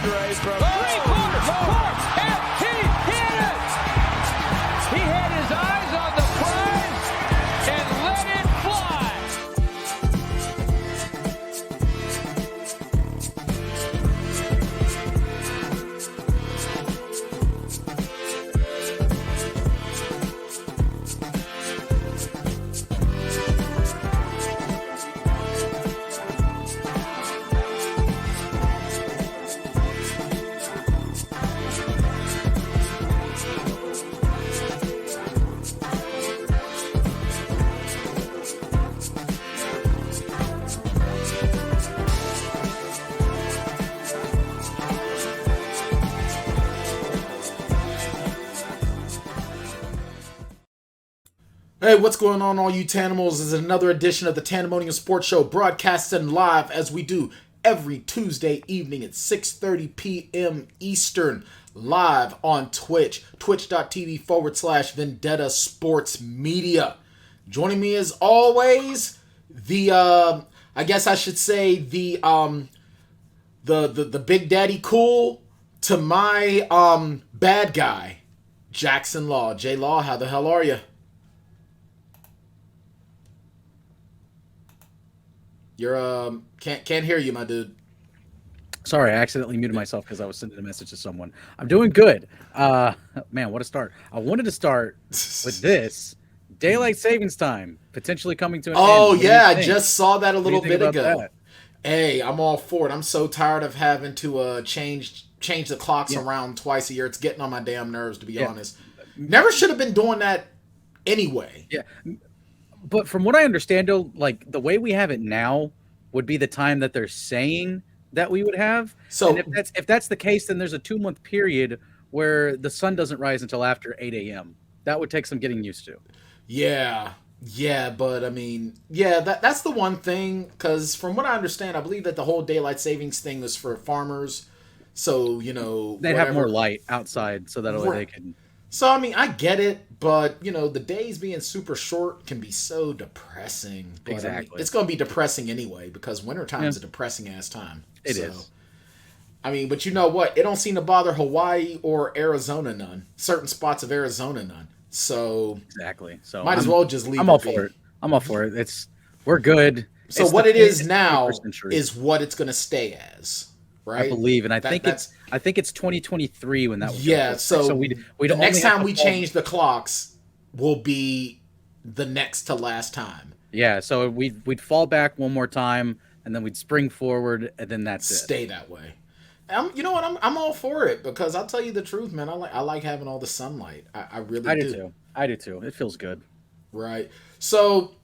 Trey from Three-quarters, and he hit it! He had his eyes on the prize and let it fly. Hey, what's going on, all you Tanimals? This is another edition of the Tanndemonium Sports Show, broadcasting live as we do every Tuesday evening at 6:30 p.m. Eastern, live on Twitch, twitch.tv/Vendetta Sports Media. Joining me as always, I guess I should say the Big Daddy Cool to my bad guy, Jackson Law. J Law, how the hell are you? You're can't hear you, my dude. Sorry, I accidentally muted myself because I was sending a message to someone. I'm doing good. Man, what a start. I wanted to start with this. Daylight savings time potentially coming to an end. Oh, yeah, I just saw that a little bit ago. That? Hey, I'm all for it. I'm so tired of having to change the clocks around twice a year. It's getting on my damn nerves, to be honest. Never should have been doing that anyway. Yeah. But from what I understand, though, like the way we have it now would be the time that they're saying that we would have. So and if that's the case, then there's a 2-month period where the sun doesn't rise until after 8 a.m. That would take some getting used to. Yeah, but I mean, that's the one thing, because from what I understand, I believe that the whole daylight savings thing was for farmers. So, they'd have more light outside so that way they can. So, I mean, I get it, but, the days being super short can be so depressing. But, exactly. I mean, it's going to be depressing anyway, because wintertime is a depressing-ass time. It is. I mean, but you know what? It don't seem to bother Hawaii or Arizona none. Certain spots of Arizona none. So exactly. So might as well just leave I'm all for it. I'm all for it. We're good. So what it is now is what it's going to stay as. Right? I believe, and I think it's 2023 when that was. Yeah, so we the next time we change the clocks will be the next to last time. Yeah, so we'd fall back one more time, and then we'd spring forward, and then that's it. Stay that way. You know what? I'm all for it, because I'll tell you the truth, man. I like having all the sunlight. I really do. I do too. It feels good. Right. So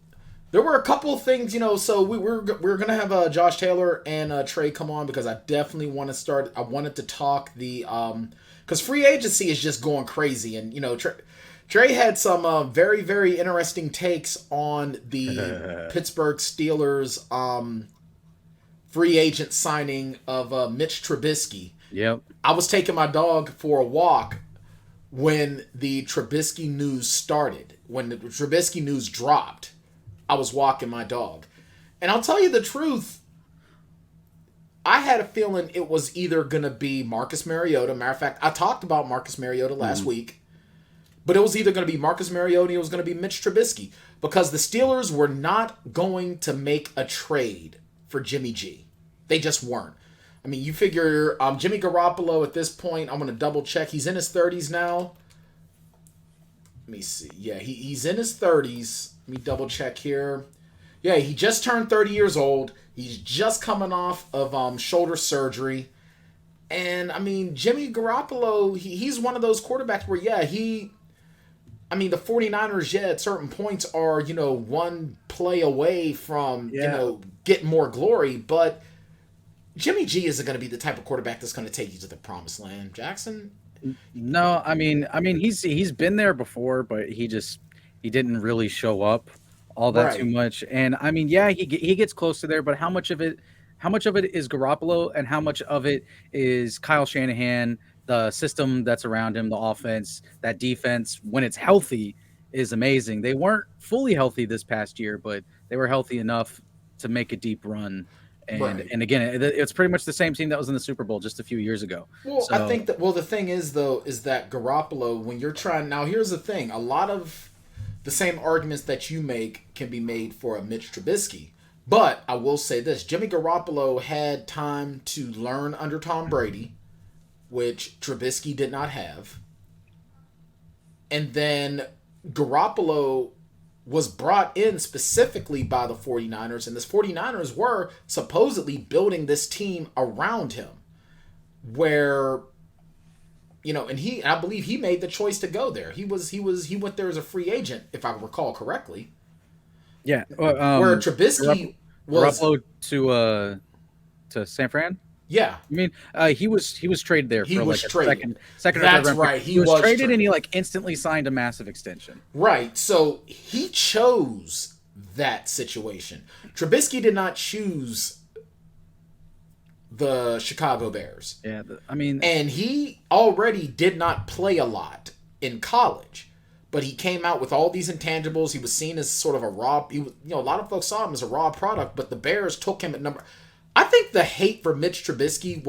there were a couple of things, so we're going to have Josh Taylor and Trey come on, because I definitely want to start. I wanted to talk because free agency is just going crazy. And, Trey had some very, very interesting takes on the Pittsburgh Steelers free agent signing of Mitch Trubisky. Yep. I was taking my dog for a walk when the Trubisky news started, when the Trubisky news dropped. I was walking my dog. And I'll tell you the truth, I had a feeling it was either going to be Marcus Mariota. Matter of fact, I talked about Marcus Mariota last week. But it was either going to be Marcus Mariota or it was going to be Mitch Trubisky. Because the Steelers were not going to make a trade for Jimmy G. They just weren't. I mean, you figure Jimmy Garoppolo at this point, I'm going to double check. He's in his 30s now. Let me see. Yeah, he's in his 30s. Let me double check here. Yeah, he just turned 30 years old. He's just coming off of shoulder surgery. And, I mean, Jimmy Garoppolo, he's one of those quarterbacks where, the 49ers, at certain points are, one play away from, getting more glory. But Jimmy G isn't going to be the type of quarterback that's going to take you to the promised land. Jackson? No, I mean, he's been there before, but he didn't really show up all that too much. And I mean, he gets close to there, but how much of it is Garoppolo and how much of it is Kyle Shanahan, the system that's around him, the offense, that defense, when it's healthy, is amazing. They weren't fully healthy this past year, but they were healthy enough to make a deep run. And again, it's pretty much the same team that was in the Super Bowl just a few years ago. Well, I think that the thing is though is that Garoppolo, when you're trying now, here's the thing: a lot of the same arguments that you make can be made for a Mitch Trubisky. But I will say this: Jimmy Garoppolo had time to learn under Tom Brady, which Trubisky did not have. And then Garoppolo was brought in specifically by the 49ers, and the 49ers were supposedly building this team around him, where, and I believe he made the choice to go there. He went there as a free agent, if I recall correctly. Yeah, where Trubisky was to San Fran. Yeah, I mean, he was traded there for like a second. That's right. He was traded, and he instantly signed a massive extension. Right. So he chose that situation. Trubisky did not choose the Chicago Bears. Yeah, and he already did not play a lot in college, but he came out with all these intangibles. He was seen as sort of a raw. A lot of folks saw him as a raw product, but the Bears took him at number. I think the hate for Mitch Trubisky,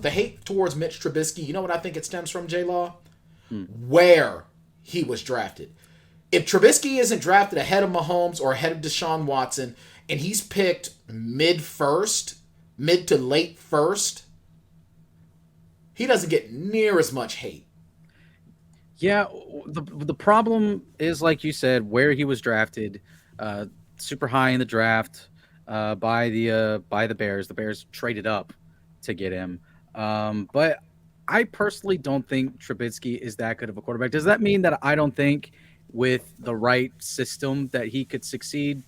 the hate towards Mitch Trubisky, you know what I think it stems from, J-Law? Where he was drafted. If Trubisky isn't drafted ahead of Mahomes or ahead of Deshaun Watson, and he's picked mid to late first, he doesn't get near as much hate. Yeah, the problem is, like you said, where he was drafted, super high in the draft. By the Bears. The Bears traded up to get him. But I personally don't think Trubisky is that good of a quarterback. Does that mean that I don't think with the right system that he could succeed?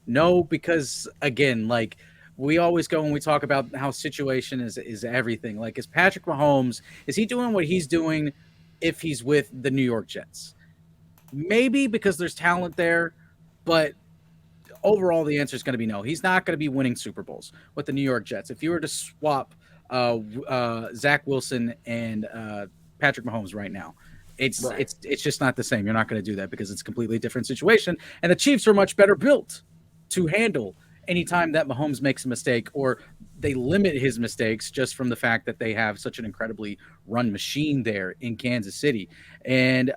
No, because again, we always go when we talk about how situation is everything. Is Patrick Mahomes, is he doing what he's doing if he's with the New York Jets? Maybe because there's talent there, but overall, the answer is going to be no. He's not going to be winning Super Bowls with the New York Jets. If you were to swap Zach Wilson and Patrick Mahomes right now, it's just not the same. You're not going to do that because it's a completely different situation. And the Chiefs are much better built to handle any time that Mahomes makes a mistake, or they limit his mistakes just from the fact that they have such an incredibly run machine there in Kansas City. And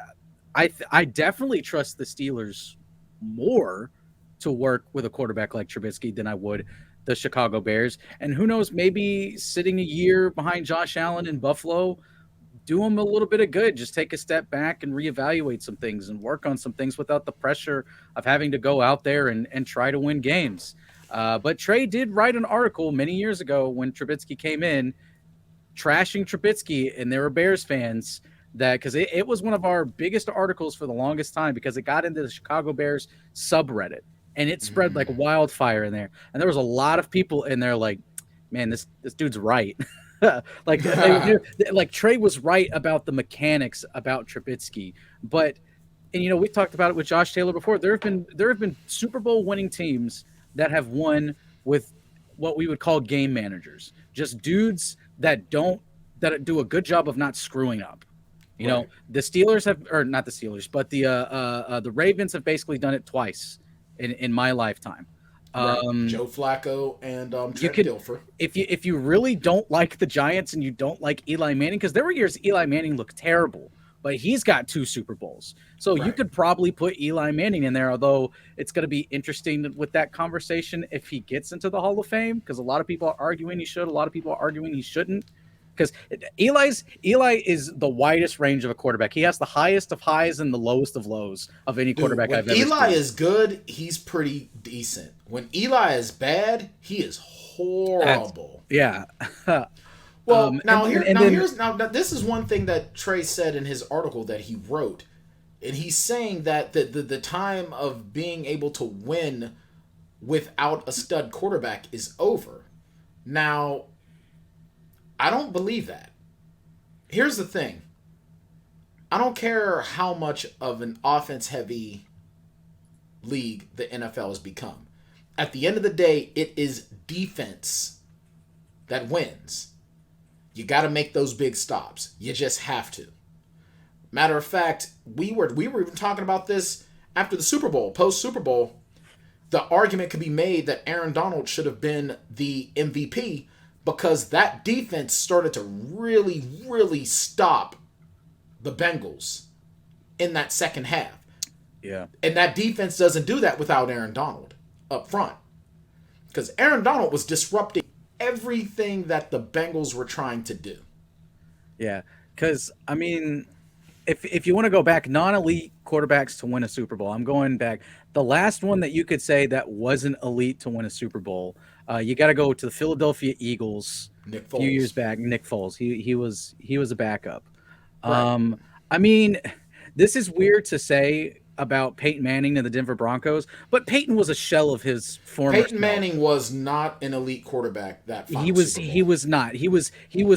I definitely trust the Steelers more to work with a quarterback like Trubisky than I would the Chicago Bears. And who knows, maybe sitting a year behind Josh Allen in Buffalo, do him a little bit of good. Just take a step back and reevaluate some things and work on some things without the pressure of having to go out there and try to win games. But Trey did write an article many years ago when Trubisky came in, trashing Trubisky, and there were Bears fans because it was one of our biggest articles for the longest time because it got into the Chicago Bears subreddit. And it spread like wildfire in there. And there was a lot of people in there man, this dude's right. Trey was right about the mechanics about Trubisky. But, and we've talked about it with Josh Taylor before. There have been Super Bowl winning teams that have won with what we would call game managers. Just dudes that do a good job of not screwing up. The Steelers or not the Steelers, but the Ravens have basically done it twice in my lifetime. Joe Flacco and Trent Dilfer. If you really don't like the Giants and you don't like Eli Manning, because there were years Eli Manning looked terrible, but he's got 2 Super Bowls. So you could probably put Eli Manning in there, although it's going to be interesting with that conversation if he gets into the Hall of Fame, because a lot of people are arguing he should, a lot of people are arguing he shouldn't. Because Eli is the widest range of a quarterback. He has the highest of highs and the lowest of lows of any quarterback I've ever seen. Eli is good, he's pretty decent. When Eli is bad, he is horrible. Well, this is one thing that Trey said in his article that he wrote. And he's saying that the time of being able to win without a stud quarterback is over. Now, I don't believe that. Here's the thing. I don't care how much of an offense-heavy league the NFL has become. At the end of the day, it is defense that wins. You got to make those big stops. You just have to. Matter of fact, we were even talking about this after the Super Bowl, post-Super Bowl. the argument could be made that Aaron Donald should have been the MVP because that defense started to really, really stop the Bengals in that second half. Yeah. And that defense doesn't do that without Aaron Donald up front. Because Aaron Donald was disrupting everything that the Bengals were trying to do. Yeah. Because, I mean, if you want to go back, non-elite quarterbacks to win a Super Bowl, I'm going back. The last one that you could say that wasn't elite to win a Super Bowl, you got to go to the Philadelphia Eagles a few years back. Nick Foles. He was a backup. Right. I mean, this is weird to say about Peyton Manning and the Denver Broncos, but Peyton was a shell of his former Peyton Manning was not an elite quarterback that he was not. He was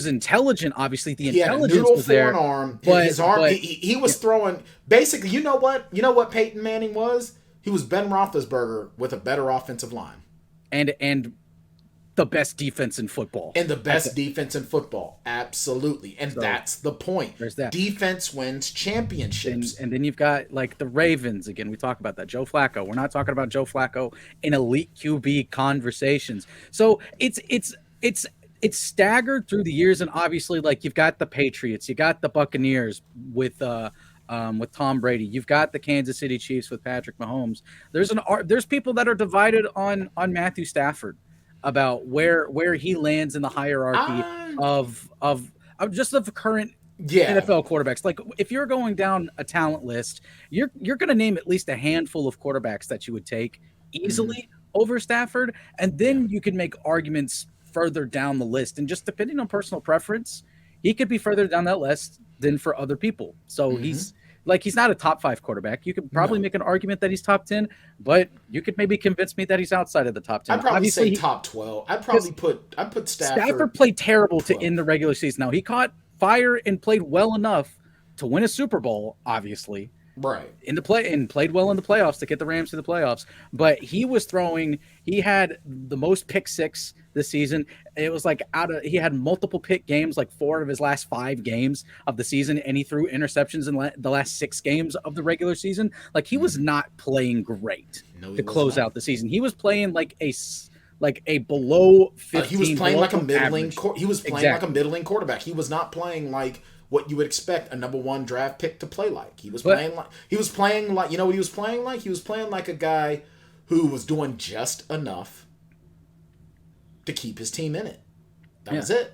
intelligent, obviously. The intelligence was there. Arm, but his arm he was throwing basically, you know what Peyton Manning was? He was Ben Roethlisberger with a better offensive line. And the best defense in football. Absolutely. And so, that's the point. There's that. Defense wins championships. And then you've got like the Ravens. Again, we talk about that. Joe Flacco. We're not talking about Joe Flacco in elite QB conversations. So it's staggered through the years. And obviously, like, you've got the Patriots, you got the Buccaneers with Tom Brady. You've got the Kansas City Chiefs with Patrick Mahomes. There's people that are divided on Matthew Stafford about where he lands in the hierarchy of just the current NFL quarterbacks. Like, if you're going down a talent list, you're going to name at least a handful of quarterbacks that you would take easily over Stafford, and then you can make arguments further down the list. And just depending on personal preference, he could be further down that list than for other people. So he's not a top 5 quarterback. You could probably make an argument that he's top 10, but you could maybe convince me that he's outside of the top 10. I'd probably say top 12. I'd put Stafford played terrible to end the regular season. Now, he caught fire and played well enough to win a Super Bowl, obviously. Right. And played well in the playoffs to get the Rams to the playoffs. But he had the most pick six this season. It was like he had multiple pick games, like 4 of his last 5 games of the season, and he threw interceptions in the last 6 games of the regular season. Like, he was not playing great to close out the season. He was playing like a below 15. He was playing like a middling. He was playing like a middling quarterback. He was not playing like what you would expect a number 1 draft pick to play like. He was playing like you know what he was playing like? He was playing like a guy who was doing just enough to keep his team in it. That was it.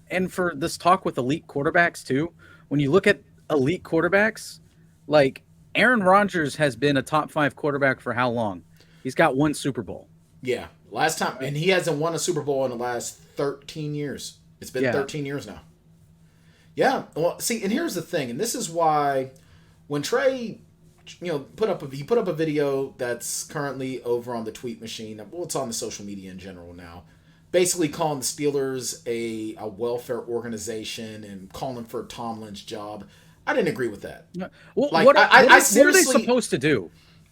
And for this talk with elite quarterbacks too, when you look at elite quarterbacks, like Aaron Rodgers has been a top 5 quarterback for how long? He's got 1 Super Bowl. Yeah. Last time, and he hasn't won a Super Bowl in the last 13 years. It's been 13 years now. Yeah, well, see, and here's the thing, and this is why when Trey, put up a video that's currently over on the tweet machine. Well, it's on the social media in general now, basically calling the Steelers a welfare organization and calling for Tomlin's job. I didn't agree with that. Well, what are they supposed to do?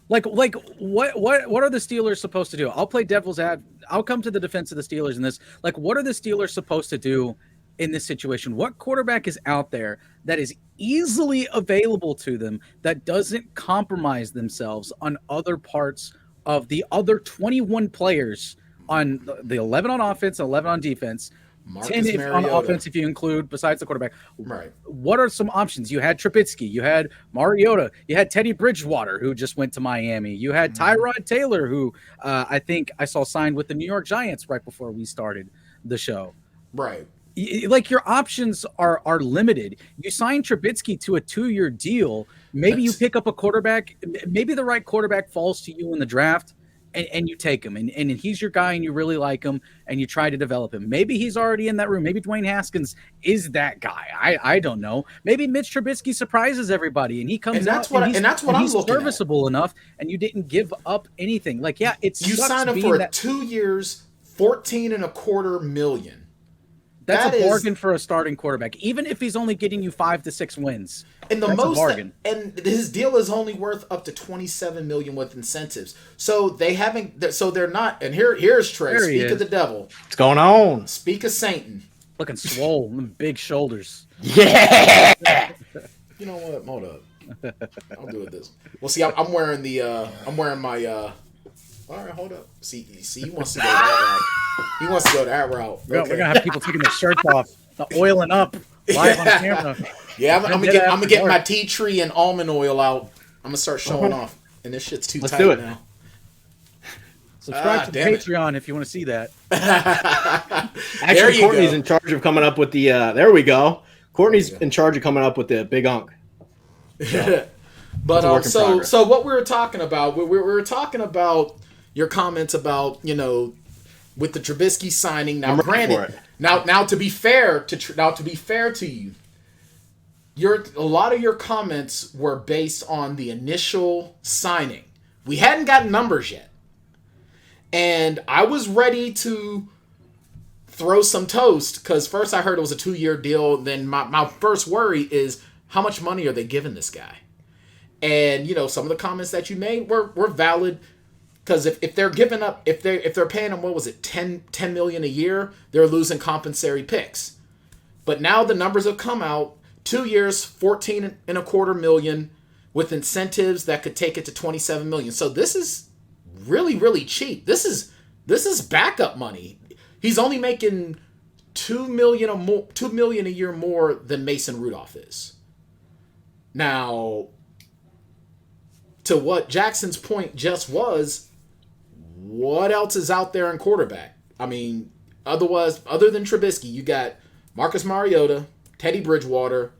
Like what are the Steelers supposed to do? I'll come to the defense of the Steelers in this. Like, what are the Steelers supposed to do in this situation? What quarterback is out there that is easily available to them that doesn't compromise themselves on other parts of the other 21 players on the 11 on offense and 11 on defense? Marcus 10 on offense if you include besides the quarterback. Right. What are some options? You had Trubisky, you had Mariota, you had Teddy Bridgewater, who just went to Miami. You had Tyrod Taylor, who I think I saw signed with the New York Giants right before we started the show. Right. Like, your options are limited. You sign Trubisky to a 2-year deal. Maybe you pick up a quarterback. Maybe the right quarterback falls to you in the draft, and you take him. And he's your guy, and you really like him, and you try to develop him. Maybe he's already in that room. Maybe Dwayne Haskins is that guy. I don't know. Maybe Mitch Trubisky surprises everybody, and he comes out and he's serviceable enough, and you didn't give up anything. Like, yeah, you sign him for 2 years, $14.25 million. That's a bargain for a starting quarterback, even if he's only getting you 5 to 6 wins. And that's a bargain. And his deal is only worth up to $27 million with incentives. So they haven't. So they're not. And here's Trey. Speak of the devil. What's going on? Speak of Satan. Looking swole, big shoulders. Yeah. You know what? Hold up. I'll do it this. Well, see, I'm wearing my All right, hold up. See, he wants to go that route. He wants to go that route. We're gonna have people taking their shirts off, oiling up live on camera. Yeah, I'm gonna get my tea tree and almond oil out. I'm gonna start showing off, and this shit's too tight now. Subscribe to the Patreon if you want to see that. Actually, Courtney's in charge of coming up with the. There we go. Courtney's in charge of coming up with the big unk. So, but so what we were talking about, we were talking about your comments about with the Trubisky signing. Now, granted, now to be fair to you, a lot of your comments were based on the initial signing. We hadn't gotten numbers yet. And I was ready to throw some toast because first I heard it was a 2-year deal. Then my first worry is how much money are they giving this guy? And some of the comments that you made were valid because if they're giving up, if they're paying him, what was it, $10 million a year, they're losing compensatory picks. But now the numbers have come out: 2 years, $14.25 million, with incentives that could take it to $27 million. So this is really, really cheap. This is backup money. He's only making $2 million a year more than Mason Rudolph is. Now, to what Jackson's point just was, what else is out there in quarterback? I mean, other than Trubisky, you got Marcus Mariota, Teddy Bridgewater,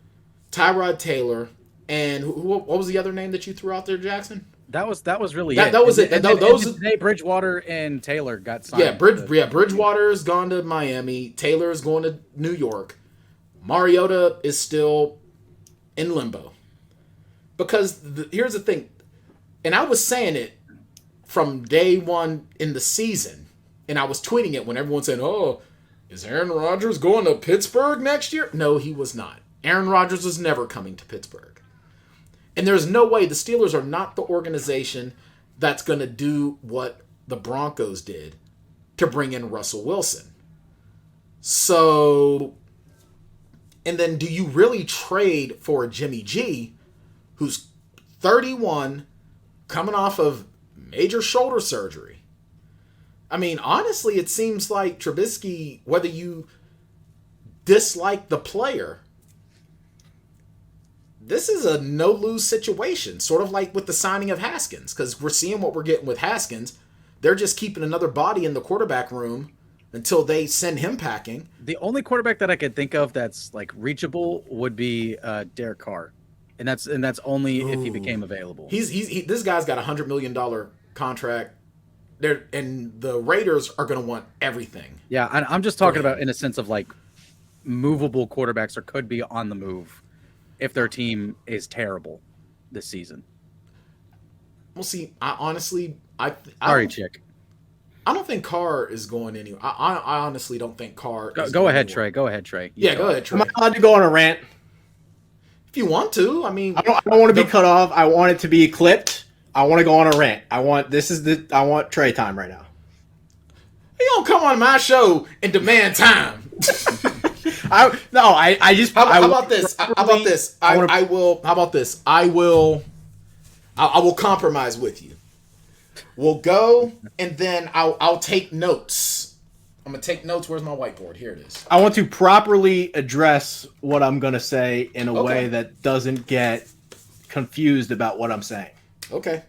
Tyrod Taylor, and what was the other name that you threw out there, Jackson? That was really it. That was it. Today, Bridgewater and Taylor got signed. Yeah, Bridgewater's gone to Miami. Taylor's going to New York. Mariota is still in limbo. Because here's the thing, and I was saying it from day one in the season, and I was tweeting it when everyone said, "Oh, is Aaron Rodgers going to Pittsburgh next year?" No, he was not. Aaron Rodgers was never coming to Pittsburgh. And there's no way the Steelers are not the organization that's going to do what the Broncos did to bring in Russell Wilson. So, and then do you really trade for Jimmy G, who's 31, coming off of major shoulder surgery? I mean, honestly, it seems like Trubisky, whether you dislike the player, this is a no-lose situation, sort of like with the signing of Haskins, because we're seeing what we're getting with Haskins. They're just keeping another body in the quarterback room until they send him packing. The only quarterback that I could think of that's like reachable would be Derek Carr, and that's only if he became available. This guy's got $100 million contract. And the Raiders are going to want everything. Yeah, I'm just talking about in a sense of like movable quarterbacks or could be on the move if their team is terrible this season. We'll see. Sorry, Chick. I don't think Carr is going anywhere. I honestly don't think Carr is Go ahead, Trey. Go ahead, Trey. Yeah, go ahead, Trey. Am I allowed to go on a rant? If you want to. I mean, I don't want to be cut off. I want it to be clipped. I want to go on a rant. I want Trey time right now. You don't come on my show and demand time. How about this? I will compromise with you. We'll go, and then I'll take notes. I'm gonna take notes. Where's my whiteboard? Here it is. I want to properly address what I'm gonna say in a way that doesn't get confused about what I'm saying. Okay.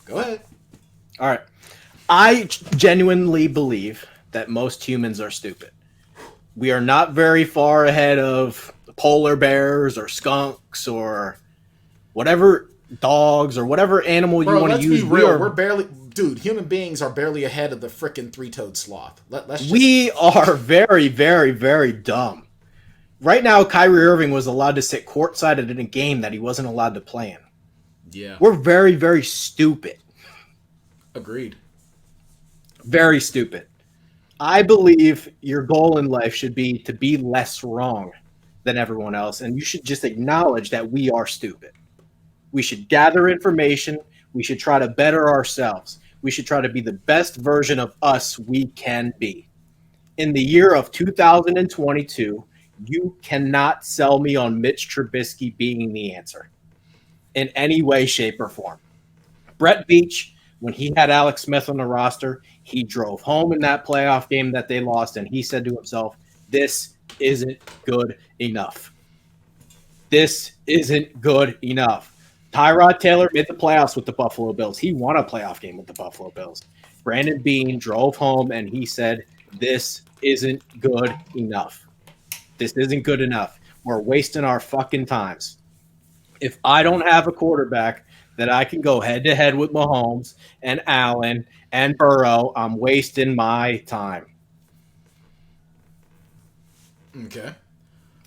Go ahead. All right. I genuinely believe that most humans are stupid. We are not very far ahead of polar bears or skunks or whatever dogs or whatever animal you want to use. Be real. We're barely, dude. Human beings are barely ahead of the frickin' three-toed sloth. We are very, very, very dumb. Right now, Kyrie Irving was allowed to sit courtside in a game that he wasn't allowed to play in. Yeah, we're very, very stupid. Agreed. Very stupid. I believe your goal in life should be to be less wrong than everyone else, and you should just acknowledge that we are stupid. We should gather information. We should try to better ourselves. We should try to be the best version of us we can be. In the year of 2022, you cannot sell me on Mitch Trubisky being the answer in any way, shape, or form. Brett Veach When he had Alex Smith on the roster, he drove home in that playoff game that they lost, and he said to himself, this isn't good enough. This isn't good enough. Tyrod Taylor made the playoffs with the Buffalo Bills. He won a playoff game with the Buffalo Bills. Brandon Beane drove home, and he said, this isn't good enough. This isn't good enough. We're wasting our fucking times. If I don't have a quarterback that I can go head-to-head with Mahomes and Allen and Burrow, I'm wasting my time. Okay.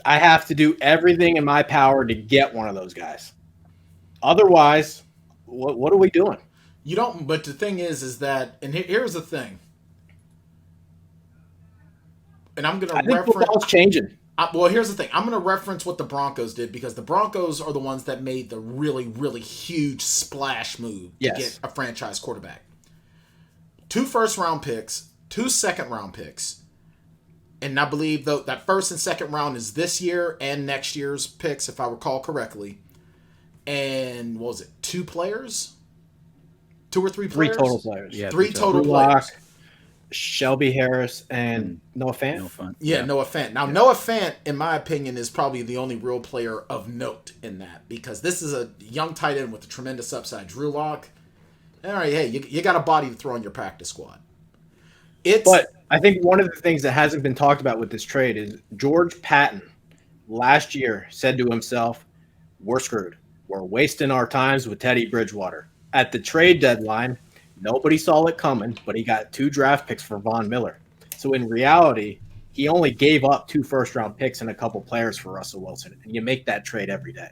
I have to do everything in my power to get one of those guys. Otherwise, what are we doing? You don't. But the thing is that, and here's the thing. And I'm going to reference. Football's changing. Well, here's the thing. I'm going to reference what the Broncos did because the Broncos are the ones that made the really, really huge splash move to get a franchise quarterback. 2 first-round picks, 2 second-round picks, and I believe that first and second round is this year and next year's picks, if I recall correctly. And what was it? 2 players? 2 or 3 players? 3 total players. Yeah, 3 total players. Shelby Harris and Noah Fant. Noah Fant. Now, Noah Fant, in my opinion, is probably the only real player of note in that because this is a young tight end with a tremendous upside. Drew Lock. All right, hey, you got a body to throw in your practice squad. But I think one of the things that hasn't been talked about with this trade is George Patton last year said to himself, we're screwed. We're wasting our times with Teddy Bridgewater. At the trade deadline, nobody saw it coming, but he got 2 draft picks for Von Miller. So in reality, he only gave up 2 first-round picks and a couple players for Russell Wilson. And you make that trade every day.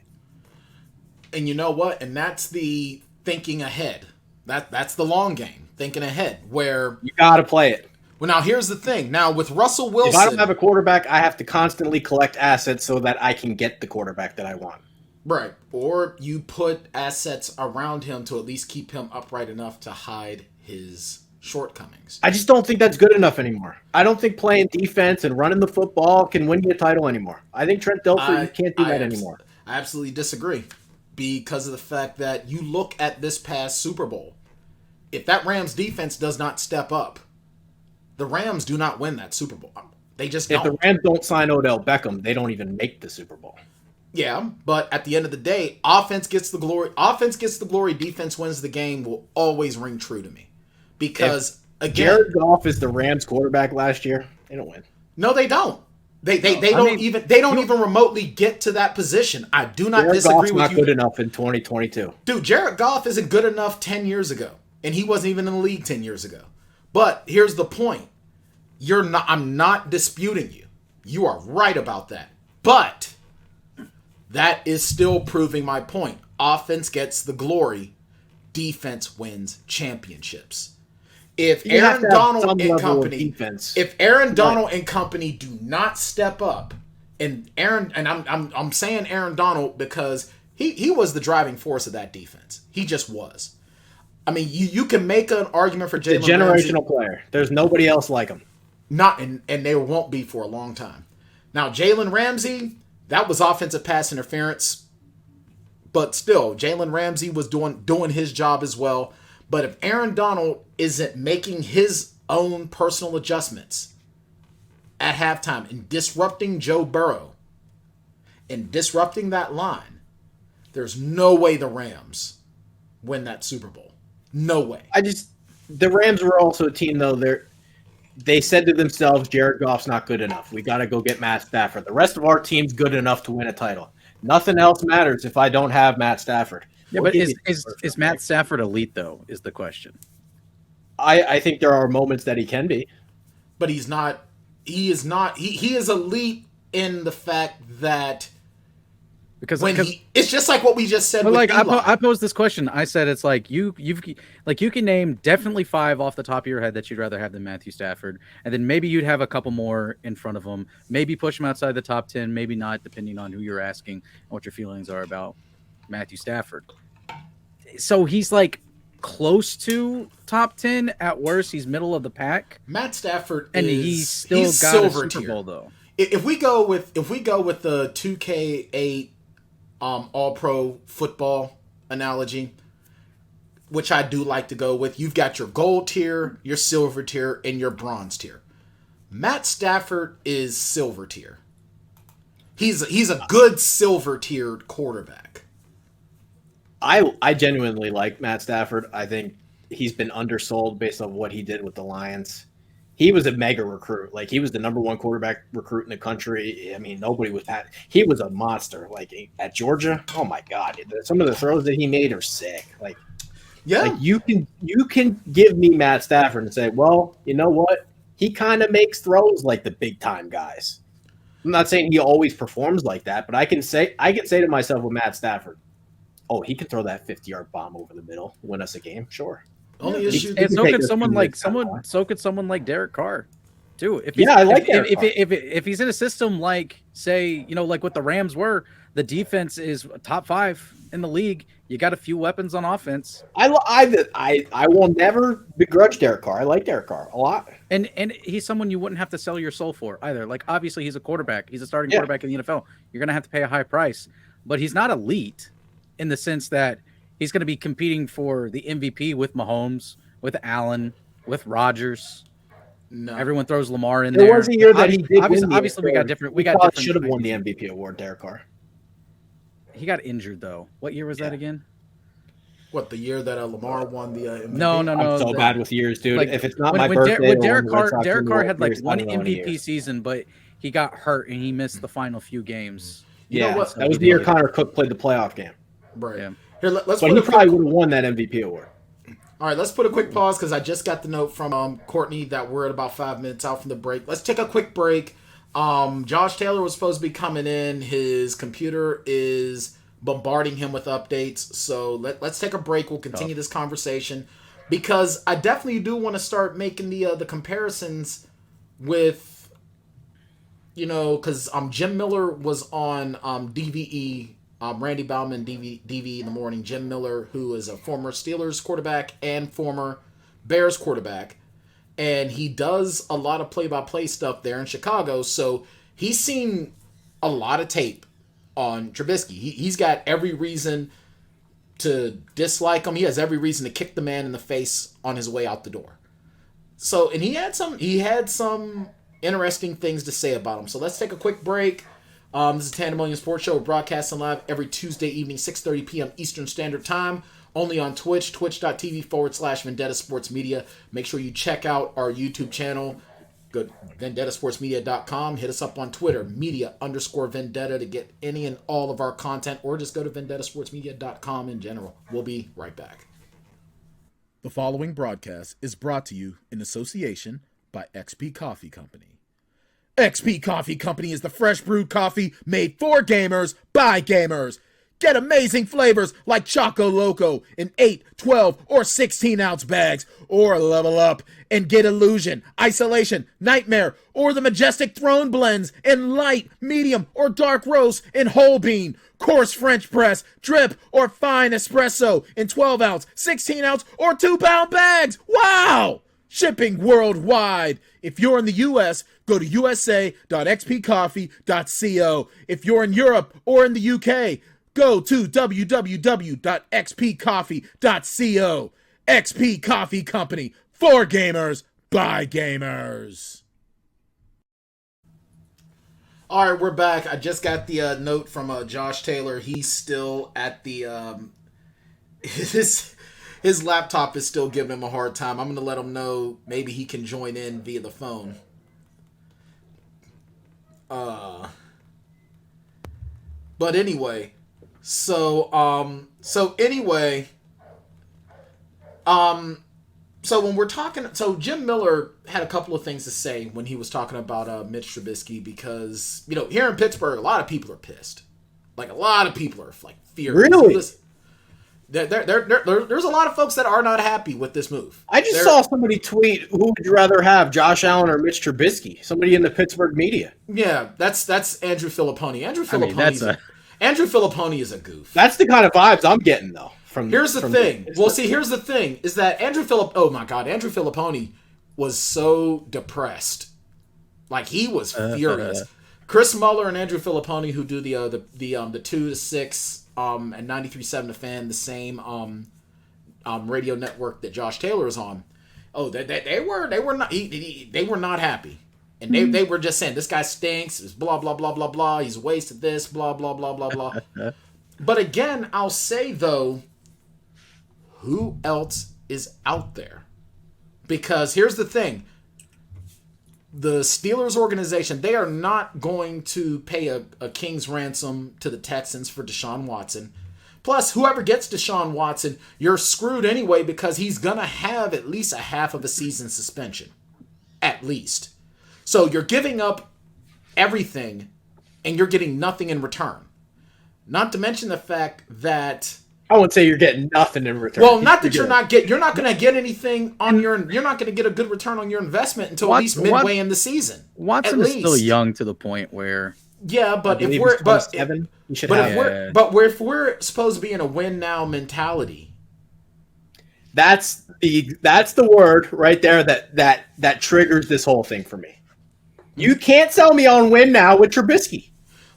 And you know what? And that's the thinking ahead. That's the long game, thinking ahead, where you got to play it. Well, now here's the thing. Now with Russell Wilson, if I don't have a quarterback, I have to constantly collect assets so that I can get the quarterback that I want. Right. Or you put assets around him to at least keep him upright enough to hide his shortcomings. I just don't think that's good enough anymore. I don't think playing defense and running the football can win you a title anymore. I think Trent Dilfer, you can't do that anymore. I absolutely disagree because of the fact that you look at this past Super Bowl. If that Rams defense does not step up, the Rams do not win that Super Bowl. They just don't. If the Rams don't sign Odell Beckham, they don't even make the Super Bowl. Yeah, but at the end of the day, offense gets the glory. Offense gets the glory. Defense wins the game will always ring true to me. Because, again... Jared Goff is the Rams quarterback last year. They don't win. No, they don't. They don't even remotely get to that position. I do not disagree with you. Jared Goff's not good enough in 2022. Dude, Jared Goff isn't good enough 10 years ago. And he wasn't even in the league 10 years ago. But here's the point. I'm not disputing you. You are right about that. But that is still proving my point. Offense gets the glory. Defense wins championships. If Aaron Donald and company do not step up, and I'm saying Aaron Donald because he was the driving force of that defense. He just was. I mean, you can make an argument for Jalen Ramsey. A generational player. There's nobody else like him. And there won't be for a long time. Now, Jalen Ramsey, that was offensive pass interference. But still, Jalen Ramsey was doing his job as well. But if Aaron Donald isn't making his own personal adjustments at halftime and disrupting Joe Burrow and disrupting that line, there's no way the Rams win that Super Bowl. No way. The Rams were also a team, though. They said to themselves, Jared Goff's not good enough. We got to go get Matt Stafford. The rest of our team's good enough to win a title. Nothing else matters if I don't have Matt Stafford. Yeah, but is Matt Stafford elite, though, is the question. I think there are moments that he can be. But he's not. He is not. He is elite in the fact that because it's just like what we just said. But like I posed this question. I said it's like you can name definitely 5 off the top of your head that you'd rather have than Matthew Stafford, and then maybe you'd have a couple more in front of him. Maybe push him outside the top 10. Maybe not, depending on who you're asking and what your feelings are about Matthew Stafford. So he's like close to top 10 at worst. He's middle of the pack. Matt Stafford, and he's got silver a Super tier. Bowl though. If we go with the 2K8 All Pro football analogy, which I do like to go with. You've got your gold tier, your silver tier, and your bronze tier. Matt Stafford is silver tier. He's a good silver tiered quarterback. I genuinely like Matt Stafford. I think he's been undersold based on what he did with the Lions. He was a mega recruit. Like, he was the number one quarterback recruit in the country. I mean, nobody was that. He was a monster. Like, at Georgia, oh my God, some of the throws that he made are sick. Like, Yeah, like you can give me Matt Stafford and say, well, you know what? He kind of makes throws like the big time guys. I'm not saying he always performs like that, but I can say to myself with Matt Stafford, oh, he can throw that 50-yard bomb over the middle, win us a game, sure. only issue. And so could someone like Derek Carr, too. I like Derek Carr. If he's in a system like, say, like what the Rams were, the defense is top 5 in the league. You got a few weapons on offense. I will never begrudge Derek Carr. I like Derek Carr a lot. And he's someone you wouldn't have to sell your soul for either. Like, obviously, he's a quarterback. He's a starting quarterback in the NFL. You're going to have to pay a high price. But he's not elite in the sense that he's going to be competing for the MVP with Mahomes, with Allen, with Rodgers. No, everyone throws Lamar in there. There was a year that he did. Obviously, we got different. Should have won the MVP award, Derek Carr. He got injured though. What year was that again? What, the year that Lamar won the MVP? No. I'm so bad with years, dude. Like, if it's not my birthday, when Derek Carr had like one MVP season, but he got hurt and he missed the final few games. You know what? That was the year Connor Cook played the playoff game. Right. Yeah. Here, let's. But he probably would have won that MVP award. All right, let's put a quick pause because I just got the note from Courtney that we're at about 5 minutes out from the break. Let's take a quick break. Josh Taylor was supposed to be coming in. His computer is bombarding him with updates. So let's take a break. We'll continue this conversation because I definitely do want to start making the comparisons with, because Jim Miller was on DVE. Randy Bauman, DV in the morning. Jim Miller, who is a former Steelers quarterback and former Bears quarterback. And he does a lot of play-by-play stuff there in Chicago. So he's seen a lot of tape on Trubisky. He's got every reason to dislike him. He has every reason to kick the man in the face on his way out the door. So, and he had some interesting things to say about him. So let's take a quick break. This is Tanndemonium Sports Show. We're broadcasting live every Tuesday evening, 6:30 p.m. Eastern Standard Time. Only on Twitch, twitch.tv/Vendetta Sports Media. Make sure you check out our YouTube channel. Go to vendettasportsmedia.com. Hit us up on Twitter, media_vendetta, to get any and all of our content, or just go to vendettasportsmedia.com in general. We'll be right back. The following broadcast is brought to you in association by XP Coffee Company. XP Coffee Company is the fresh brewed coffee made for gamers by gamers. Get amazing flavors like Choco Loco in 8, 12, or 16-ounce bags. Or level up and get Illusion, Isolation, Nightmare, or the Majestic Throne blends in light, medium, or dark roast in whole bean, coarse French press, drip, or fine espresso in 12-ounce, 16-ounce, or 2-pound bags. Wow! Shipping worldwide. If you're in the U.S., go to usa.xpcoffee.co. If you're in Europe or in the U.K., go to www.xpcoffee.co. XP Coffee Company, for gamers, by gamers. All right, we're back. I just got the note from Josh Taylor. He's still at the his laptop is still giving him a hard time. I'm going to let him know maybe he can join in via the phone. But anyway, so when we're talking, so Jim Miller had a couple of things to say when he was talking about Mitch Trubisky, because, here in Pittsburgh, a lot of people are pissed. Like, a lot of people are, like, furious. Really? There's a lot of folks that are not happy with this move. I just saw somebody tweet, who would you rather have, Josh Allen or Mitch Trubisky? Somebody in the Pittsburgh media. Yeah, that's Andrew Filipponi. Andrew Filipponi is a goof. That's the kind of vibes I'm getting, though. Here's the thing, is that Andrew Filipponi was so depressed. Like, he was furious. Chris Muller and Andrew Filipponi, who do the 2 to 6 and 93.7 The Fan, the same radio network that Josh Taylor is on. Oh, they were not happy, and they were just saying this guy stinks. It's blah blah blah blah blah. He's wasted this. Blah blah blah blah blah. But again, I'll say though, who else is out there? Because here's the thing. The Steelers organization, they are not going to pay a king's ransom to the Texans for Deshaun Watson. Plus, whoever gets Deshaun Watson, you're screwed anyway because he's going to have at least a half of a season suspension. At least. So you're giving up everything and you're getting nothing in return. Not to mention the fact that I wouldn't say you're getting nothing in return. Well, not that you're not going to get anything on you're not going to get a good return on your investment until at least midway in the season. Watson is still young to the point where but if we're supposed to be in a win now mentality. That's the word right there that triggers this whole thing for me. You can't sell me on win now with Trubisky.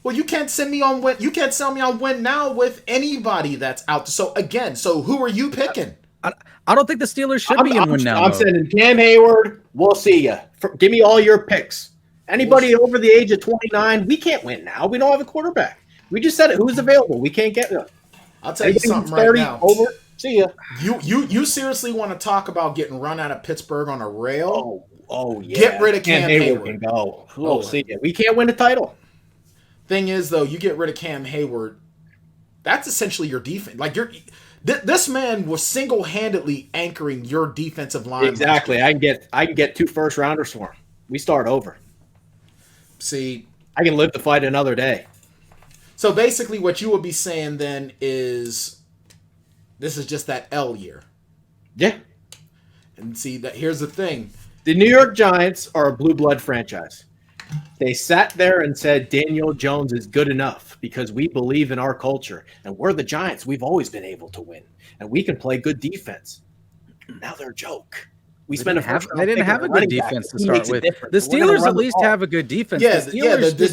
Well, you can't sell me on win now with anybody that's out there. So who are you picking? I don't think the Steelers should be in win now. I'm sending Cam Hayward. We'll see you. Give me all your picks. Anybody over the age of 29, we can't win now. We don't have a quarterback. We just said it. Who's available? We can't get. I'll tell you something right now. Over. See ya. You seriously want to talk about getting run out of Pittsburgh on a rail? Oh yeah. Get rid of Cam Hayward. We'll see ya. We can't win a title. Thing is, though, you get rid of Cam Hayward, that's essentially your defense. Like this man was single-handedly anchoring your defensive line. Exactly. I can get 2 first-rounders for him. We start over. See, I can live to fight another day. So basically, what you would be saying then is, this is just that L year. Yeah. And see that here's the thing: the New York Giants are a blue blood franchise. They sat there and said Daniel Jones is good enough because we believe in our culture. And we're the Giants. We've always been able to win. And we can play good defense. Now they're a joke. They didn't have a good defense to start with. The Steelers at least have a good defense. The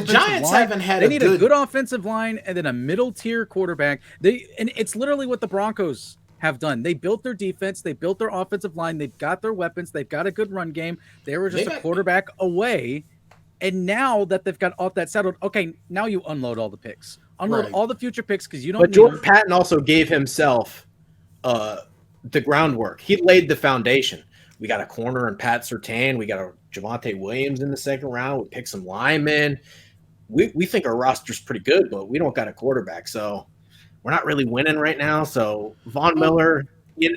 Giants haven't had They need a good offensive line and then a middle-tier quarterback. And it's literally what the Broncos have done. They built their defense. They built their offensive line. They've got their weapons. They've got a good run game. They were just a quarterback away. And now that they've got all that settled, okay, now you unload all the picks. Unload all the future picks because you don't. But Jordan Patton also gave himself the groundwork. He laid the foundation. We got a corner in Pat Surtain. We got a Javonte Williams in the second round. We picked some linemen. We think our roster's pretty good, but we don't got a quarterback. So we're not really winning right now. So Von Miller,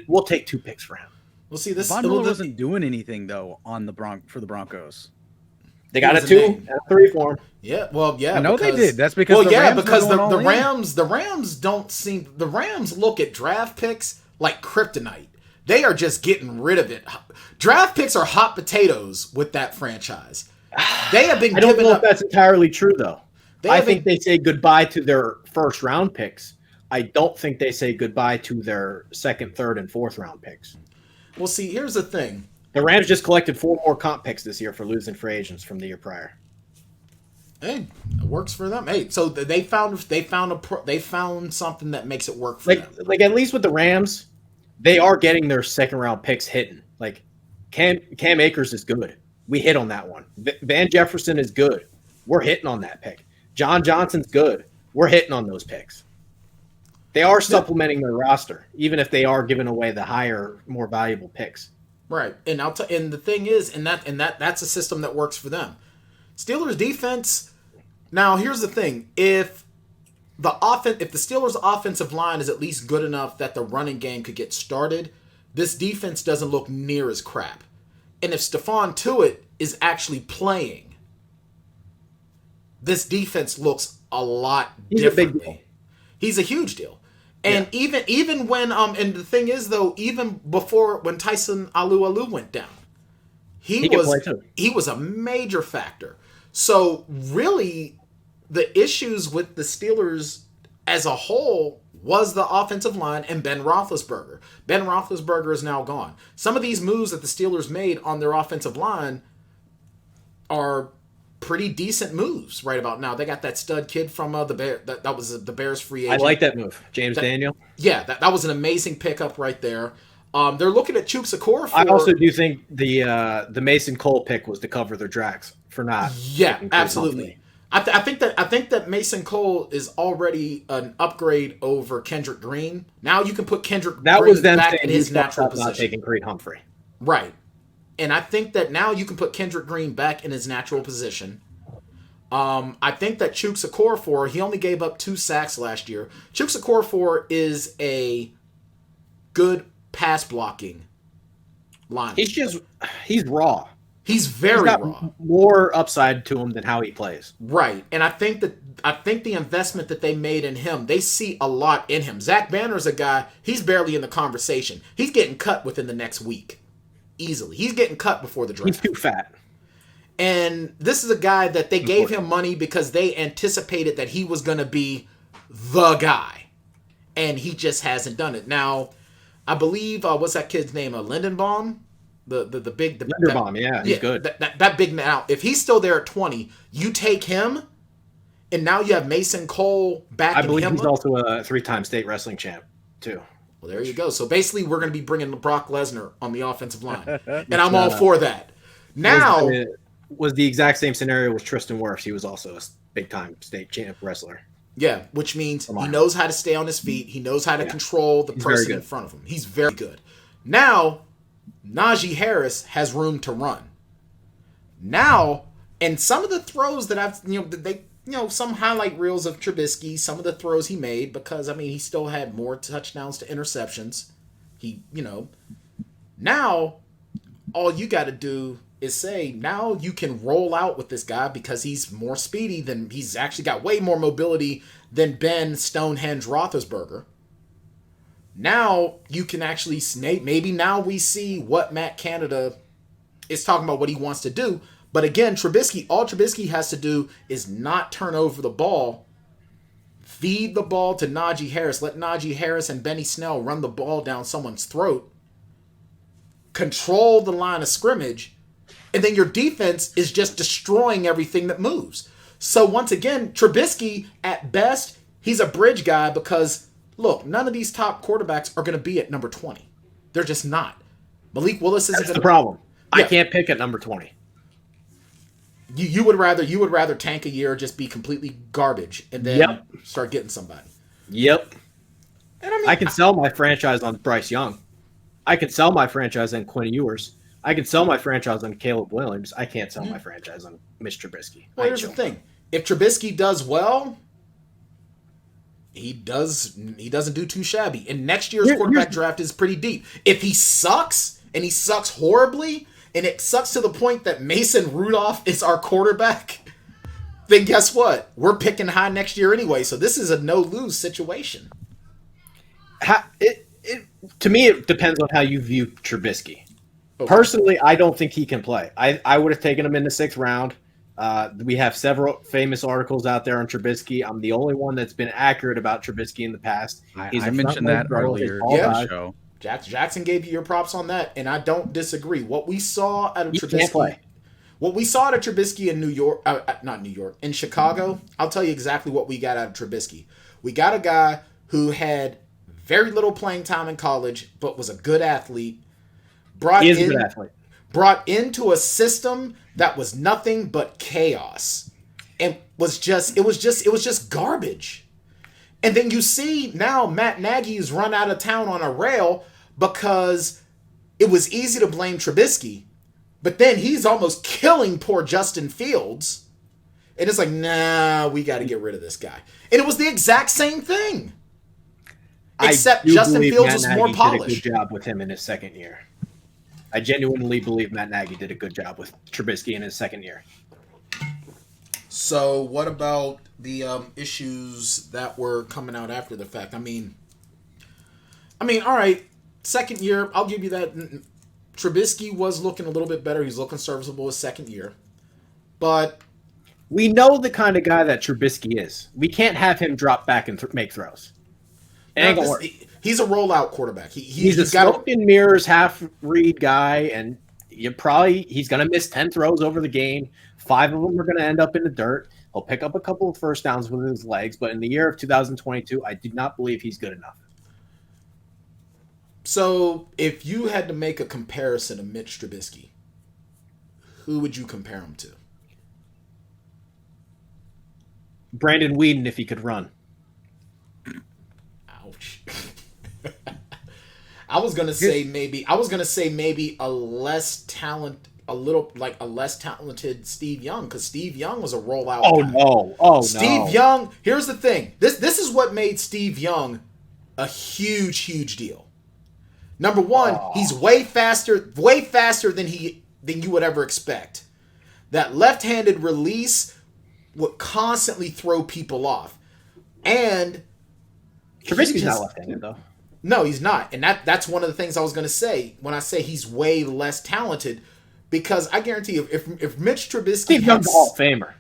we'll take 2 picks for him. We'll see. This Von Miller wasn't doing anything though on for the Broncos. They got a 2 and a 3 for him. Yeah, well, yeah. I know they did. That's because the Rams look at draft picks like kryptonite. They are just getting rid of it. Draft picks are hot potatoes with that franchise. They have been. I don't know if that's entirely true though. I think they say goodbye to their first round picks. I don't think they say goodbye to their second, third, and fourth round picks. Well, see, here's the thing. The Rams just collected 4 more comp picks this year for losing free agents from the year prior. Hey, it works for them. Hey, so they found something that makes it work for them. Like at least with the Rams, they are getting their second round picks hitting. Like Cam Akers is good. We hit on that one. Van Jefferson is good. We're hitting on that pick. John Johnson's good. We're hitting on those picks. They are supplementing their roster, even if they are giving away the higher, more valuable picks. Right, and and the thing is, that's a system that works for them. Steelers defense. Now, here's the thing: if the Steelers' offensive line is at least good enough that the running game could get started, this defense doesn't look near as crap. And if Stephon Tuitt is actually playing, this defense looks a lot differently. He's a huge deal. And even when and the thing is though, even before when Tyson Alualu went down, he was a major factor. So really, the issues with the Steelers as a whole was the offensive line and Ben Roethlisberger. Ben Roethlisberger is now gone. Some of these moves that the Steelers made on their offensive line are pretty decent moves right about now. They got that stud kid from the Bear. That was the Bears free agent. I like that move, James Daniel. Yeah, that was an amazing pickup right there. They're looking at Chooks Okorafor. I also do think the Mason Cole pick was to cover their tracks for not. Yeah, absolutely. I think that Mason Cole is already an upgrade over Kendrick Green. Now you can put Kendrick Green back in his natural position. Not taking Creed Humphrey. Right. And I think that now you can put Kendrick Green back in his natural position. I think that Chooks Okorafor, he only gave up 2 sacks last year. Chooks Okorafor is a good pass blocking line. He's raw. He's very raw. More upside to him than how he plays. Right. And I think the investment that they made in him, they see a lot in him. Zach Banner's a guy, he's barely in the conversation. He's getting cut within the next week. Easily. He's getting cut before the draft. He's too fat. And this is a guy that they gave him money because they anticipated that he was going to be the guy. And he just hasn't done it. Now, I believe, what's that kid's name? Lindenbaum? The big... Linderbaum, he's good. That big... Now, if he's still there at 20, you take him, and now you have Mason Cole back in him. I believe he's also a 3-time state wrestling champ, too. Well, there you go. So basically, we're going to be bringing Brock Lesnar on the offensive line. And I'm all for that. Now... was the exact same scenario with Tristan Wirfs. He was also a big-time state champ wrestler. Yeah, which means he knows how to stay on his feet. He knows how to control the person in front of him. He's very good. Now, Najee Harris has room to run. Now, and some of the throws that I've, some highlight reels of Trubisky, some of the throws he made, because, he still had more touchdowns to interceptions. Now, all you got to do is say, now you can roll out with this guy because he's more speedy than, he's actually got way more mobility than Ben Stonehenge Roethlisberger. Now you can actually, maybe now we see what Matt Canada is talking about, what he wants to do. But again, all Trubisky has to do is not turn over the ball, feed the ball to Najee Harris, let Najee Harris and Benny Snell run the ball down someone's throat, control the line of scrimmage, and then your defense is just destroying everything that moves. So once again, Trubisky, at best, he's a bridge guy because, look, none of these top quarterbacks are going to be at number 20. They're just not. Malik Willis isn't. That's the problem. Yeah. I can't pick at number 20. You would rather tank a year, just be completely garbage, and then start getting somebody. Yep. And I can sell my franchise on Bryce Young. I can sell my franchise on Quinn Ewers. I can sell my franchise on Caleb Williams. I can't sell my franchise on Mitch Trubisky. Well, here's the thing. If Trubisky does well, he doesn't do too shabby. And next year's quarterback draft is pretty deep. If he sucks, and he sucks horribly, and it sucks to the point that Mason Rudolph is our quarterback, then guess what? We're picking high next year anyway. So this is a no-lose situation. To me, it depends on how you view Trubisky. Okay. Personally, I don't think he can play. I would have taken him in the 6th round. We have several famous articles out there on Trubisky. I'm the only one that's been accurate about Trubisky in the past. I mentioned that earlier in the show. Jackson gave you your props on that, and I don't disagree. What we saw out of Trubisky, in Chicago, I'll tell you exactly what we got out of Trubisky. We got a guy who had very little playing time in college, but was a good athlete. Brought into a system that was nothing but chaos, and it was just garbage. And then you see now Matt Nagy's run out of town on a rail because it was easy to blame Trubisky, but then he's almost killing poor Justin Fields, and it's like, nah, we got to get rid of this guy. And it was the exact same thing, except Justin Fields was more polished. Did a good job with him in his 2nd year. I genuinely believe Matt Nagy did a good job with Trubisky in his 2nd year. So what about the issues that were coming out after the fact? I mean, all right, 2nd year, I'll give you that. Trubisky was looking a little bit better. He's looking serviceable his 2nd year. But we know the kind of guy that Trubisky is. We can't have him drop back and make throws. He's a rollout quarterback. He's a smoke and mirrors half-read guy, and he's going to miss 10 throws over the game. 5 of them are going to end up in the dirt. He'll pick up a couple of first downs with his legs, but in the year of 2022, I do not believe he's good enough. So, if you had to make a comparison of Mitch Trubisky, who would you compare him to? Brandon Weeden, if he could run. Ouch. I was gonna say maybe a less talented Steve Young, because Steve Young was a rollout guy. Steve Young, here's the thing. This is what made Steve Young a huge deal. Number one, he's way faster than you would ever expect. That left-handed release would constantly throw people off. And Trubisky's not left-handed though. No, he's not. And that's one of the things I was going to say when I say he's way less talented, because I guarantee you, if Mitch Trubisky, Steve Young's a Hall of Famer.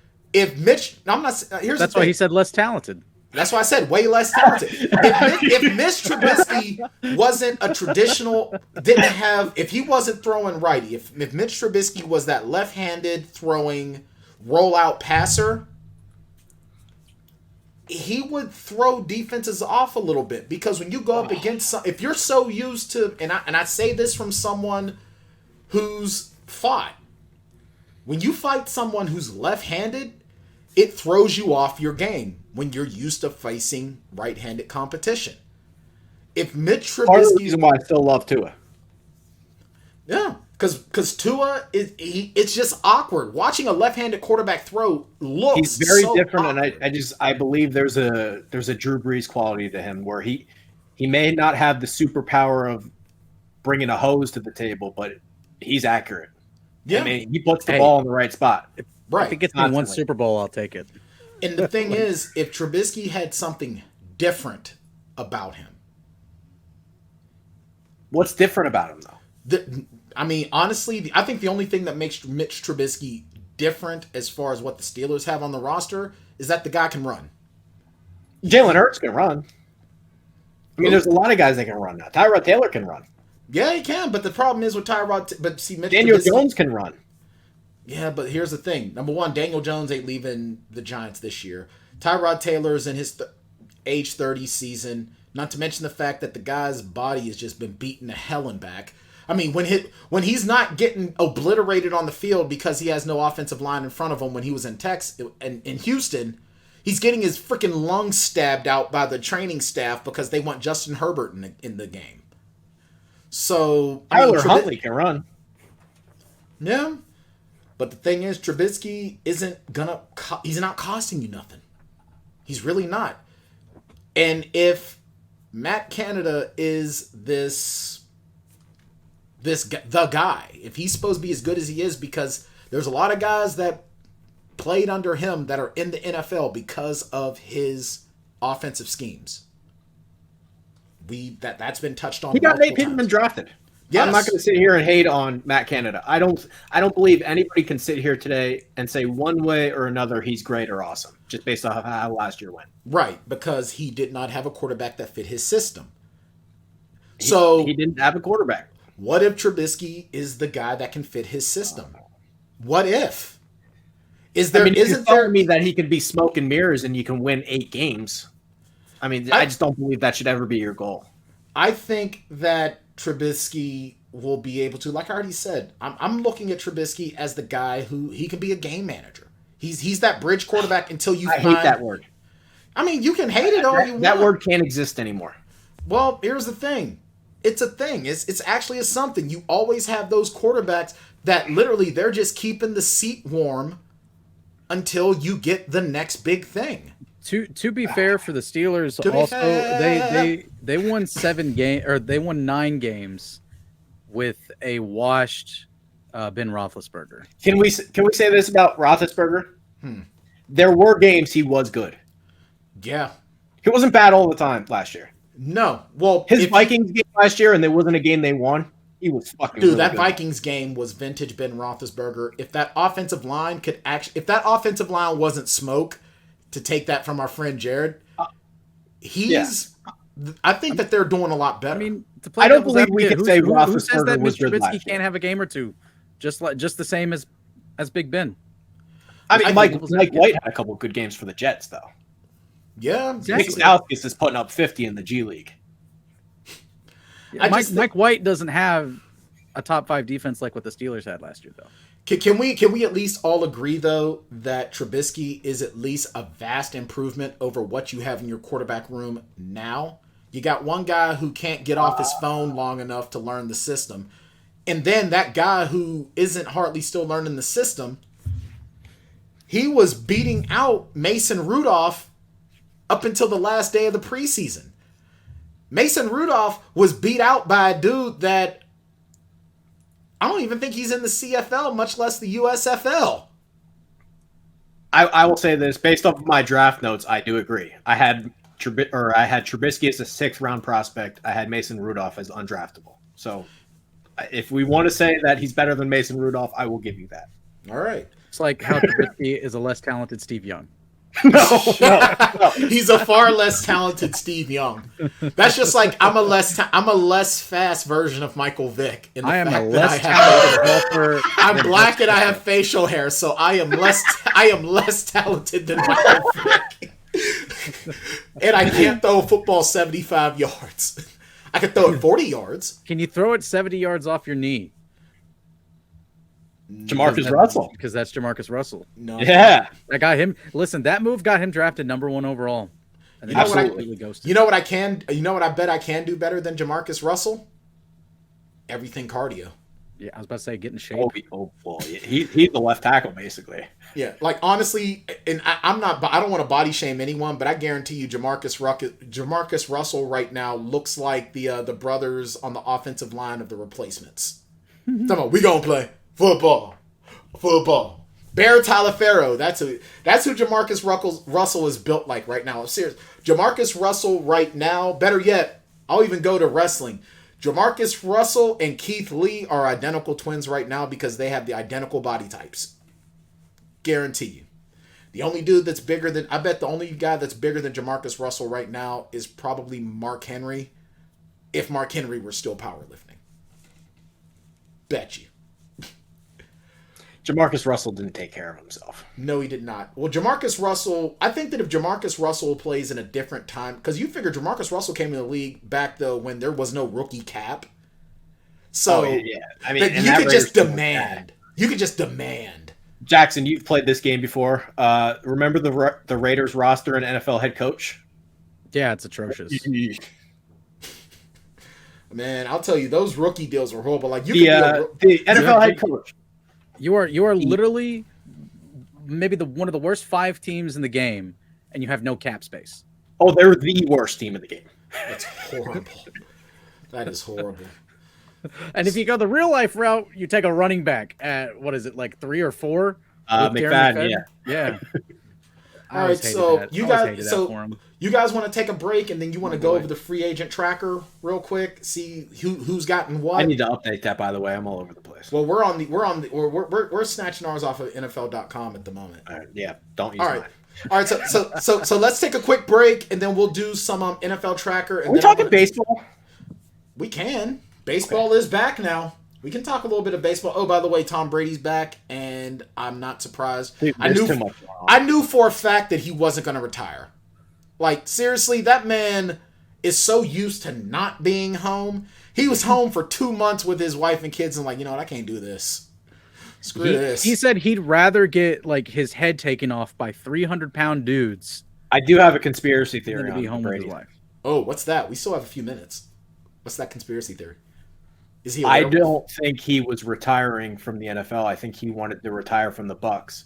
That's why he said less talented. That's why I said way less talented. If Mitch Trubisky wasn't a traditional, if he wasn't throwing righty, if Mitch Trubisky was that left-handed throwing rollout passer, he would throw defenses off a little bit, because when you go up against if you're so used to, and I say this from someone who's fought, when you fight someone who's left-handed, it throws you off your game when you're used to facing right-handed competition. If Mitch Trubisky, part of the reason why I still love Tua. Yeah, because Tua it's just awkward watching a left-handed quarterback throw. Looks he's very so different, awkward. and I believe there's a Drew Brees quality to him where he may not have the superpower of bringing a hose to the table, but he's accurate. Yeah, I mean, he puts the ball in the right spot. Right. If it gets me one Super Bowl, I'll take it. And the thing is, if Trubisky had something different about him. What's different about him, though? Honestly, I think the only thing that makes Mitch Trubisky different as far as what the Steelers have on the roster is that the guy can run. Jalen Hurts can run. I mean, there's a lot of guys that can run now. Tyrod Taylor can run. Yeah, he can, but the problem is with Tyrod. But see, Mitch Daniel Trubisky, Jones can run. Yeah, but here's the thing. Number one, Daniel Jones ain't leaving the Giants this year. Tyrod Taylor's in his age 30 season. Not to mention the fact that the guy's body has just been beaten to hell and back. I mean, when he's not getting obliterated on the field because he has no offensive line in front of him when he was in Texas and in Houston, he's getting his freaking lungs stabbed out by the training staff because they want Justin Herbert in the game. So Tyler Huntley can run. Yeah. But the thing is, Trubisky he's not costing you nothing. He's really not. And if Matt Canada is the guy, if he's supposed to be as good as he is, because there's a lot of guys that played under him that are in the NFL because of his offensive schemes. That's been touched on. He got Nate Pittman drafted. Yes. I'm not going to sit here and hate on Matt Canada. I don't believe anybody can sit here today and say one way or another he's great or awesome just based off of how last year went. Right, because he did not have a quarterback that fit his system. He didn't have a quarterback. What if Trubisky is the guy that can fit his system? What if? Isn't there me that he could be smoke and mirrors and you can win 8 games? I mean, I just don't believe that should ever be your goal. I think that Trubisky will be able to, like I already said, I'm looking at Trubisky as the guy who he can be a game manager. He's that bridge quarterback until you I hate that word. I mean, you can hate it all you want. That word can't exist anymore. Well, here's the thing. It's a thing. It's actually a something. You always have those quarterbacks that literally they're just keeping the seat warm until you get the next big thing. To be fair for the Steelers, also they won 9 games with a washed Ben Roethlisberger. Can we say this about Roethlisberger? There were games he was good. Yeah, he wasn't bad all the time last year. No, well, his Vikings game last year, and there wasn't a game they won. He was fucking. Dude, really that good. Vikings game was vintage Ben Roethlisberger. If that offensive line wasn't smoke, to take that from our friend Jared, I think that they're doing a lot better. I mean, I don't believe we could say who says Roethlisberger that was Mr. good last Trubisky year. can't have a game or two? just the same as Big Ben. I mean, Mike White had a couple of good games for the Jets, though. Yeah, Nick Stauskas is putting up 50 in the G League. Yeah, Mike White doesn't have a top 5 defense like what the Steelers had last year, though. Can we at least all agree, though, that Trubisky is at least a vast improvement over what you have in your quarterback room now? You got one guy who can't get off his phone long enough to learn the system. And then that guy who isn't hardly still learning the system, he was beating out Mason Rudolph up until the last day of the preseason. Mason Rudolph was beat out by a dude that I don't even think he's in the CFL, much less the USFL. I will say this, based off of my draft notes, I do agree. I had Trubisky as a 6th round prospect. I had Mason Rudolph as undraftable. So if we want to say that he's better than Mason Rudolph, I will give you that. All right. It's like how Trubisky is a less talented Steve Young. No. He's a far less talented Steve Young. That's just like I'm a less fast version of Michael Vick. In the I am fact a that less talented golfer. I'm black and I have facial hair, so I am less talented than Michael Vick. And I can't throw a football 75 yards. I can throw it 40 yards. Can you throw it 70 yards off your knee? Jamarcus Russell. Because that's Jamarcus Russell. No. Yeah. I got him. Listen, that move got him drafted number 1 overall. And then completely ghosted. You know what I bet I can do better than Jamarcus Russell? Everything cardio. Yeah, I was about to say get in shape. He's the left tackle, basically. Yeah, like honestly, and I don't want to body shame anyone, but I guarantee you Jamarcus Russell right now looks like the brothers on the offensive line of the Replacements. Talking about, we gonna play football. Bear Talaferro, that's who Jamarcus Russell is built like right now. I'm serious. Jamarcus Russell right now, better yet, I'll even go to wrestling. Jamarcus Russell and Keith Lee are identical twins right now because they have the identical body types. Guarantee you. The only guy that's bigger than Jamarcus Russell right now is probably Mark Henry, if Mark Henry were still powerlifting. Bet you. Jamarcus Russell didn't take care of himself. No, he did not. Well, Jamarcus Russell, I think that if Jamarcus Russell plays in a different time, because you figure Jamarcus Russell came in the league back, though, when there was no rookie cap. So, yeah. I mean, you could just demand. You could just demand. Jackson, you've played this game before. Remember the Raiders roster and NFL head coach? Yeah, it's atrocious. Man, I'll tell you, those rookie deals were horrible. Like the NFL head coach. You are literally maybe one of the worst 5 teams in the game, and you have no cap space. Oh, they're the worst team in the game. That's horrible. That is horrible. And if you go the real life route, you take a running back at what is it, like 3 or 4? McFadden, yeah. All right, so you guys want to take a break and then you want to go over the free agent tracker real quick, see who's gotten what. I need to update that, by the way. I'm all over the place. Well, we're snatching ours off of NFL.com at the moment. Yeah, don't use mine. All right, so let's take a quick break and then we'll do some NFL tracker. And Are we talking baseball? We can. Baseball is back now. We can talk a little bit of baseball. Oh, by the way, Tom Brady's back, and I'm not surprised. Dude, I knew for a fact that he wasn't going to retire. Like, seriously, that man is so used to not being home. He was home for 2 months with his wife and kids and like, you know what, I can't do this. Screw this. He said he'd rather get like his head taken off by 300-pound dudes. I do have a conspiracy theory to be on home Brady. with his wife. Oh, what's that? We still have a few minutes. What's that conspiracy theory? Is he? I don't think he was retiring from the NFL. I think he wanted to retire from the Bucs.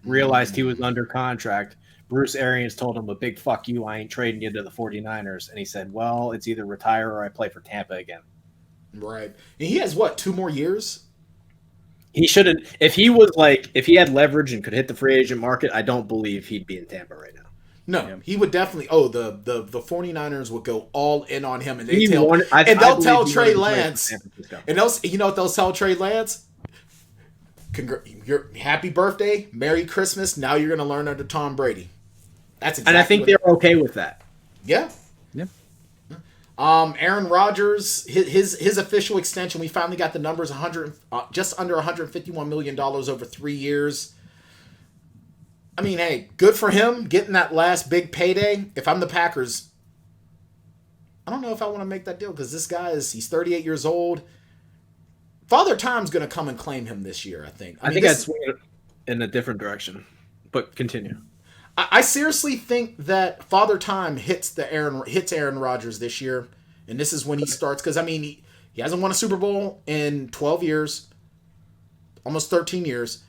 Realized he was under contract. Bruce Arians told him a big fuck you, I ain't trading you to the 49ers. And he said, well, it's either retire or I play for Tampa again. Right. And he has, 2 more years? He shouldn't. If he had leverage and could hit the free agent market, I don't believe he'd be in Tampa right now. No, he would definitely. Oh, the 49ers would go all in on him, and they'll tell Trey Lance. And you know what they'll tell Trey Lance? Your happy birthday, Merry Christmas. Now you're going to learn under Tom Brady. That's exactly. And I think they're okay with that. Yeah. Yeah. Aaron Rodgers, his official extension, we finally got the numbers, just under $151 million over 3 years. I mean, hey, good for him getting that last big payday. If I'm the Packers, I don't know if I want to make that deal because this guy he's 38 years old. Father Time's going to come and claim him this year, I think. I think I'd swing it in a different direction, but continue. I seriously think that Father Time hits Aaron Rodgers this year, and this is when he starts. Because, I mean, he hasn't won a Super Bowl in 12 years, almost 13 years.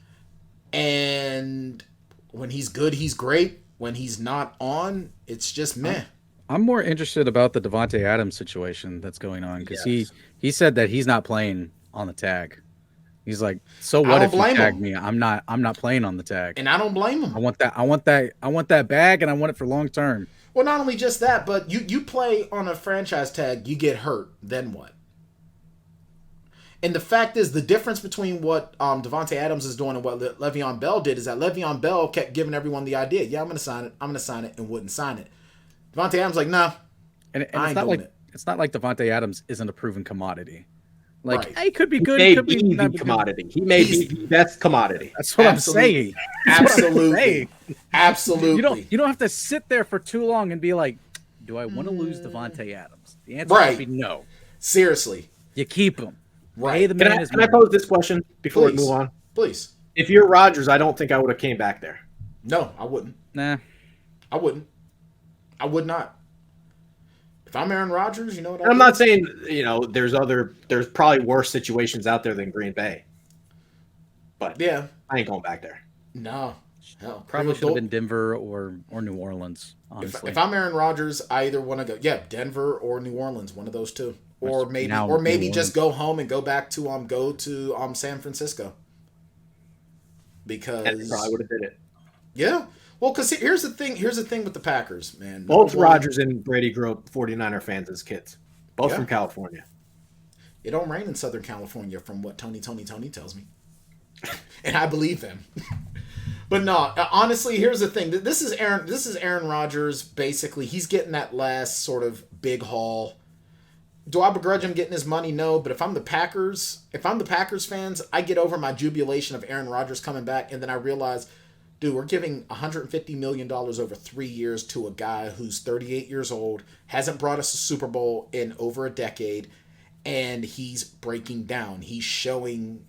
And when he's good, he's great. When he's not on, it's just meh. I'm more interested about the Devontae Adams situation that's going on because he said that he's not playing on the tag. He's like, so what if you tag me? I'm not playing on the tag. And I don't blame him. I want that bag, and I want it for long term. Well, not only just that, but you play on a franchise tag, you get hurt, then what? And the fact is, the difference between what Devontae Adams is doing and what Le'Veon Bell did is that Le'Veon Bell kept giving everyone the idea, yeah, I'm going to sign it, and wouldn't sign it. Devontae Adams like, nah, and it's not like Devontae Adams isn't a proven commodity. Like, right. He could be good. He may be the commodity. He may be the best commodity. That's what I'm saying. Absolutely. Absolutely. You don't have to sit there for too long and be like, do I want to lose Devontae Adams? The answer would be no. Seriously. You keep him. Right. Can I pose this question before we move on? Please. If you're Rodgers, I don't think I would have came back there. No, I wouldn't. Nah. I wouldn't. I would not. If I'm Aaron Rodgers, you know what I'm not saying, there's probably worse situations out there than Green Bay. But yeah, I ain't going back there. No. Hell, probably should have been Denver or New Orleans, honestly. If I'm Aaron Rodgers, I either want to go, Denver or New Orleans, one of those two. Or maybe just go home and go back to San Francisco. Because and probably would have did it. Yeah. Well, because here's the thing with the Packers, man. Both Rodgers and Brady grew up 49er fans as kids. Both from California. It don't rain in Southern California from what Tony tells me. And I believe him. But no, honestly, here's the thing. This is Aaron Rodgers, basically. He's getting that last sort of big haul. Do I begrudge him getting his money? No. But if I'm the Packers fans, I get over my jubilation of Aaron Rodgers coming back, and then I realize, dude, we're giving $150 million over 3 years to a guy who's 38 years old, hasn't brought us a Super Bowl in over a decade, and he's breaking down. He's showing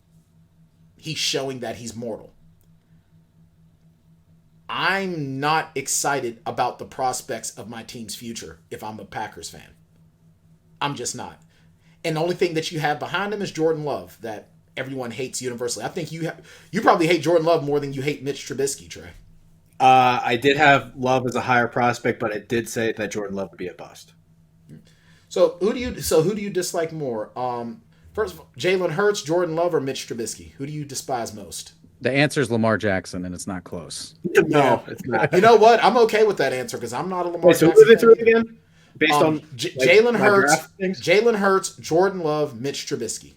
that he's mortal. I'm not excited about the prospects of my team's future if I'm a Packers fan. I'm just not. And the only thing that you have behind him is Jordan Love, that everyone hates universally. I think you probably hate Jordan Love more than you hate Mitch Trubisky, Trey. I did have Love as a higher prospect, but I did say that Jordan Love would be a bust. So who do you dislike more? First of all, Jalen Hurts, Jordan Love, or Mitch Trubisky? Who do you despise most? The answer is Lamar Jackson, and it's not close. No, it's not. You know what? I'm okay with that answer because I'm not a Lamar Jackson. So who is it again? Based on Jalen Hurts, Jordan Love, Mitch Trubisky.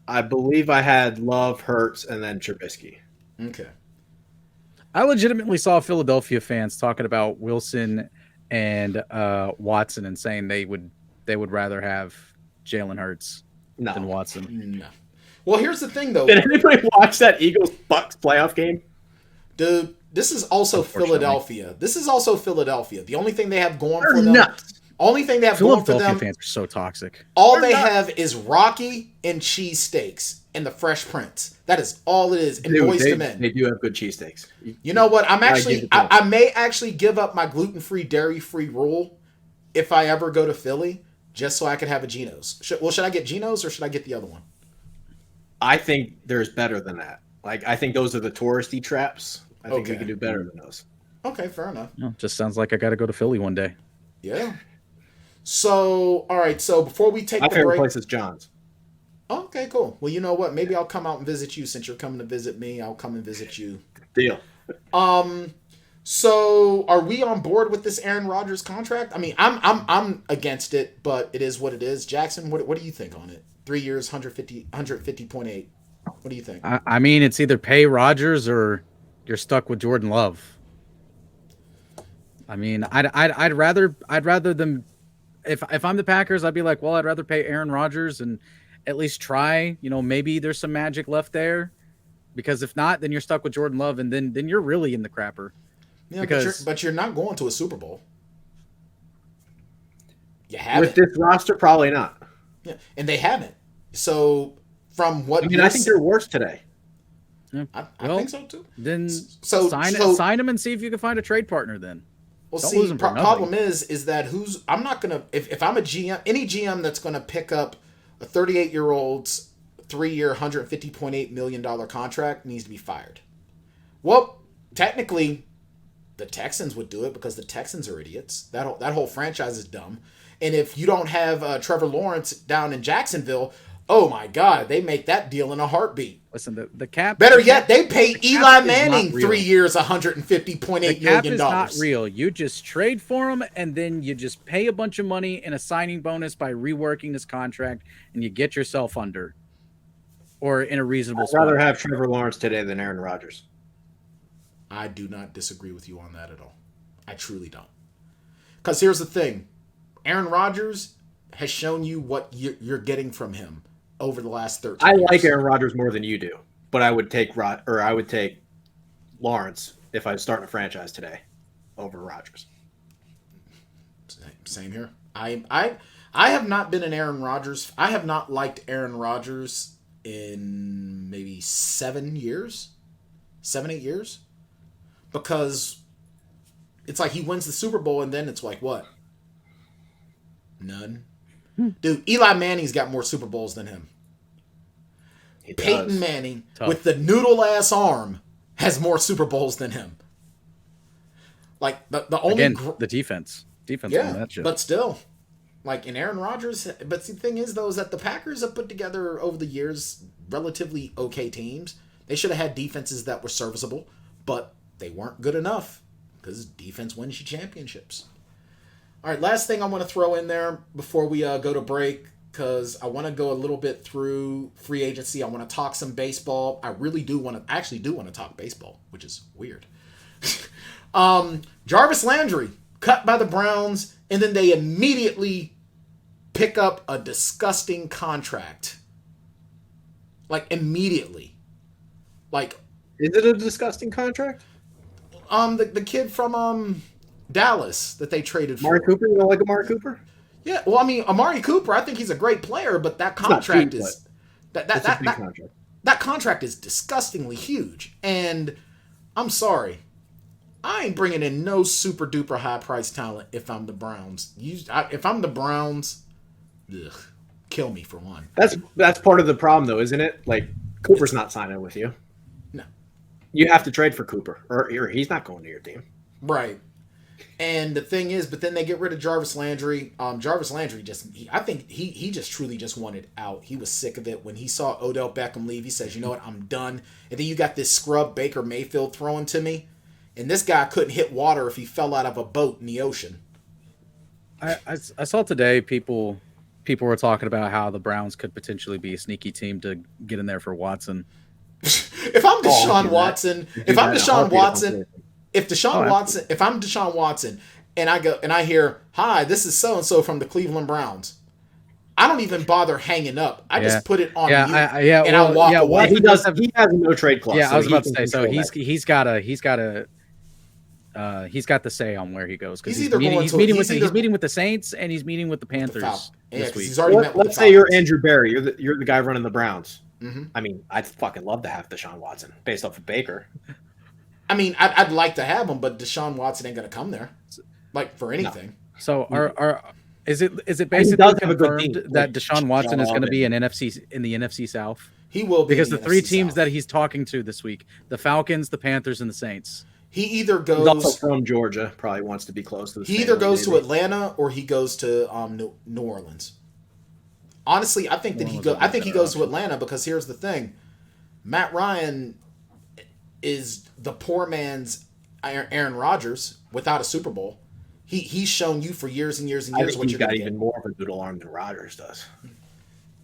I believe I had Love, Hurts, and then Trubisky. Okay. I legitimately saw Philadelphia fans talking about Wilson and Watson and saying they would rather have Jalen Hurts than Watson. No. Well, here's the thing, though. Did anybody watch that Eagles-Bucks playoff game? Dude, this is also Philadelphia. The only thing they have going for them. Nuts. Only thing they have going for them. Philadelphia fans are so toxic. All they have is Rocky and cheesesteaks and the Fresh Prince. That is all it is. And Boys to Men. They do have good cheesesteaks. You know what? I may actually give up my gluten-free, dairy-free rule if I ever go to Philly, just so I could have a Geno's. Should I get Geno's or should I get the other one? I think there's better than that. I think those are the touristy traps. I think we can do better than those. Okay, fair enough. No, just sounds like I got to go to Philly one day. Yeah. So, all right. So before we take my favorite break, place is John's. Okay, cool. Well, you know what? Maybe I'll come out and visit you since you're coming to visit me. I'll come and visit you. Deal. So are we on board with this Aaron Rodgers contract? I mean, I'm against it, but it is what it is. Jackson, what do you think on it? 3 years, 150.8. What do you think? I mean, it's either pay Rodgers or you're stuck with Jordan Love. I mean, I'd rather them if I'm the Packers, I'd be like, well, I'd rather pay Aaron Rodgers and at least try. Maybe there's some magic left there, because if not, then you're stuck with Jordan Love, and then you're really in the crapper. Yeah, because but you're not going to a Super Bowl. You haven't. With this roster, probably not. Yeah, and they haven't. So from what I think they're worse today. Yeah. I think so too. Then sign him and see if you can find a trade partner. Then. Well, Don't see, lose him for problem is that I'm not gonna if I'm a GM, any GM that's gonna pick up a 38-year-old's 3-year, $150.8 million contract needs to be fired. Well, technically, the Texans would do it because the Texans are idiots. That whole franchise is dumb. And if you don't have Trevor Lawrence down in Jacksonville, oh my God, they make that deal in a heartbeat. Listen, the cap. Better yet, they pay Eli Manning 3 years, $150.8 million. The cap is not real. You just trade for him, and then you just pay a bunch of money and a signing bonus by reworking this contract, and you get yourself under, or in a reasonable spot. I'd rather have Trevor Lawrence today than Aaron Rodgers. I do not disagree with you on that at all. I truly don't. Because here's the thing. Aaron Rodgers has shown you what you're getting from him over the last 13 years. I like Aaron Rodgers more than you do, but I would take Lawrence if I was starting a franchise today over Rodgers. Same here. I have not been an Aaron Rodgers. I have not liked Aaron Rodgers in maybe 7 years, 7-8 years, because it's like he wins the Super Bowl and then it's like what? None. Dude, Eli Manning's got more Super Bowls than him. Peyton Manning, with the noodle-ass arm, has more Super Bowls than him. Like, the only... Again, the defense. Yeah, that shit. but still. Like, in Aaron Rodgers... But the thing is, though, is that the Packers have put together, over the years, relatively okay teams. They should have had defenses that were serviceable, but they weren't good enough, because defense wins you championships. All right, last thing I want to throw in there before we go to break, because I want to go a little bit through free agency. I want to talk some baseball. I really do want to talk baseball, which is weird. Jarvis Landry, cut by the Browns, and then they immediately pick up a disgusting contract. Like, immediately. Like... Is it a disgusting contract? The kid from... Dallas that they traded for. Amari Cooper? You don't like Amari Cooper? Yeah, well, I mean, Amari Cooper, I think he's a great player, but that contract is that contract is disgustingly huge. And I'm sorry, I ain't bringing in no super duper high price talent if I'm the Browns. If I'm the Browns, kill me for one. That's part of the problem, though, isn't it? Like, Cooper's not signing with you. No, you have to trade for Cooper, or he's not going to your team. Right. And the thing is, but then they get rid of Jarvis Landry. Jarvis Landry I think he just truly just wanted out. He was sick of it. When he saw Odell Beckham leave, he says, you know what, I'm done. And then you got this scrub Baker Mayfield throwing to me. And this guy couldn't hit water if he fell out of a boat in the ocean. I saw today people were talking about how the Browns could potentially be a sneaky team to get in there for Watson. If I'm Deshaun Watson, if I'm Deshaun Watson and I go and I hear, "Hi, this is so and so from the Cleveland Browns," I don't even bother hanging up. I just put it on mute and I walk away. He has no trade clause. Yeah, I was about to say. So he's got the say on where he goes, because he's meeting with the Saints and he's meeting with the Panthers this week. He's already met with let's say you're Andrew Berry. You're the guy running the Browns. Mm-hmm. I mean, I'd fucking love to have Deshaun Watson based off of Baker. I mean, I'd like to have him, but Deshaun Watson ain't going to come there, like, for anything. No. So is it basically confirmed that Deshaun Watson is going to be in the NFC South? He will be, because the three teams that he's talking to this week: the Falcons, the Panthers, and the Saints. He either goes. He's also from Georgia. Probably wants to be close to. He either goes to Atlanta or he goes to New Orleans. Honestly, I think that he goes to Atlanta, because here's the thing: Matt Ryan is the poor man's Aaron Rodgers without a Super Bowl. He's shown you for years and years and years what you're going to get. He's got even more of a noodle arm than Rodgers does.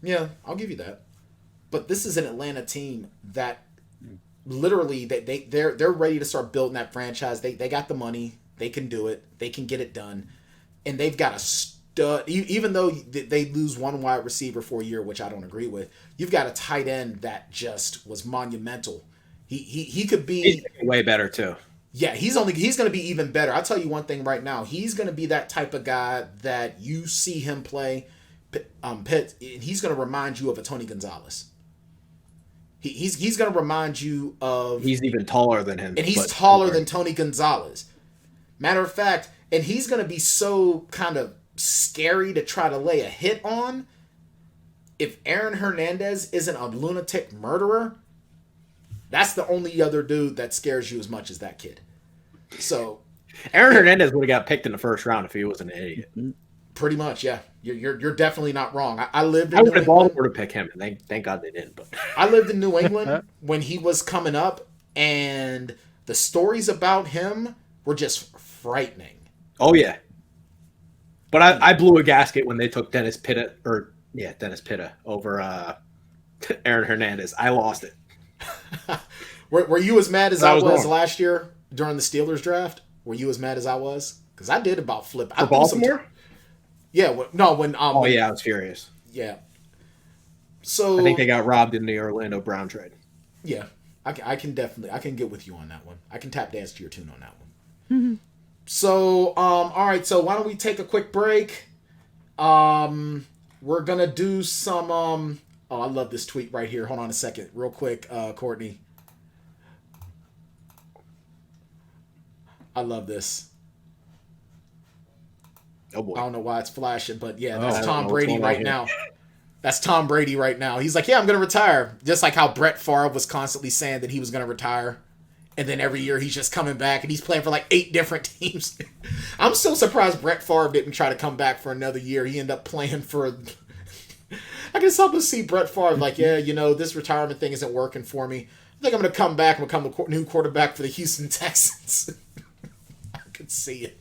Yeah, I'll give you that. But this is an Atlanta team that literally they're ready to start building that franchise. They got the money. They can do it. They can get it done. And they've got even though they lose one wide receiver for a year, which I don't agree with, you've got a tight end that just was monumental. He could be He's way better too. Yeah, he's going to be even better. I'll tell you one thing right now. He's going to be that type of guy that you see him play, Pitt, and he's going to remind you of a Tony Gonzalez. He's going to remind you of... He's even taller than him. And he's taller than Tony Gonzalez. Matter of fact, and he's going to be so kind of scary to try to lay a hit on. If Aaron Hernandez isn't a lunatic murderer, that's the only other dude that scares you as much as that kid. So, Aaron Hernandez would have got picked in the first round if he was an idiot. Pretty much, yeah. You're definitely not wrong. I lived in I New would have England. Baltimore to pick him, and thank God they didn't. But I lived in New England when he was coming up, and the stories about him were just frightening. Oh yeah. But I blew a gasket when they took Dennis Pitta over Aaron Hernandez. I lost it. Were you as mad as I was wrong. last year during the Steelers draft? Were you as mad as I was? Because I did about flip. For Baltimore? Yeah. When I was furious. Yeah. So I think they got robbed in the Orlando Brown trade. Yeah, I can get with you on that one. I can tap dance to your tune on that one. Mm-hmm. So all right. So why don't we take a quick break? We're gonna do some. Oh, I love this tweet right here. Hold on a second, real quick, Courtney. I love this. Oh boy. I don't know why it's flashing, but yeah, I that's don't Tom know Brady what's going on right here. now. That's Tom Brady right now. He's like, yeah, I'm going to retire. Just like how Brett Favre was constantly saying that he was going to retire. And then every year he's just coming back and he's playing for like 8 different teams. I'm still surprised Brett Favre didn't try to come back for another year. He ended up playing for... I can help to see Brett Favre like, yeah, this retirement thing isn't working for me. I think I'm going to come back and become the new quarterback for the Houston Texans. I could see it.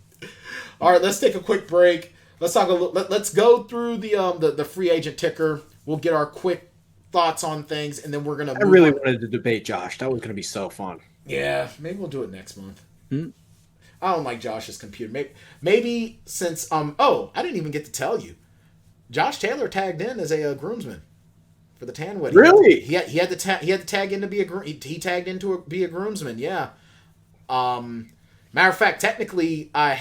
All right, let's take a quick break. Let's talk. Let's go through the free agent ticker. We'll get our quick thoughts on things, and then we're gonna. I really wanted to debate Josh. That was going to be so fun. Yeah, maybe we'll do it next month. I don't like Josh's computer. Maybe since I didn't even get to tell you, Josh Taylor tagged in as a groomsman for the tan wedding. Really? He had to tag in to be he tagged in to be a groomsman. Yeah. Matter of fact, technically, I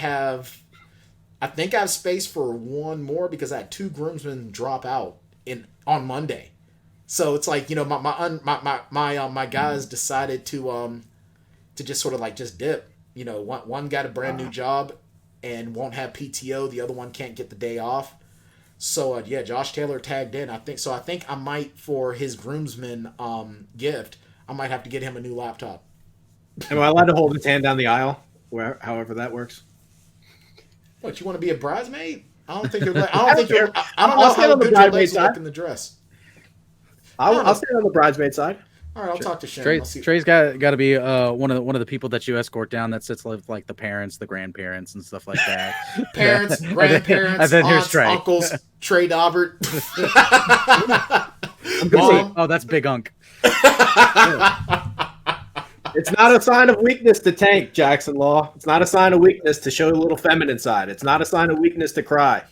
think I have space for one more because I had 2 groomsmen drop out on Monday. So it's like, my guys decided to just sort of like just dip. One got a brand new job and won't have PTO. The other one can't get the day off. So Josh Taylor tagged in. I think I might, for his groomsman gift, I might have to get him a new laptop. Am I allowed to hold his hand down the aisle? However that works. What, you want to be a bridesmaid? I don't think you're. I don't know I'll stand how on the good your bridesmaid legs side. look in the dress. I'll stand on the bridesmaid side. All right, I'll talk to Shane. Trey's got to be one of the people that you escort down that sits with like the parents, the grandparents, and stuff like that. Parents, grandparents, and then here's aunts, Trey. uncles, Trey Daubert. Oh, that's Big Unk. It's not a sign of weakness to tank, Jackson Law. It's not a sign of weakness to show a little feminine side. It's not a sign of weakness to cry.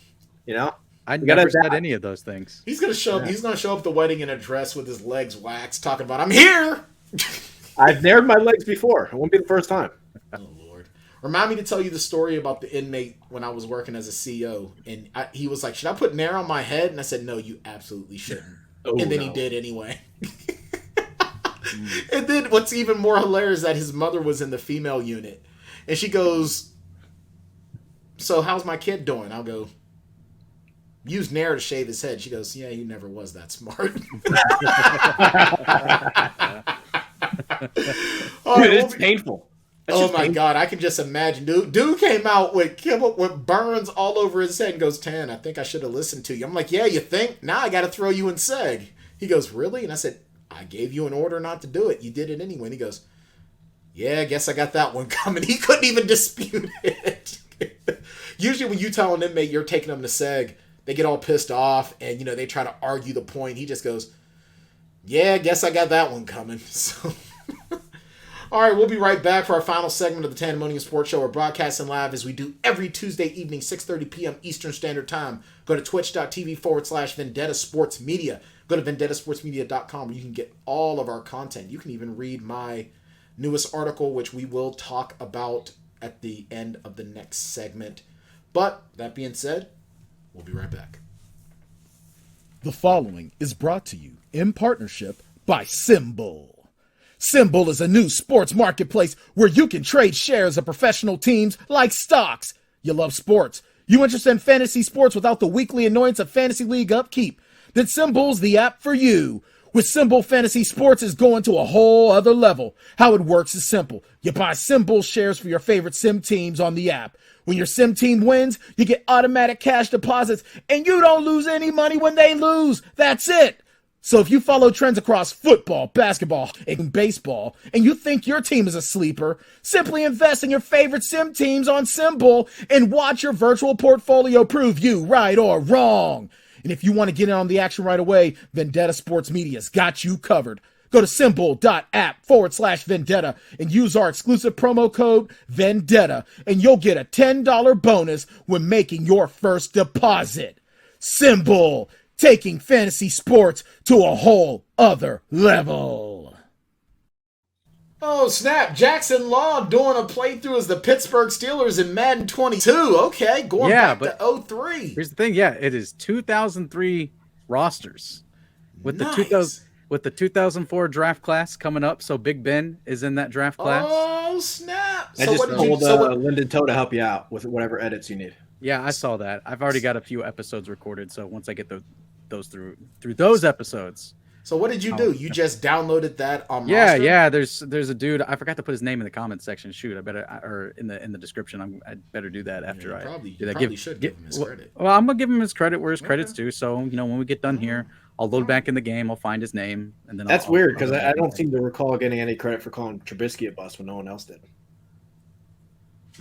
I You never gotta said adapt. any of those things. He's gonna show up. He's gonna show up at the wedding in a dress with his legs waxed, talking about "I'm here." I've nared my legs before. It won't be the first time. Oh Lord! Remind me to tell you the story about the inmate when I was working as a CO, and he was like, "Should I put Nair on my head?" And I said, "No, you absolutely shouldn't." And then he did anyway. And then what's even more hilarious is that his mother was in the female unit, and she goes, "So how's my kid doing?" I'll go, "Use Nair to shave his head." She goes, "Yeah, he never was that smart." It's painful. Oh my God, I can just imagine. Dude came out with burns all over his head and goes, "Tan, I think I should have listened to you." I'm like, "Yeah, you think? Now I got to throw you in seg." He goes, "Really?" And I said, "I gave you an order not to do it. You did it anyway." And he goes, "Yeah, I guess I got that one coming." He couldn't even dispute it. Usually when you tell an inmate you're taking them to seg, they get all pissed off and, they try to argue the point. He just goes, "Yeah, I guess I got that one coming." So, All right, we'll be right back for our final segment of the Tanndemonium Sports Show. We're broadcasting live as we do every Tuesday evening, 6:30 p.m. Eastern Standard Time. Go to twitch.tv/Vendetta Sports Media. Go to vendettasportsmedia.com where you can get all of our content. You can even read my newest article, which we will talk about at the end of the next segment. But that being said, we'll be right back. The following is brought to you in partnership by Symbol. Symbol is a new sports marketplace where you can trade shares of professional teams like stocks. You love sports. You interested in fantasy sports without the weekly annoyance of fantasy league upkeep? Then Symbol's the app for you. With Symbol, fantasy sports is going to a whole other level. How it works is simple. You buy Symbol shares for your favorite sim teams on the app. When your sim team wins, you get automatic cash deposits, and you don't lose any money when they lose. That's it. So if you follow trends across football, basketball, and baseball, and you think your team is a sleeper, simply invest in your favorite sim teams on Symbol and watch your virtual portfolio prove you right or wrong. And if you want to get in on the action right away, Vendetta Sports Media's got you covered. Go to symbol.app/Vendetta and use our exclusive promo code Vendetta, and you'll get a $10 bonus when making your first deposit. Symbol, taking fantasy sports to a whole other level. Oh, snap. Jackson Law doing a playthrough as the Pittsburgh Steelers in Madden 22. Okay, going back to 03. Here's the thing. Yeah, it is 2003 rosters. With Nice. the 2004 draft class coming up, so Big Ben is in that draft class. Oh, snap. I just told Lyndon Toe to help you out with whatever edits you need. Yeah, I saw that. I've already got a few episodes recorded, so once I get those through those episodes. So what did you do? You just downloaded that on roster? Yeah. There's a dude. I forgot to put his name in the comment section. Shoot, I better or in the description. I better do that after I do that. Probably should give him his credit. Well, I'm gonna give him his credit where his credit's due. So when we get done here, I'll load back in the game. I'll find his name, and then that's weird because I don't seem to recall getting any credit for calling Trubisky a bust when no one else did.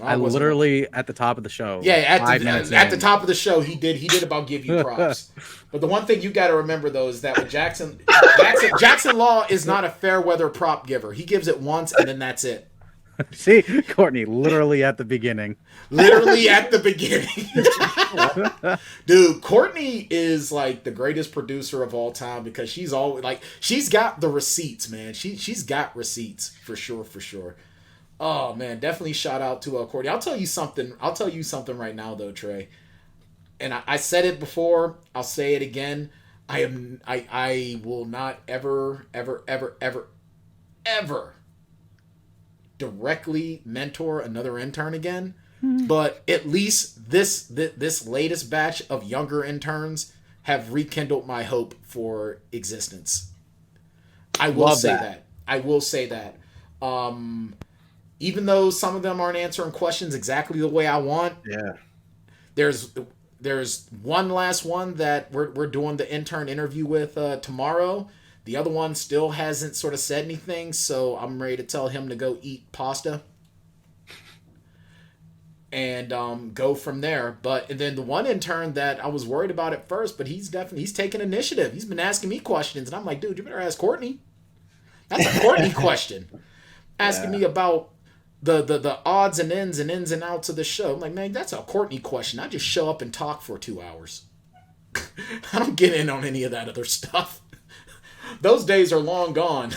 I literally at the top of the show. Yeah, at the top of the show, he did about give you props. But the one thing you got to remember though is that with Jackson Law is not a fair weather prop giver. He gives it once and then that's it. See, Courtney, literally at the beginning. Literally at the beginning. Dude, Courtney is like the greatest producer of all time because she's always like she's got the receipts, man. She's got receipts for sure. Oh man, definitely shout out to Courtney. I'll tell you something right now though, Trey. And I said it before, I'll say it again. I will not ever directly mentor another intern again. But at least this latest batch of younger interns have rekindled my hope for existence. I will say that. Even though some of them aren't answering questions exactly the way I want, there's one last one that we're doing the intern interview with tomorrow. The other one still hasn't sort of said anything, so I'm ready to tell him to go eat pasta and go from there. And then the one intern that I was worried about at first, but he's taking initiative. He's been asking me questions, and I'm like, dude, you better ask Courtney. That's a Courtney question. Asking me about the odds and ins and outs of the show. I'm like, man, that's a Courtney question. I just show up and talk for 2 hours. I don't get in on any of that other stuff. Those days are long gone.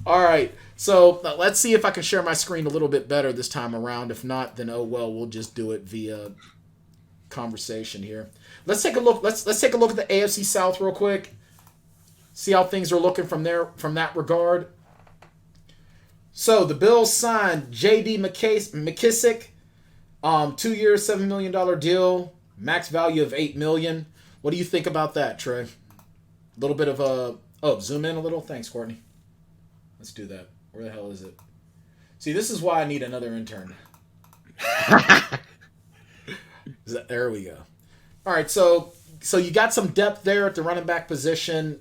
All right, so let's see if I can share my screen a little bit better this time around. If not, then oh well, we'll just do it via conversation here. Let's take a look. Let's take a look at the AFC South real quick. See how things are looking from that regard. So the Bills signed J.D. McKissick, 2 years, $7 million deal, max value of $8 million. What do you think about that, Trey? A little bit of zoom in a little. Thanks, Courtney. Let's do that. Where the hell is it? See, this is why I need another intern. There we go. All right, so you got some depth there at the running back position,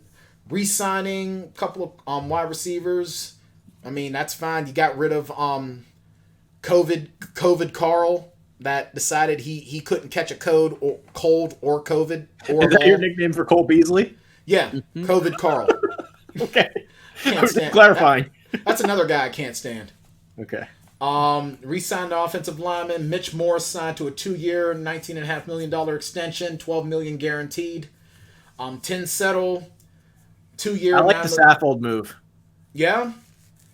re-signing a couple of wide receivers. I mean, that's fine. You got rid of COVID Carl that decided he couldn't catch a cold or COVID. Or is that your nickname for Cole Beasley? Yeah, COVID Carl. Okay. Clarifying. That's another guy I can't stand. Okay. Re-signed offensive lineman Mitch Morse signed to a 2-year, $19.5 million extension, $12 million guaranteed. Tin Settle, 2-year. I like the Saffold move. Yeah,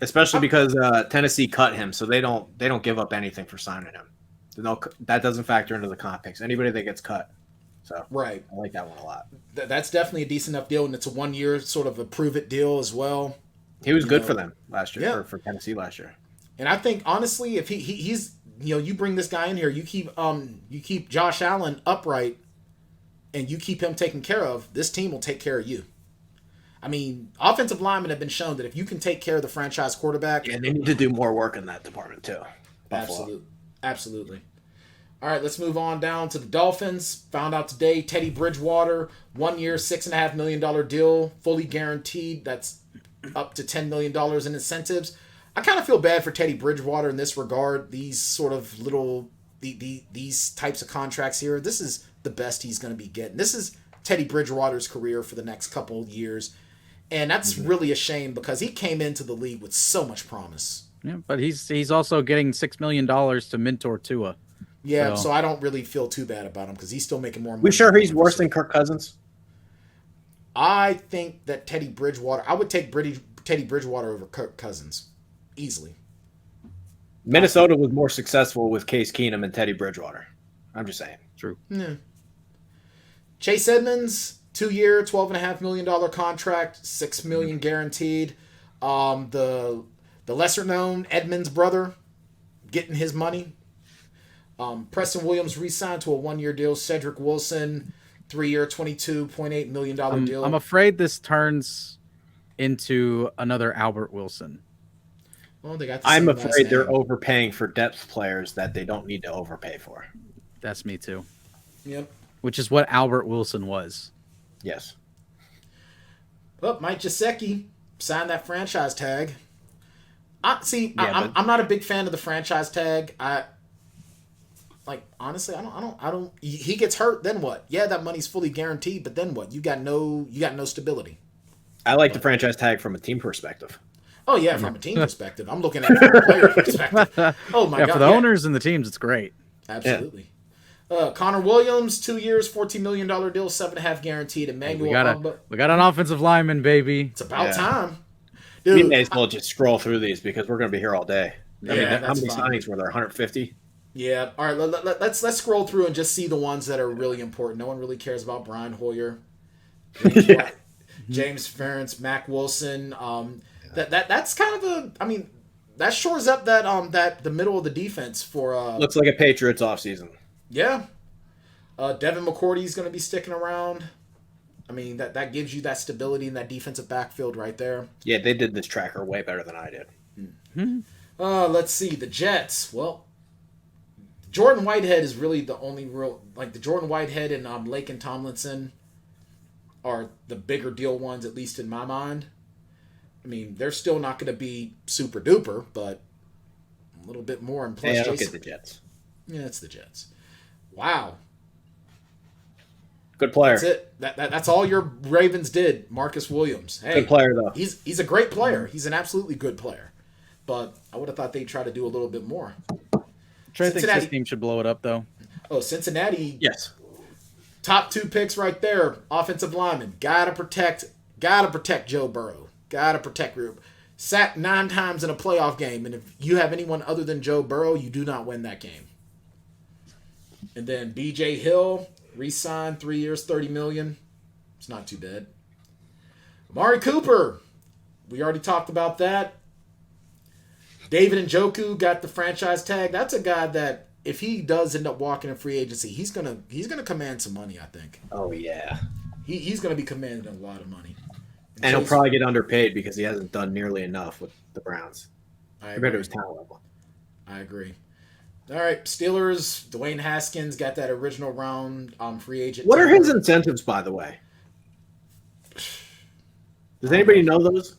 especially because Tennessee cut him, so they don't give up anything for signing him. That doesn't factor into the comp picks. Anybody that gets cut, so right. I like that one a lot. That's definitely a decent enough deal, and it's a 1-year sort of a prove it deal as well. He was good for them last year, Yeah. for Tennessee last year. And I think honestly, if he's you bring this guy in here, you keep Josh Allen upright, and you keep him taken care of, this team will take care of you. I mean, offensive linemen have been shown that if you can take care of the franchise quarterback, Yeah, they need to do more work in that department too. Buffalo. Absolutely. All right, let's move on down to the Dolphins. Found out today, Teddy Bridgewater, 1-year, $6.5 million deal, fully guaranteed. That's up to $10 million in incentives. I kind of feel bad for Teddy Bridgewater in this regard. These sort of these types of contracts here, this is the best he's going to be getting. This is Teddy Bridgewater's career for the next couple of years. And that's really a shame because he came into the league with so much promise. Yeah, but he's also getting $6 million to mentor Tua. Yeah, so I don't really feel too bad about him because he's still making more money. We sure he's worse than Kirk Cousins? I think that Teddy Bridgewater, I would take Teddy Bridgewater over Kirk Cousins easily. Minnesota was more successful with Case Keenum and Teddy Bridgewater. I'm just saying. True. Yeah. Chase Edmonds, 2-year, $12.5 million contract, $6 million guaranteed. The lesser known Edmonds brother getting his money. Preston Williams re-signed to a 1-year deal. Cedric Wilson, 3-year, $22.8 million deal. I'm afraid this turns into another Albert Wilson. Well, they got the I'm same last afraid they're name. overpaying for depth players that they don't need to overpay for. That's me too. Yep. Which is what Albert Wilson was. Yes. Well, Mike Gesicki signed that franchise tag. I'm not a big fan of the franchise tag. Honestly, I don't. He gets hurt, then what? Yeah, that money's fully guaranteed, but then what? You got no stability. I like the franchise tag from a team perspective. Oh yeah, from a team perspective, I'm looking at it from a player perspective. Oh my god, for the owners and the teams, it's great. Absolutely. Yeah. Connor Williams, 2 years, $14 million deal, 7.5 guaranteed. Emmanuel we got an offensive lineman, baby. It's about time. Dude, we Dude, may as well just scroll through these because we're going to be here all day. How that's many fine. signings were there? 150? Yeah. All right. Let's scroll through and just see the ones that are really important. No one really cares about Brian Hoyer, James Ferentz, Mac Wilson. That's kind of that shores up that the middle of the defense for. Looks like a Patriots offseason. Yeah. Devin McCourty's going to be sticking around. I mean that gives you that stability in that defensive backfield right there. Yeah, they did this tracker way better than I did. Let's see the Jets. Well. Jordan Whitehead is really the only real, the Jordan Whitehead and Laken Tomlinson are the bigger deal ones, at least in my mind. I mean, they're still not going to be super duper, but a little bit more. And plus, Yeah, look at the Jets. Yeah, it's the Jets. Wow. Good player. That's it. That's all your Ravens did, Marcus Williams. Hey, Good player, though. He's a great player. He's an absolutely good player. But I would have thought they'd try to do a little bit more. Trey thinks this team should blow it up, though. Oh, Cincinnati. Yes. Top 2 picks right there. Offensive lineman. Gotta protect Joe Burrow. Gotta protect Rube. Sacked 9 times in a playoff game, and if you have anyone other than Joe Burrow, you do not win that game. And then B.J. Hill, re-signed 3 years, $30 million. It's not too bad. Amari Cooper. We already talked about that. David Njoku got the franchise tag. That's a guy that if he does end up walking in free agency, he's gonna command some money. I think. Oh yeah. He's gonna be commanding a lot of money. And he'll probably get underpaid because he hasn't done nearly enough with the Browns compared to his talent level. I agree. All right, Steelers. Dwayne Haskins got that original round free agent. What are his incentives, by the way? Does anybody know those?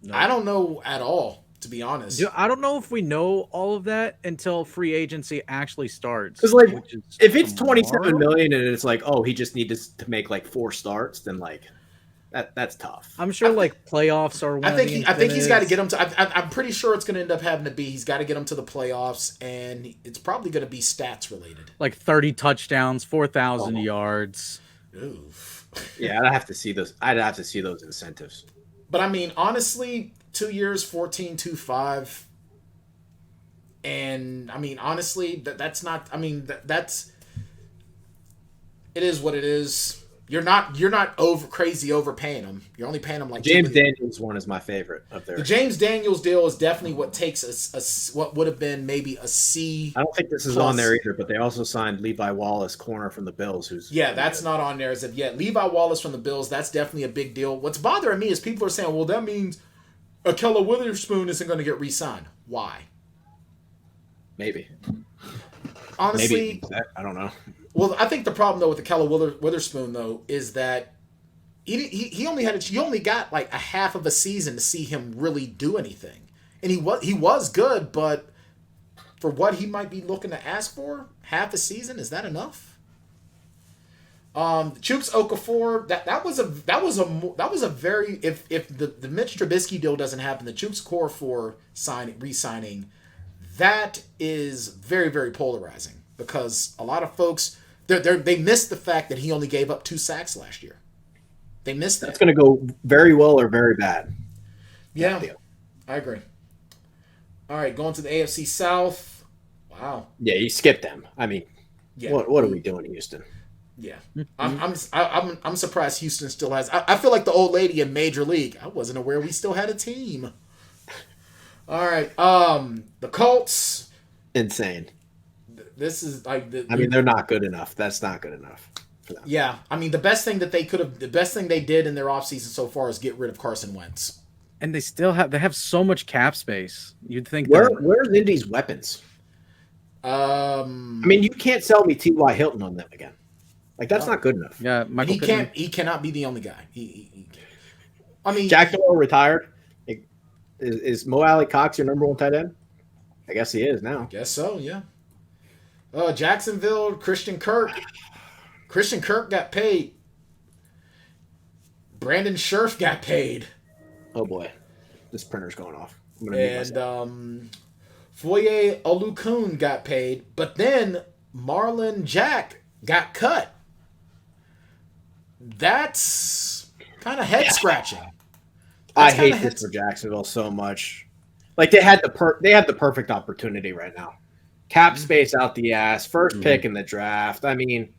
No. I don't know at all. To be honest, Dude, I don't know if we know all of that until free agency actually starts. Because if it's tomorrow? $27 million and it's like, oh, he just needs to make 4 starts, then That's tough. I'm sure playoffs are. I think he's got to get him to. I'm pretty sure it's going to end up having to be. He's got to get him to the playoffs, and it's probably going to be stats related. 30 touchdowns, 4,000 yards. Oof. Yeah, I'd have to see those. I'd have to see those incentives. But I mean, honestly, 2 years, 14.25, and I mean, honestly, that's not. I mean, that's. It is what it is. You're not crazy overpaying him. You're only paying him like James Daniels one is my favorite up there. The James Daniels deal is definitely what takes a what would have been maybe a C. I don't think this is on there either, but they also signed Levi Wallace, corner from the Bills, that's not on there as of yet. Levi Wallace from the Bills, that's definitely a big deal. What's bothering me is people are saying, well, that means Ahkello Witherspoon isn't going to get re-signed. Why? Maybe. Honestly, I don't know. Well, I think the problem though with Ahkello Witherspoon though is that he only got like a half of a season to see him really do anything, and he was good, but for what he might be looking to ask for, half a season, is that enough? Chuks Okafor, that was a very if the Mitch Trubisky deal doesn't happen, the Chuks Okafor re-signing, that is very, very polarizing because a lot of folks they missed the fact that he only gave up 2 sacks last year. They missed that. That's going to go very well or very bad. Yeah, I agree. All right, going to the AFC South. Wow. Yeah, you skipped them. I mean, what are we doing in Houston? Yeah, I'm surprised Houston still has. I feel like the old lady in Major League. I wasn't aware we still had a team. All right, the Colts. Insane. This is like they're not good enough. That's not good enough for them. Yeah, I mean the best thing they did in their offseason so far is get rid of Carson Wentz. And they have so much cap space. You'd think where's Indy's weapons? I mean, you can't sell me T.Y. Hilton on them again. Like that's not good enough. Yeah, he cannot be the only guy. I mean, Jack Doyle retired. Is Mo Alley Cox your number 1 tight end? I guess he is now. Guess so, yeah. Jacksonville, Christian Kirk. Christian Kirk got paid. Brandon Scherf got paid. Oh boy, this printer's going off. And Foye Oluokun got paid, but then Marlon Jack got cut. That's kind of head scratching. I hate this for Jacksonville so much. Like they had the perfect opportunity right now. Cap space out the ass, first pick in the draft. I mean,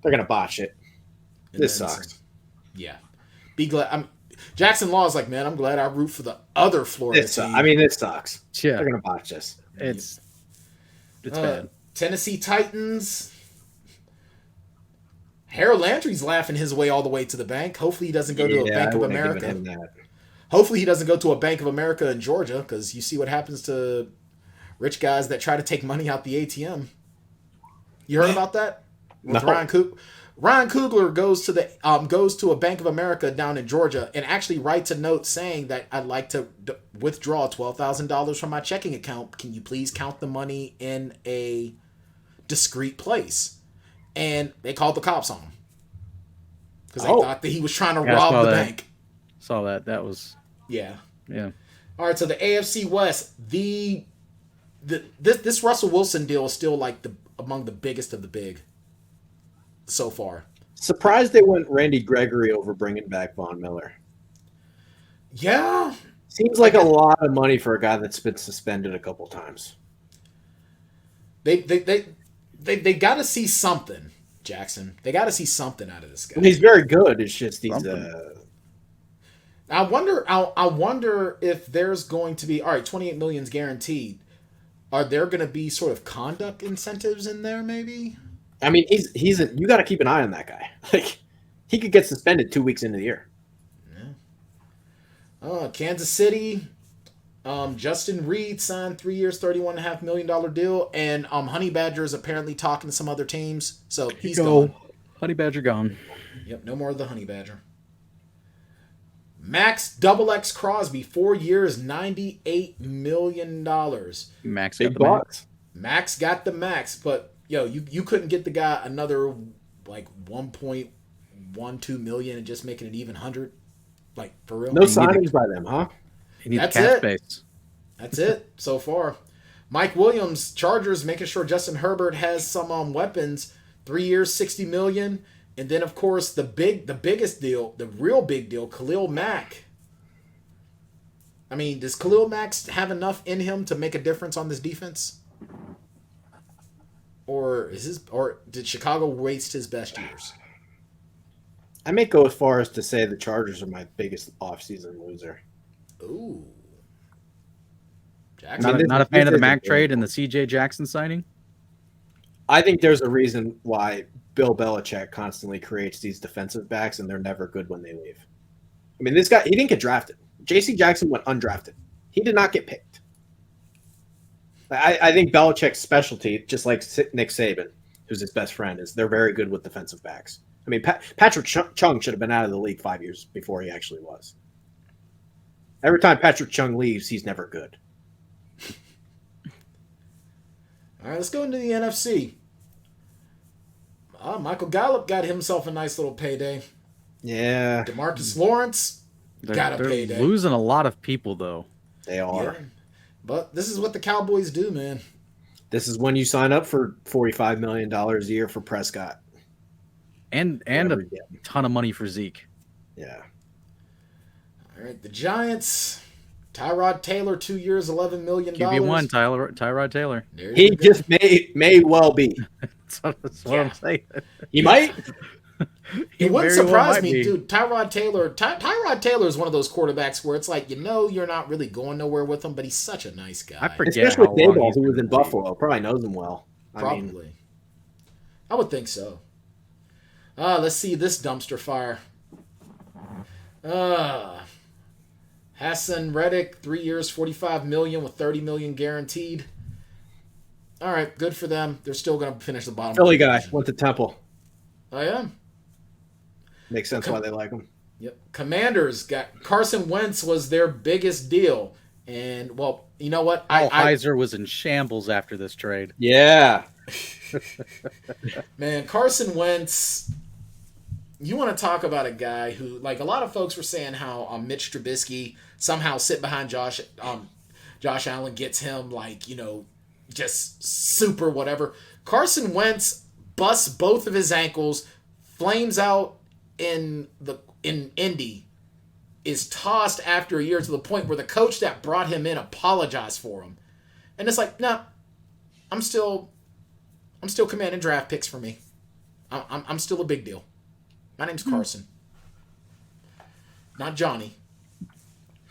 they're gonna botch it. This sucks. Yeah, be glad. Jackson Law is like, man, I'm glad I root for the other Florida team. I mean, this sucks. Yeah, they're gonna botch this. It's bad. Tennessee Titans. Harold Landry's laughing his way all the way to the bank. Hopefully, he doesn't go to a Bank of America. Hopefully, he doesn't go to a Bank of America in Georgia because you see what happens to rich guys that try to take money out the ATM. You heard about that? No. Ryan Coogler goes to a Bank of America down in Georgia and actually writes a note saying that I'd like to withdraw $12,000 from my checking account. Can you please count the money in a discreet place? And they called the cops on him because they thought that he was trying to rob the bank. Saw that. That was yeah. All right, so the AFC West, this Russell Wilson deal is still like among the biggest of the big so far. Surprised they went Randy Gregory over bringing back Von Miller. Yeah, seems like a lot of money for a guy that's been suspended a couple times. They got to see something, Jackson. They got to see something out of this guy. And he's very good. It's just I wonder if there's going to be $28 million guaranteed. Are there going to be sort of conduct incentives in there? Maybe. I mean, you got to keep an eye on that guy. Like, he could get suspended 2 weeks into the year. Yeah. Kansas City. Justin Reed signed 3 years, $31.5 million deal, and Honey Badger is apparently talking to some other teams, so he's gone. Honey Badger gone. Yep, no more of the Honey Badger. Max X Crosby, 4 years, $98 million. Max got the max. Max got the max, but you couldn't get the guy another like 1.1 1-2 million and just making it even 100? Like, for real? No signings by them, huh? You need That's the cap it. space. That's it so far. Mike Williams, Chargers, making sure Justin Herbert has some weapons. 3 years, $60 million. And then, of course, the biggest deal, the real big deal, Khalil Mack. I mean, does Khalil Mack have enough in him to make a difference on this defense? Or did Chicago waste his best years? I may go as far as to say the Chargers are my biggest offseason loser. Ooh. Jackson. Not a fan of the Mack trade and the C.J. Jackson signing? I think there's a reason why Bill Belichick constantly creates these defensive backs, and they're never good when they leave. I mean, this guy, he didn't get drafted. J.C. Jackson went undrafted. He did not get picked. I think Belichick's specialty, just like Nick Saban, who's his best friend, is they're very good with defensive backs. I mean, Patrick Chung should have been out of the league 5 years before he actually was. Every time Patrick Chung leaves, he's never good. All right, let's go into the NFC. Michael Gallup got himself a nice little payday. Yeah. DeMarcus Lawrence got a payday. Losing a lot of people, though. They are. Yeah. But this is what the Cowboys do, man. This is when you sign up for $45 million a year for Prescott. And a ton of money for Zeke. Yeah. All right, the Giants. Tyrod Taylor, 2 years, $11 million. QB1, Tyrod Taylor. He just may well be. That's what I'm saying. He might. It wouldn't very well surprise might me, be. dude. Tyrod Taylor is one of those quarterbacks where it's like, you're not really going nowhere with him, but he's such a nice guy. I forget Especially how with long Dayball, he's who was been in Buffalo, probably knows him well. Probably. I would think so. Let's see this dumpster fire. Hassan Reddick, 3 years, $45 million with $30 million guaranteed. All right, good for them. They're still going to finish the bottom. Philly guy went to Temple. Oh yeah. Makes sense why they like him. Yep. Commanders got Carson Wentz was their biggest deal, and well, you know what? Heiser was in shambles after this trade. Yeah. Man, Carson Wentz. You want to talk about a guy who, like, a lot of folks were saying how Mitch Trubisky somehow sit behind Josh Allen gets him, like, just super whatever. Carson Wentz busts both of his ankles, flames out in Indy, is tossed after a year to the point where the coach that brought him in apologized for him, and it's like, nah, I'm still commanding draft picks for me. I'm still a big deal. My name's Carson, not Johnny.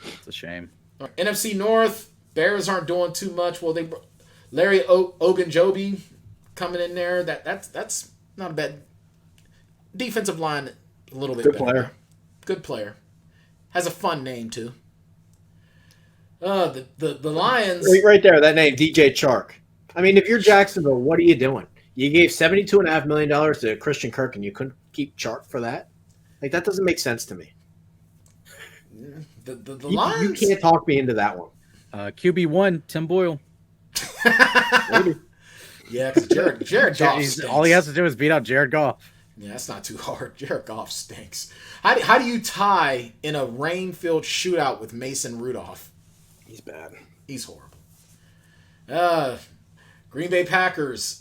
It's a shame. NFC North, Bears aren't doing too much. Well, Larry Ogunjobi coming in there. That's not a bad defensive line. A little bit Good better. player. Good player. Has a fun name too. The Lions. Right there, that name, DJ Chark. I mean, if you're Jacksonville, what are you doing? You gave $72.5 million to Christian Kirk, and you couldn't keep Chark for that? Like, that doesn't make sense to me. The Lions. You can't talk me into that one. QB1, Tim Boyle. Maybe. Yeah, because Jared Goff stinks. All he has to do is beat out Jared Goff. Yeah, that's not too hard. Jared Goff stinks. How do you tie in a rain-filled shootout with Mason Rudolph? He's bad. He's horrible. Green Bay Packers.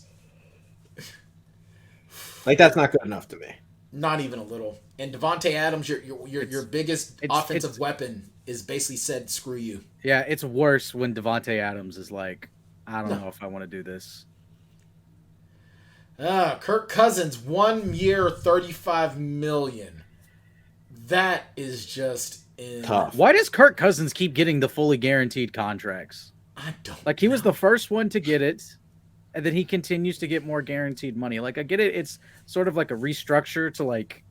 Like, that's not good enough to me. Not even a little. And Devontae Adams, your biggest offensive weapon, is basically said, screw you. Yeah, it's worse when Devontae Adams is like, I don't know if I want to do this. Kirk Cousins, 1 year, $35 million. That is just Tough. Why does Kirk Cousins keep getting the fully guaranteed contracts? I don't Like, he was the first one to get it, and then he continues to get more guaranteed money. Like, I get it. It's sort of like a restructure to, like,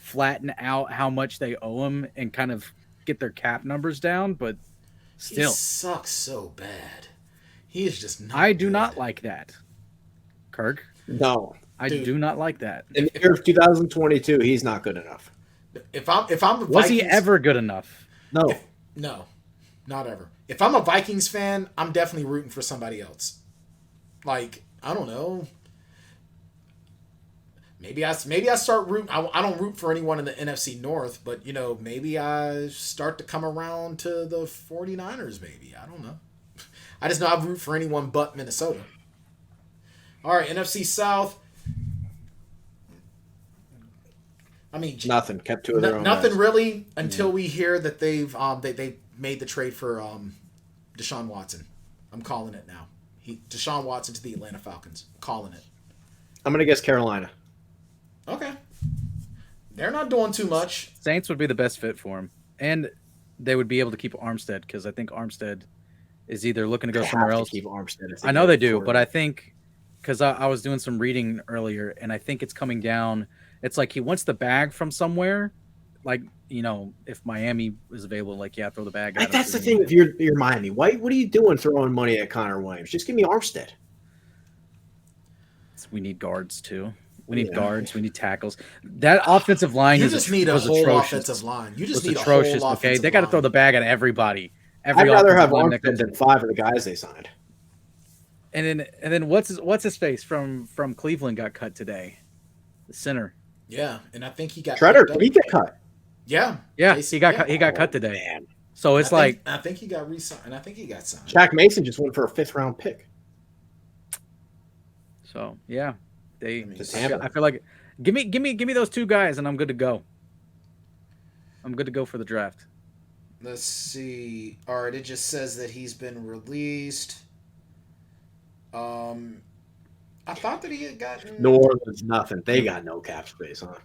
flatten out how much they owe him and kind of get their cap numbers down, but still. He sucks so bad. He is just not I do good. not like that, Kirk. No. I do not like that. In the year of 2022, he's not good enough. If I'm a Was he Vikings- ever good enough? No. No, not ever. If I'm a Vikings fan, I'm definitely rooting for somebody else. Like, I don't know. maybe I start rooting. I don't root for anyone in the NFC North, but maybe I start to come around to the 49ers. Maybe I don't know. I just know I root for anyone but Minnesota. All right, NFC South. I mean, nothing. Kept two of their own. Nothing guys. really until we hear that they've they made the trade for Deshaun Watson. I'm calling it now. Deshaun Watson to the Atlanta Falcons. I'm calling it. I'm gonna guess Carolina. Okay. They're not doing too much. Saints would be the best fit for him, and they would be able to keep Armstead because I think Armstead is either looking to go somewhere else. Keep Armstead. I know they do, but I think because I was doing some reading earlier, and I think it's coming down. It's like he wants the bag from somewhere, like if Miami is available, like throw the bag. Like, that's the thing. If you're Miami, what are you doing throwing money at Connor Williams? Just give me Armstead. We need guards too. We need guards. We need tackles. That offensive line you just need a whole atrocious. Offensive line. You just was need atrocious. A whole Okay, they got to throw the bag at everybody. I'd rather have Armstead than 5 of the guys they signed. And then what's his face from Cleveland got cut today, the center. Yeah, and I think he got Treader. Did he get cut? Yeah, he got cut today. Man. So it's I think he got re-signed, and I think he got signed. Shaq Mason just went for a 5th-round pick. So yeah, I feel like give me those 2 guys, and I'm good to go. I'm good to go for the draft. Let's see. All right, it just says that he's been released. I thought that he had gotten New Orleans, nothing. They got no cap space, huh?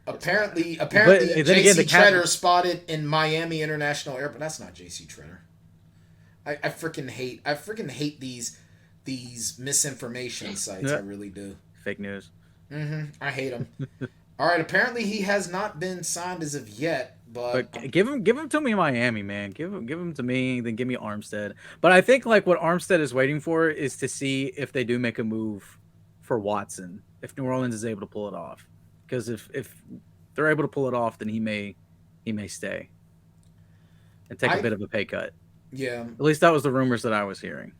Apparently, J.C. Treader spotted in Miami International Airport. That's not J.C. Treader. I freaking hate these misinformation sites. I really do. Fake news. I hate them. All right. Apparently, he has not been signed as of yet. But give him to me in Miami, man. Give him to me, then give me Armstead. But I think like what Armstead is waiting for is to see if they do make a move for Watson, if New Orleans is able to pull it off. Because if they're able to pull it off, then he may stay and take a bit of a pay cut. Yeah. At least that was the rumors that I was hearing.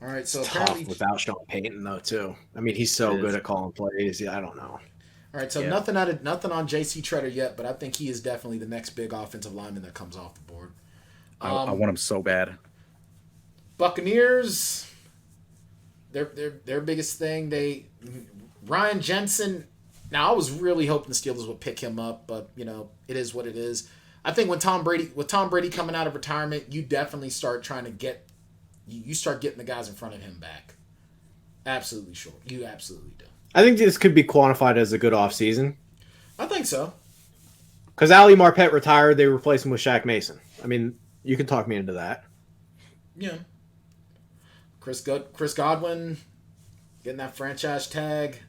All right, so it's apparently tough without Sean Payton though too. I mean, he's so good at calling plays. Yeah, I don't know. All right, so nothing on J.C. Treader yet, but I think he is definitely the next big offensive lineman that comes off the board. I want him so bad. Buccaneers, their biggest thing, Ryan Jensen. Now I was really hoping the Steelers would pick him up, but it is what it is. I think with Tom Brady coming out of retirement, you definitely start trying to get the guys in front of him back. Absolutely sure, you absolutely do. I think this could be quantified as a good offseason. I think so. Because Ali Marpet retired, they replaced him with Shaq Mason. I mean, you can talk me into that. Yeah. Chris Godwin getting that franchise tag.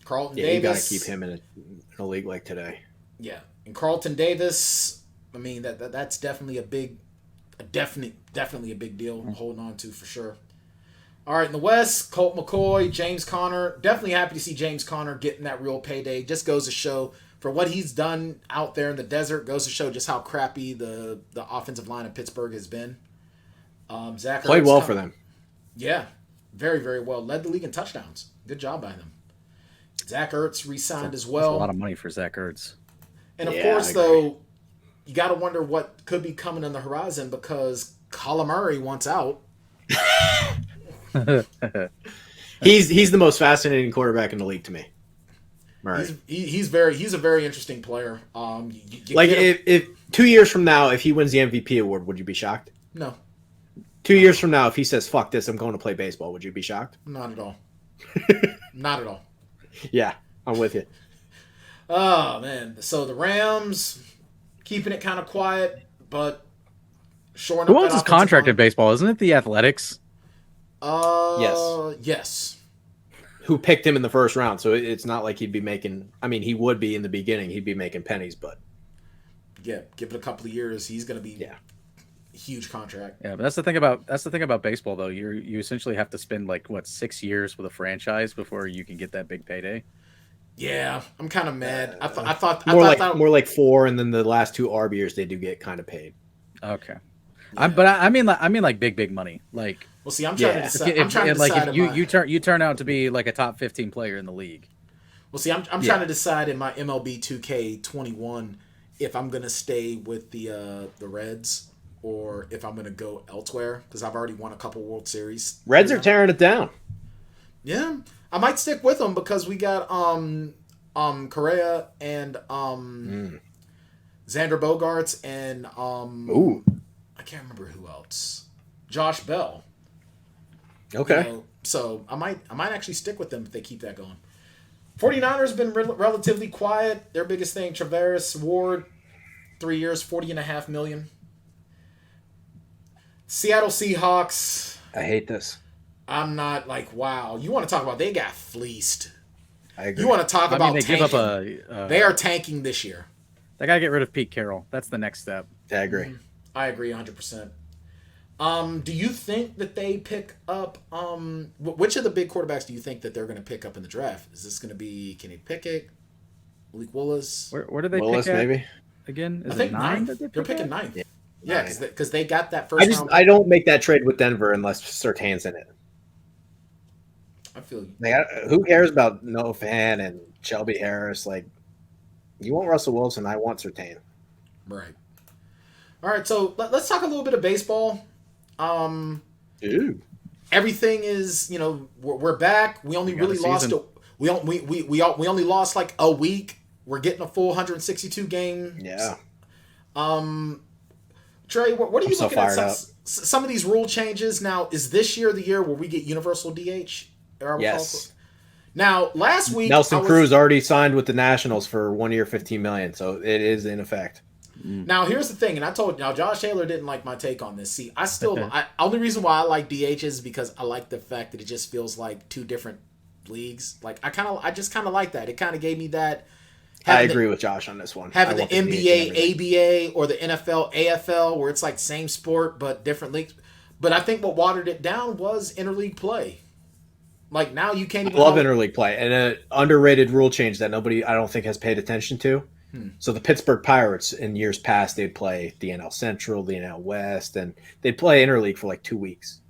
Carlton Davis. You got to keep him in a league like today. Yeah, and Carlton Davis. I mean that's definitely a big deal. I'm holding on to for sure. All right, in the West, Colt McCoy, James Conner. Definitely happy to see James Conner getting that real payday. Just goes to show for what he's done out there in the desert. Goes to show just how crappy the offensive line of Pittsburgh has been. Zach played well for them. Yeah, very, very well. Led the league in touchdowns. Good job by them. Zach Ertz re-signed as well. That's a lot of money for Zach Ertz. And of course, though, you got to wonder what could be coming on the horizon because Kyler Murray wants out. He's the most fascinating quarterback in the league to me. Murray. He's a very interesting player. If 2 years from now, if he wins the MVP award, would you be shocked? No. 2 years from now, if he says "fuck this, I'm going to play baseball," would you be shocked? Not at all. Not at all. Yeah, I'm with you. Oh man! So the Rams keeping it kind of quiet, but shoring up. Who owns his contract in baseball? Isn't it the Athletics? Yes. Who picked him in the first round? So it's not like he'd be making. I mean, he would be in the beginning. He'd be making pennies, but yeah, give it a couple of years, he's going to be a huge contract. Yeah, but that's the thing about baseball, though. You essentially have to spend 6 years with a franchise before you can get that big payday. Yeah, I'm kind of mad. I thought more like 4, and then the last 2 ARB years they do get kind of paid. Okay, yeah. I mean big money. Like Well, see, I'm trying to decide. If you turn out to be like a top 15 player in the league. Well, see, I'm trying to decide in my MLB 2K21 if I'm gonna stay with the Reds or if I'm gonna go elsewhere because I've already won a couple World Series. Reds are tearing it down. Yeah, I might stick with them because we got Correa and Xander Bogaerts and I can't remember who else. Josh Bell. Okay. So I might actually stick with them if they keep that going. 49ers have been relatively quiet. Their biggest thing, Travis Ward, 3 years, $40.5 million. Seattle Seahawks. I hate this. I'm not like, wow. You want to talk about they got fleeced. I agree. You want to talk about they tanking. give up they are tanking this year. They got to get rid of Pete Carroll. That's the next step. I agree. I agree 100%. Do you think that they pick up which of the big quarterbacks do you think that they're going to pick up in the draft? Is this going to be Kenny Pickett, Malik Willis? Where do they Willis, pick at? maybe? Again, I think 9. They're picking 9. Yeah, because they got that first round. I don't make that trade with Denver unless Surtain's in it. I feel you. Who cares about Noah Fan and Shelby Harris? Like, you want Russell Wilson, I want Surtain. Right. All right, so let's talk a little bit of baseball. Everything is, we're back. We only really lost. We only lost like a week. We're getting a full 162 game. Yeah. Trey, what are you looking at? Up. Some of these rule changes. Now, is this year the year where we get universal DH? Yes. Now, last week Nelson Cruz already signed with the Nationals for 1 year, $15 million, so it is in effect. Now, here's the thing, and I told you, Josh Taylor didn't like my take on this. See, only reason why I like DH is because I like the fact that it just feels like two different leagues. Like I just kind of like that. It kind of gave me that. I agree with Josh on this one. Having the NBA, ABA, or the NFL, AFL, where it's like same sport but different leagues. But I think what watered it down was interleague play. Like now you can't even. I love interleague play and an underrated rule change that nobody I don't think has paid attention to. So the Pittsburgh Pirates in years past, they'd play the NL Central, the NL West, and they'd play interleague for like 2 weeks,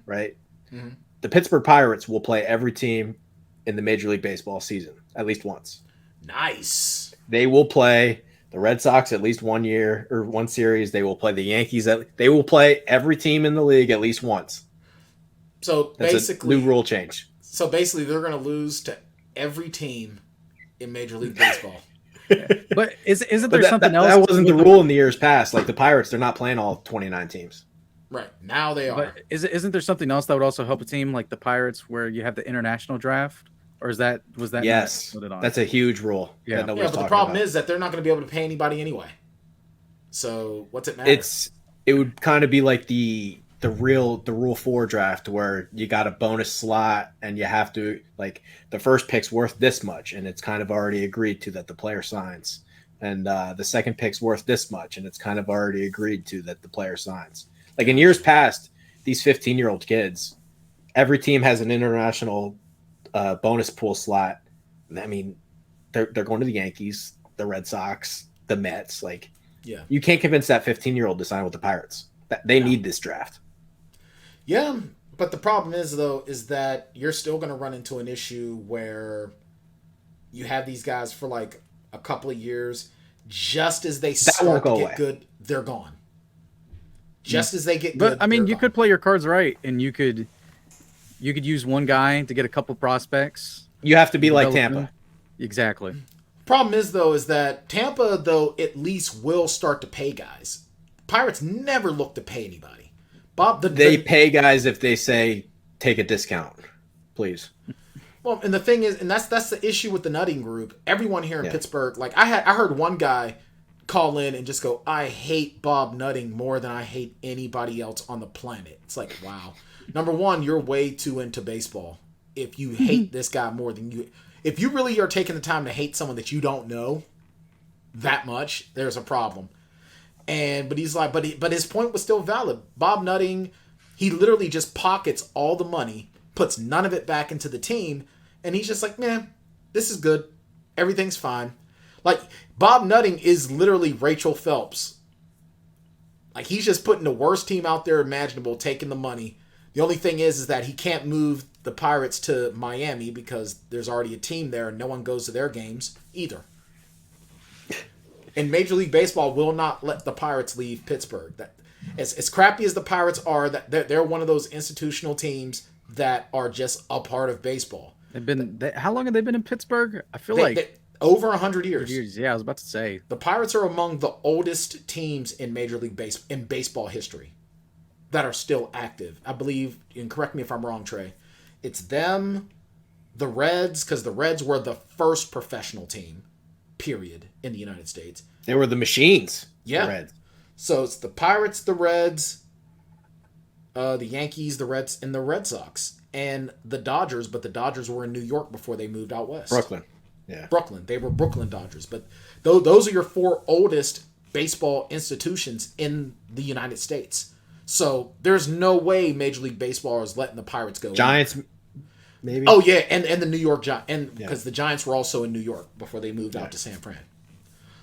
right? Mm-hmm. The Pittsburgh Pirates will play every team in the Major League Baseball season at least once. Nice. They will play the Red Sox at least 1 year or one series. They will play the Yankees. They will play every team in the league at least once. So that's basically, a new rule change. So basically, they're going to lose to every team in Major League Baseball. But isn't there something else? That wasn't the rule in the years past. Like the Pirates, they're not playing all 29 teams. Right. Now they are. But isn't there something else that would also help a team like the Pirates where you have the international draft? Or was that yes, that's a huge rule. Yeah, but the problem is that they're not going to be able to pay anybody anyway. So what's it matter? It would kind of be like the Rule 4 draft where you got a bonus slot and you have to like the first pick's worth this much and it's kind of already agreed to that the player signs, and the second pick's worth this much and it's kind of already agreed to that the player signs. Like in years past, these 15-year-old kids, every team has an international bonus pool slot. I mean, they're going to the Yankees, the Red Sox, the Mets. Like, yeah, you can't convince that 15-year-old to sign with the Pirates. They need this draft. Yeah, but the problem is that you're still going to run into an issue where you have these guys for like a couple of years. Just as they start to get good, they're gone. Just as they get good, but I mean, you could play your cards right, and you could use one guy to get a couple prospects. You have to be like Tampa. Exactly. Problem is that Tampa at least will start to pay guys. Pirates never look to pay anybody. They pay guys if they say take a discount, please. Well, and the thing is, and that's the issue with the Nutting Group. Everyone here in Pittsburgh, like I heard one guy call in and just go, "I hate Bob Nutting more than I hate anybody else on the planet." It's like, wow. Number one, you're way too into baseball. If you hate this guy more than you, if you really are taking the time to hate someone that you don't know that much, there's a problem. But he's like, but his point was still valid. Bob Nutting, he literally just pockets all the money, puts none of it back into the team, and he's just like, man, this is good. Everything's fine. Like, Bob Nutting is literally Rachel Phelps. Like, he's just putting the worst team out there imaginable, taking the money. The only thing is that he can't move the Pirates to Miami because there's already a team there and no one goes to their games either. And Major League Baseball will not let the Pirates leave Pittsburgh. That as crappy as the Pirates are, that they're one of those institutional teams that are just a part of baseball. How long have they been in Pittsburgh? I feel like over 100 years. Yeah, I was about to say. The Pirates are among the oldest teams in Major League baseball history that are still active. I believe, and correct me if I'm wrong, Trey, it's them, the Reds, because the Reds were the first professional team, period, in the United States. They were the machines. Yeah. The Reds. So it's the Pirates, the Reds, the Yankees, the Reds, and the Red Sox. And the Dodgers, but the Dodgers were in New York before they moved out west. Brooklyn. Yeah. Brooklyn. They were Brooklyn Dodgers. But those are your 4 oldest baseball institutions in the United States. So there's no way Major League Baseball is letting the Pirates go. Giants, maybe. Oh, yeah, and the New York Giants. And because the Giants were also in New York before they moved out to San Fran.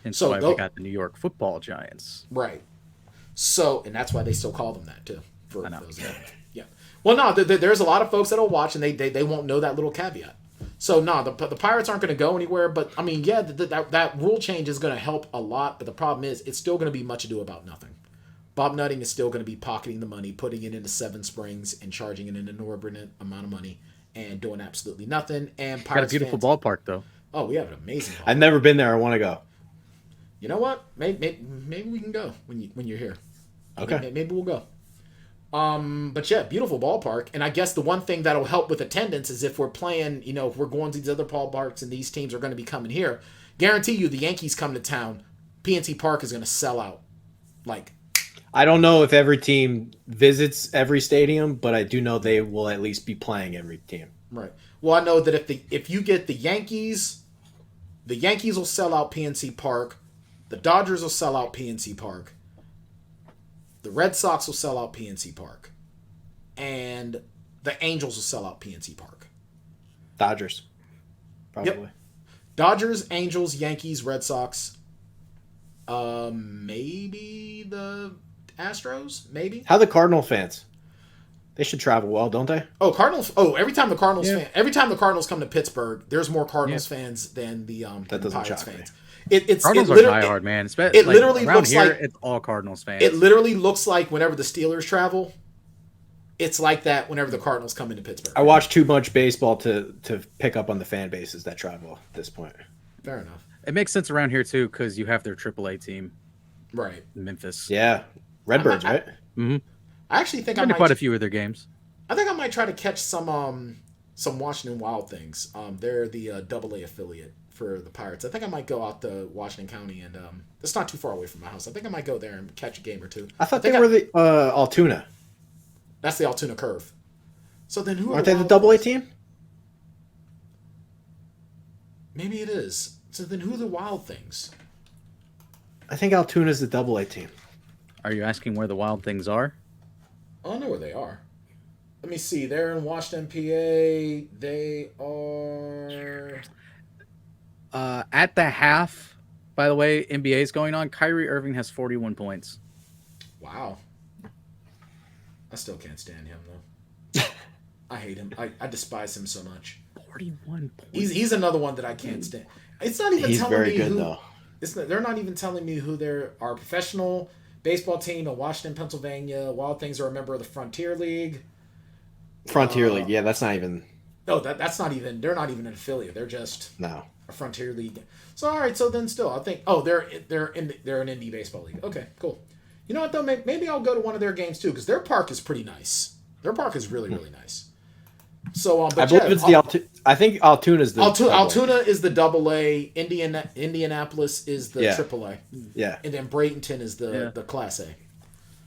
And so we got the New York Football Giants. Right. So, and that's why they still call them that, too. For those guys. Yeah. Well, no, there's a lot of folks that'll watch, and they won't know that little caveat. So, no, the Pirates aren't going to go anywhere. But, I mean, yeah, that rule change is going to help a lot. But the problem is it's still going to be much ado about nothing. Bob Nutting is still going to be pocketing the money, putting it into Seven Springs, and charging it an inordinate amount of money, and doing absolutely nothing. And Pirates got a beautiful ballpark, though. Oh, we have an amazing ballpark. I've never been there. I want to go. You know what? Maybe we can go when you're here. Okay. Maybe we'll go. But yeah, beautiful ballpark. And I guess the one thing that'll help with attendance is if we're playing, if we're going to these other ballparks and these teams are going to be coming here, guarantee you the Yankees come to town, PNC Park is going to sell out. I don't know if every team visits every stadium, but I do know they will at least be playing every team. Right. Well, I know that if you get the Yankees will sell out PNC Park, the Dodgers will sell out PNC Park, the Red Sox will sell out PNC Park, and the Angels will sell out PNC Park. Dodgers, probably. Yep. Dodgers, Angels, Yankees, Red Sox, maybe the Astros, maybe. How the Cardinal fans? They should travel well, don't they? Oh, Cardinals! Oh, every time the Cardinals come to Pittsburgh, there's more Cardinals fans than the Pirates fans. Cardinals are diehard, man. It literally looks here, like it's all Cardinals fans. It literally looks like whenever the Steelers travel, it's like that whenever the Cardinals come into Pittsburgh. I watch too much baseball to pick up on the fan bases that travel at this point. Fair enough. It makes sense around here too because you have their AAA team, right? Memphis. Yeah, Redbirds, right? Mm-hmm. I actually think I've been to quite a few of their games. I think I might try to catch some Washington Wild Things. They're the AA affiliate for the Pirates. I think I might go out to Washington County, and it's not too far away from my house. I think I might go there and catch a game or two. I thought they were the Altoona. That's the Altoona Curve. So then who aren't they the AA team? Maybe it is. So then who are the Wild Things? I think Altoona's the AA team. Are you asking where the Wild Things are? I know where they are. Let me see. They're in Washington, PA. They are... At the half, by the way, NBA is going on. Kyrie Irving has 41 points. Wow. I still can't stand him, though. I hate him. I despise him so much. 41 points. He's another one that I can't stand. It's not even He's telling very me good, who... though. They're not even telling me who they're... Our professional baseball team in Washington, Pennsylvania. Wild Things are a member of the Frontier League. Frontier League, yeah, that's not even... No, that's not even... They're not even an affiliate. They're just... No. A Frontier League. So, all right, so then still, I think... Oh, they're an indie baseball league. Okay, cool. You know what, though? Maybe I'll go to one of their games, too, because their park is pretty nice. Their park is really, really nice. So, but I believe it's the I think Altoona's the Altoona is the AA. Indianapolis is the AAA. Yeah. And then Bradenton is the Class A.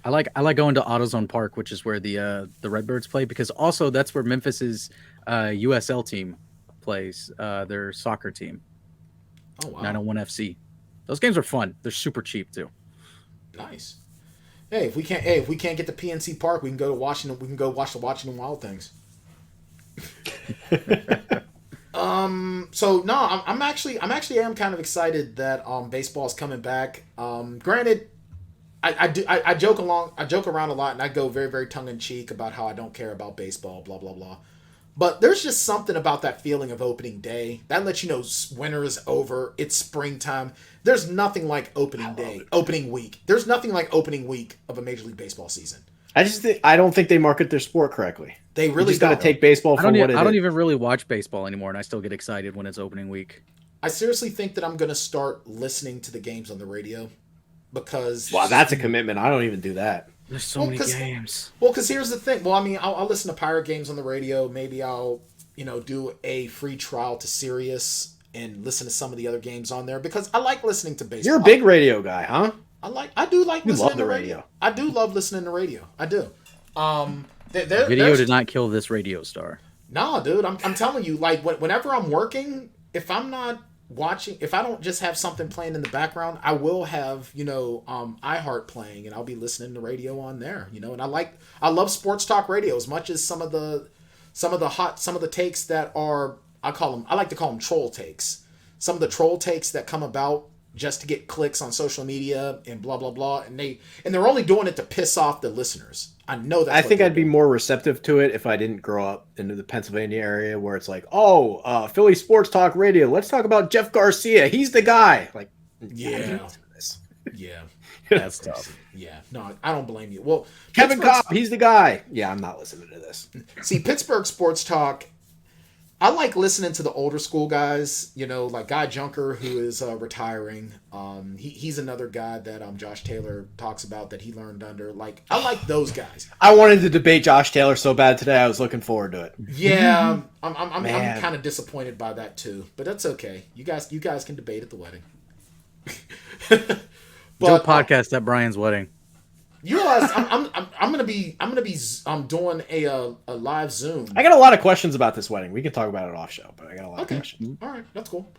I like going to AutoZone Park, which is where the Redbirds play, because also that's where Memphis's USL team plays, their soccer team. Oh wow. 901 FC. Those games are fun. They're super cheap too. Nice. Hey, if we can't get to PNC Park, we can go to Washington. We can go watch the Washington Wild Things. So no, I'm actually kind of excited that baseball is coming back. Granted, I joke around a lot, and I go very, very tongue in cheek about how I don't care about baseball, blah blah blah. But there's just something about that feeling of opening day that lets you know winter is over. It's springtime. There's nothing like opening week. There's nothing like opening week of a Major League Baseball season. I don't think they market their sport correctly. They really got to take baseball for what it is. I don't even really watch baseball anymore, and I still get excited when it's opening week. I seriously think that I'm going to start listening to the games on the radio because... Wow, that's a commitment. I don't even do that. There's so many games. Well, because here's the thing. Well, I mean, I'll listen to Pirate games on the radio. Maybe I'll, do a free trial to Sirius and listen to some of the other games on there because I like listening to baseball. You're a big radio guy, huh? I do like listening to radio. I do love listening to radio. I do. Video did not kill this radio star. No, dude. I'm telling you, like, whenever I'm working, if I'm not watching, if I don't just have something playing in the background, I will have iHeart playing, and I'll be listening to radio on there. And I love sports talk radio as much as some of the takes that are I like to call them troll takes. Some of the troll takes that come about just to get clicks on social media and blah blah blah, and they're only doing it to piss off the listeners. I know that. I think I'd be more receptive to it if I didn't grow up into the Pennsylvania area where it's like, Philly sports talk radio. Let's talk about Jeff Garcia. He's the guy. Like, yeah, yeah, that's tough. Yeah, no, I don't blame you. Well, Kevin Cobb, he's the guy. Yeah, I'm not listening to this. See, Pittsburgh sports talk. I like listening to the older school guys, like Guy Junker, who is retiring. He's another guy that Josh Taylor talks about that he learned under. Like, I like those guys. I wanted to debate Josh Taylor so bad today. I was looking forward to it. Yeah, I'm kind of disappointed by that too, but that's okay. You guys can debate at the wedding. Joe podcast at Brian's wedding. You realize I'm gonna be doing a live Zoom. I got a lot of questions about this wedding. We can talk about it off show, but I got a lot of questions. All right, that's cool.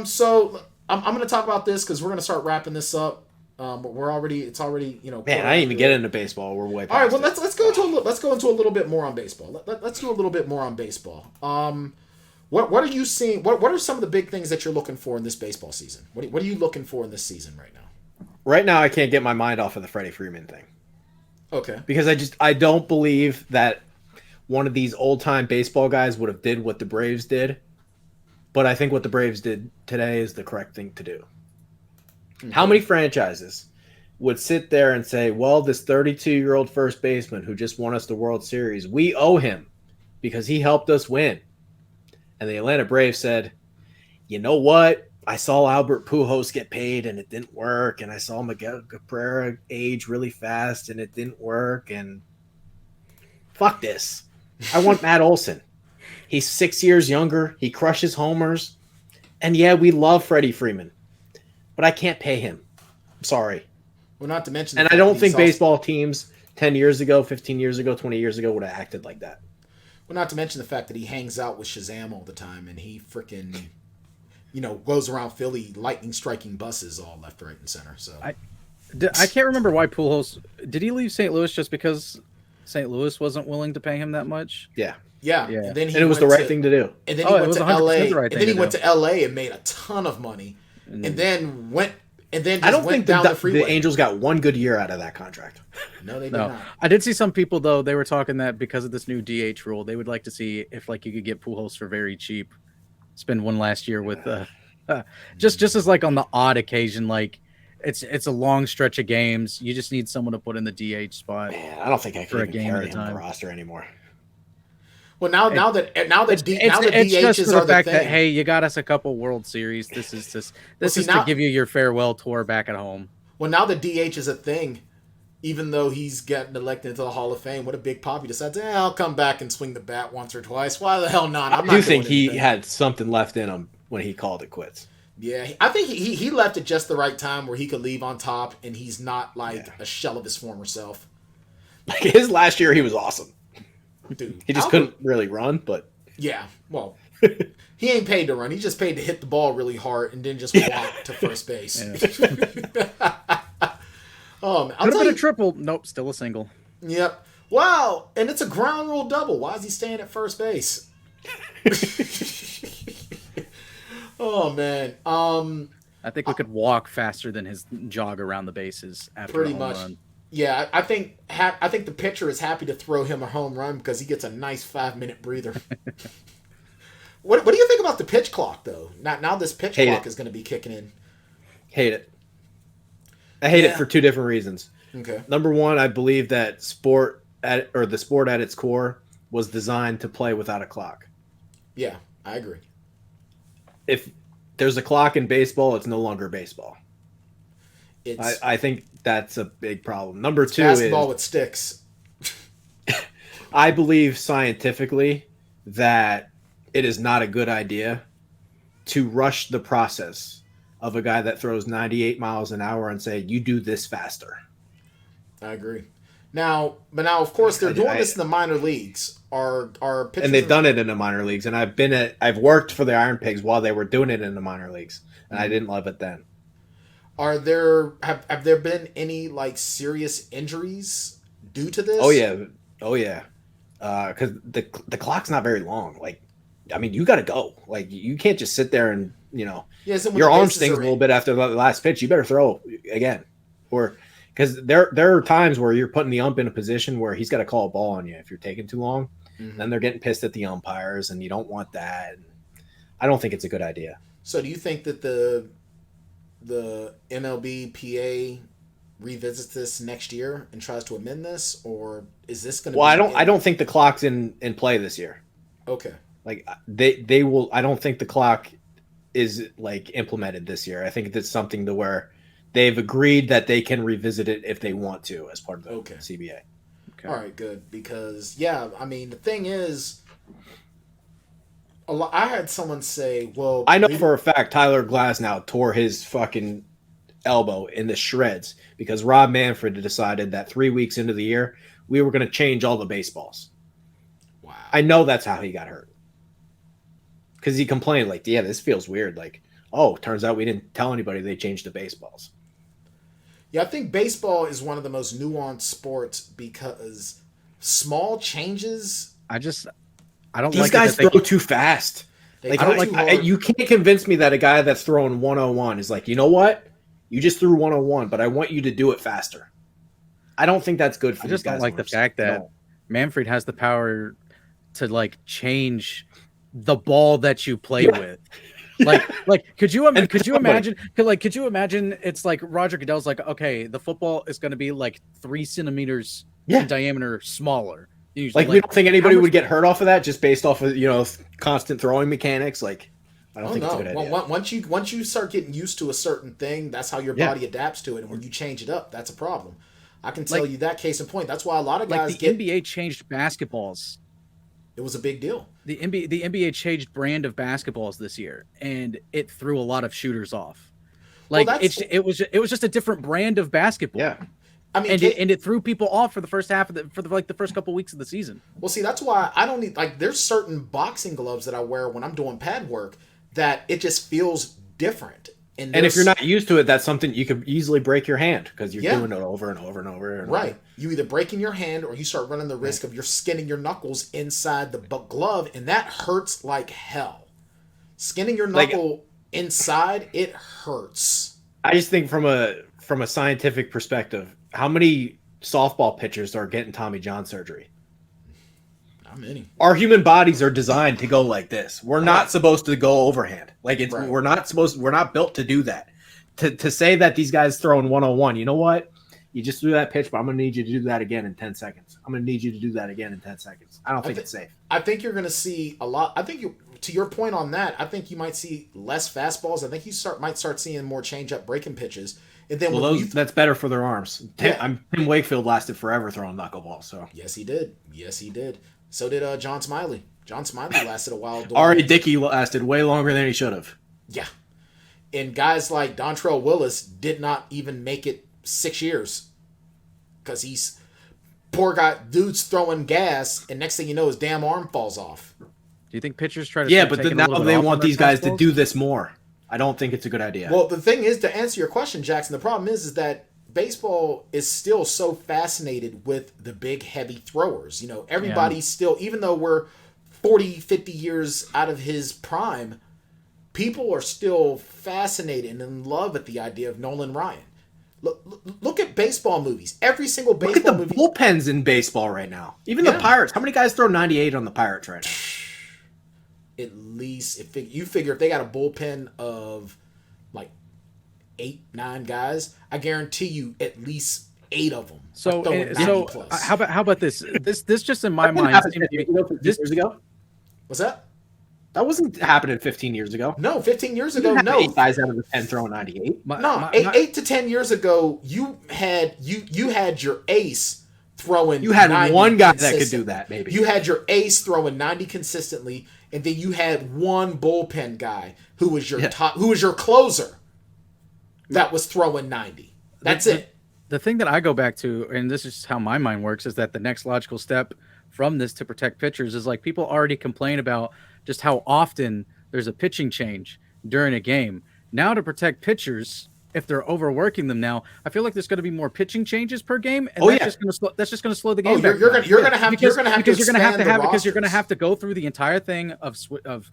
So I'm gonna talk about this because we're gonna start wrapping this up. It's already Man, I didn't even get into baseball. We're way past all right. Well, it. let's go into a little bit more on baseball. Let's do a little bit more on baseball. What are you seeing? What are some of the big things that you're looking for in this baseball season? What are you looking for in this season right now? Right now, I can't get my mind off of the Freddie Freeman thing. Okay. Because I don't believe that one of these old-time baseball guys would have did what the Braves did. But I think what the Braves did today is the correct thing to do. Mm-hmm. How many franchises would sit there and say, well, this 32-year-old first baseman who just won us the World Series, we owe him because he helped us win. And the Atlanta Braves said, you know what? I saw Albert Pujols get paid and it didn't work. And I saw Miguel Cabrera age really fast and it didn't work. And fuck this. I want Matt Olson. He's 6 years younger. He crushes homers. And yeah, we love Freddie Freeman. But I can't pay him. I'm sorry. Well, not to mention... And I don't think baseball teams 10 years ago, 15 years ago, 20 years ago would have acted like that. Well, not to mention the fact that he hangs out with Shazam all the time and he freaking... goes around Philly lightning striking buses all left, right, and center. So I can't remember why Pujols did he leave St. Louis just because St. Louis wasn't willing to pay him that much? Yeah. And then it was the right thing to do. And then he went to LA. And then he went to LA and made a ton of money. And then went. And then I don't think the Angels got one good year out of that contract. No, they did not. I did see some people though. They were talking that because of this new DH rule, they would like to see if you could get Pujols for very cheap. Spend one last year with just as like on the odd occasion, like it's a long stretch of games. You just need someone to put in the DH spot. Man, I don't think I can even carry him on the roster anymore. Well, now that it's DHs just are the fact thing. That hey, you got us a couple World Series. This is to give you your farewell tour back at home. Well, now the DH is a thing. Even though he's gotten elected into the Hall of Fame, what a big pop. He decides, I'll come back and swing the bat once or twice. Why the hell not? I do think he had something left in him when he called it quits. Yeah, I think he left at just the right time where he could leave on top, and he's not a shell of his former self. Like his last year, he was awesome. Dude, he just couldn't really run, but... Yeah, well, he ain't paid to run. He's just paid to hit the ball really hard and then just walk to first base. Yeah. I'll could have tell been you, a triple. Nope, still a single. Yep. Wow, and it's a ground rule double. Why is he staying at first base? Oh man. I think we could walk faster than his jog around the bases after Pretty a home much. run. Yeah, I think the pitcher is happy to throw him a home run because he gets a nice 5-minute breather. What do you think about the pitch clock though? Now this pitch clock is going to be kicking in. Hate it. I hate it for two different reasons. Okay. Number one, I believe that the sport at its core was designed to play without a clock. Yeah, I agree. If there's a clock in baseball, it's no longer baseball. I think that's a big problem. Number two is basketball with sticks. I believe scientifically that it is not a good idea to rush the process of a guy that throws 98 miles an hour and say, you do this faster. I agree. Now, of course, they're doing this in the minor leagues. Are pitchers and they've done it in the minor leagues, and I've worked for the Iron Pigs while they were doing it in the minor leagues, and I didn't love it then. Have there been any like serious injuries due to this? Oh yeah, because the clock's not very long. Like, I mean, you got to go. Like, you can't just sit there and your arm stings a little bit after the last pitch. You better throw again, or because there are times where you're putting the ump in a position where he's got to call a ball on you if you're taking too long. Mm-hmm. Then they're getting pissed at the umpires, and you don't want that. I don't think it's a good idea. So, do you think that the MLB PA revisits this next year and tries to amend this, or is this going to? Well, I don't think the clock's in play this year. Okay. Like they will. I don't think the clock is like implemented this year. I think it's something to where they've agreed that they can revisit it if they want to as part of the CBA. Okay. All right, good. Because I mean, the thing is, I had someone say, "Well, I know for a fact Tyler Glasnow tore his fucking elbow in the shreds because Rob Manfred decided that 3 weeks into the year we were going to change all the baseballs." Wow. I know that's how he got hurt. Because he complained, like, yeah, this feels weird. Like, oh, turns out we didn't tell anybody they changed the baseballs. Yeah, I think baseball is one of the most nuanced sports because small changes. I don't These like guys throw too fast. Like, you can't convince me that a guy that's throwing 101 is like, you know what? You just threw 101, but I want you to do it faster. I don't think that's good for I these just guys. don't like the fact that Manfred has the power to like change the ball that you play with. Like could you imagine it's like Roger Goodell's like, okay, the football is going to be like 3 centimeters in diameter smaller. Like, we don't think anybody would get hurt off of that just based off of constant throwing mechanics. Like, I don't think it's a good idea. Once you start getting used to a certain thing, that's how your body adapts to it, and when you change it up, that's a problem. I can tell you that case in point. That's why a lot of guys NBA changed basketballs. It was a big deal. The NBA changed brand of basketballs this year, and it threw a lot of shooters off. Like, it was just a different brand of basketball. Yeah. I mean, and it threw people off for the first half of the first couple weeks of the season. Well, see, that's why I don't need, like, there's certain boxing gloves that I wear when I'm doing pad work that it just feels different. And if you're not used to it, that's something you could easily break your hand because you're doing it over and over and over. Right. You either breaking your hand or you start running the risk of you're skinning your knuckles inside the glove, and that hurts like hell. Skinning your knuckle inside, it hurts. I just think from a scientific perspective, how many softball pitchers are getting Tommy John surgery? Not many. Our human bodies are designed to go like this. We're not supposed to go overhand. Like, we're not built to do that. To say that these guys throwing 101, you know what? You just threw that pitch, but I'm going to need you to do that again in 10 seconds. I'm going to need you to do that again in 10 seconds. I don't think it's safe. I think you're going to see a lot. I think to your point on that, I think you might see less fastballs. I think you might start seeing more change-up breaking pitches. And then that's better for their arms. Tim Wakefield lasted forever throwing knuckleball. So yes, he did. So did John Smiley. John Smiley lasted a while. R.A. Dickey lasted way longer than he should have. Yeah. And guys like Dontrell Willis did not even make it 6 years. Because he's... Poor guy, dude's throwing gas, and next thing you know, his damn arm falls off. Do you think pitchers try to... Yeah, but now they want these guys to do this more. I don't think it's a good idea. Well, the thing is, to answer your question, Jackson, the problem is that baseball is still so fascinated with the big, heavy throwers. Everybody's still, even though we're 40, 50 years out of his prime, people are still fascinated and in love with the idea of Nolan Ryan. Look at baseball movies. Every single baseball movie. Look at the bullpens in baseball right now. Even the Pirates. How many guys throw 98 on the Pirates right now? At least, you figure if they got a bullpen of like 8, 9 guys, I guarantee you at least 8 of them. So how about this? This just in my mind. 15 years ago. What's that? That wasn't happening 15 years ago. No, 15 years ago, no. 8 guys out of the 10 throwing 98. Eight to 10 years ago, you had your ace throwing. You had one guy that could do that. Maybe you had your ace throwing 90 consistently, and then you had one bullpen guy who was your who was your closer that was throwing 90. That's it. The thing that I go back to, and this is how my mind works, is that the next logical step from this to protect pitchers is like people already complain about just how often there's a pitching change during a game. Now to protect pitchers, if they're overworking them now, I feel like there's going to be more pitching changes per game, and that's just going to slow the game. You're going to have to have to go through the entire thing of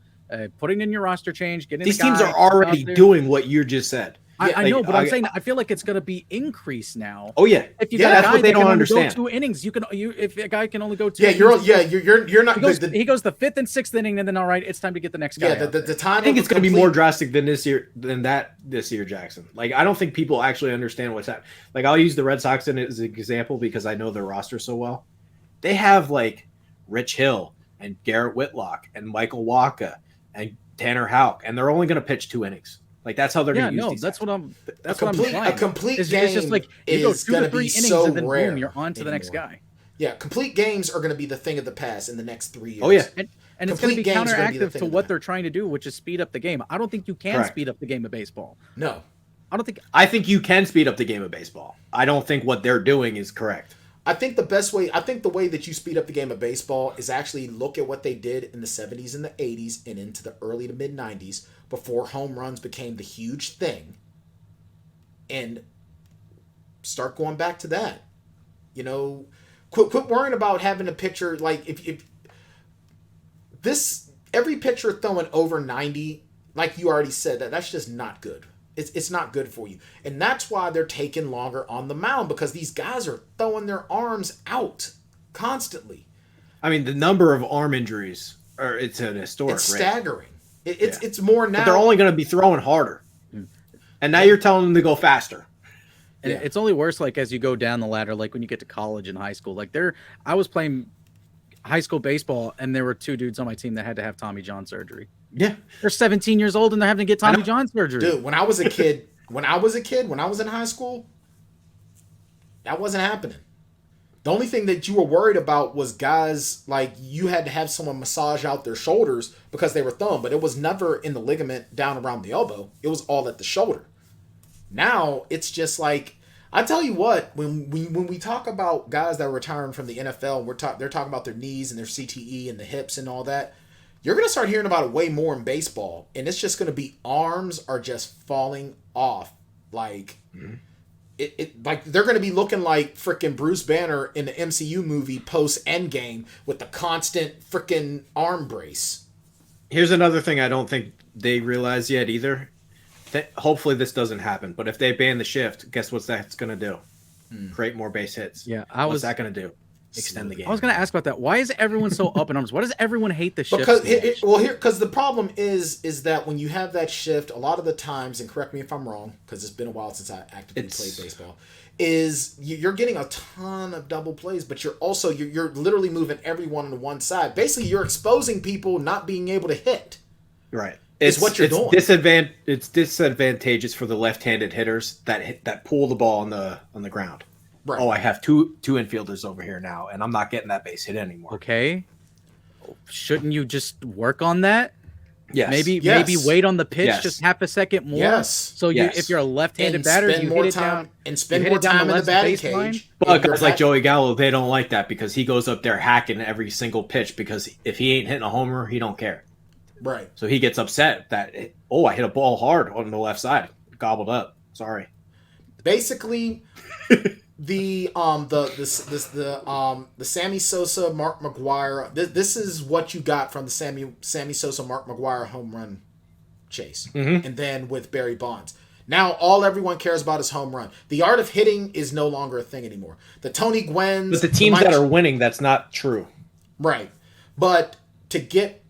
putting in your roster change. Getting these teams are already doing what you just said. I know, but I'm saying I feel like it's going to be increased now. Oh yeah, if you got a guy what they that don't can understand. Only go 2 innings, if a guy can only go 2. You're not. He goes the 5th and 6th inning, and then all right, it's time to get the next guy. Yeah, the time. I think it's going to be more drastic than this year this year, Jackson. Like I don't think people actually understand what's happening. Like I'll use the Red Sox as an example because I know their roster so well. They have like Rich Hill and Garrett Whitlock and Michael Wacha and Tanner Houck, and they're only going to pitch 2 innings. Like that's how they're going to use these. That's guys. what I'm. That's what I'm saying. A complete game it's just like you go 2 to 3 innings so and then rare boom, you're on to the next guy. Yeah, complete games are going to be the thing of the past in the next 3 years. Oh yeah, and it's going to be counteractive to what they're trying to do, which is speed up the game. I don't think you can speed up the game of baseball. No, I think you can speed up the game of baseball. I don't think what they're doing is correct. I think the way that you speed up the game of baseball is actually look at what they did in the 70s and the 80s and into the early to mid 90s before home runs became the huge thing, and start going back to that. You know, quit worrying about having a pitcher like if every pitcher throwing over 90, like you already said, that's just not good. It's not good for you. And that's why they're taking longer on the mound, because these guys are throwing their arms out constantly. I mean, the number of arm injuries it's an historic It's rate. Staggering. It's more now. But they're only going to be throwing harder. And now you're telling them to go faster. And it's only worse like as you go down the ladder, like when you get to college and high school. Like I was playing high school baseball, and there were 2 dudes on my team that had to have Tommy John surgery. Yeah. They're 17 years old and they're having to get Tommy John surgery. Dude, when I was a kid, when I was in high school, that wasn't happening. The only thing that you were worried about was guys, like you had to have someone massage out their shoulders because they were thumb, but it was never in the ligament down around the elbow. It was all at the shoulder. Now it's just like, I tell you what, when we talk about guys that are retiring from the NFL, they're talking about their knees and their CTE and the hips and all that. You're going to start hearing about it way more in baseball, and it's just going to be arms are just falling off. Like, like they're going to be looking like freaking Bruce Banner in the MCU movie post-Endgame with the constant freaking arm brace. Here's another thing I don't think they realize yet either. Hopefully this doesn't happen, but if they ban the shift, guess what that's going to do? Create more base hits. Yeah, what's that going to do? Extend the game. I was going to ask about that. Why is everyone so up in arms? Why does everyone hate the shift? Because the problem is that when you have that shift, a lot of the times, and correct me if I'm wrong, because it's been a while since I actively played baseball, is you're getting a ton of double plays, but you're literally moving everyone to one side. Basically, you're exposing people not being able to hit. Right. It's what you're doing. It's disadvantageous for the left-handed hitters that pull the ball on the ground. Right. Oh, I have two infielders over here now, and I'm not getting that base hit anymore. Okay. Shouldn't you just work on that? Yes. Maybe wait on the pitch just half a second more. Yes. So if you're a left-handed batter, you hit it down and spend more time in the batting cage. But guys like Joey Gallo, they don't like that because he goes up there hacking every single pitch because if he ain't hitting a homer, he don't care. Right. So he gets upset that I hit a ball hard on the left side, gobbled up. Sorry. Basically, the Sammy Sosa, Mark McGwire. This is what you got from the Sammy Sosa, Mark McGwire home run Chase, and then with Barry Bonds. Now all everyone cares about is home run. The art of hitting is no longer a thing anymore. The Tony Gwynn's, but the teams that are winning, that's not true. Right. But to get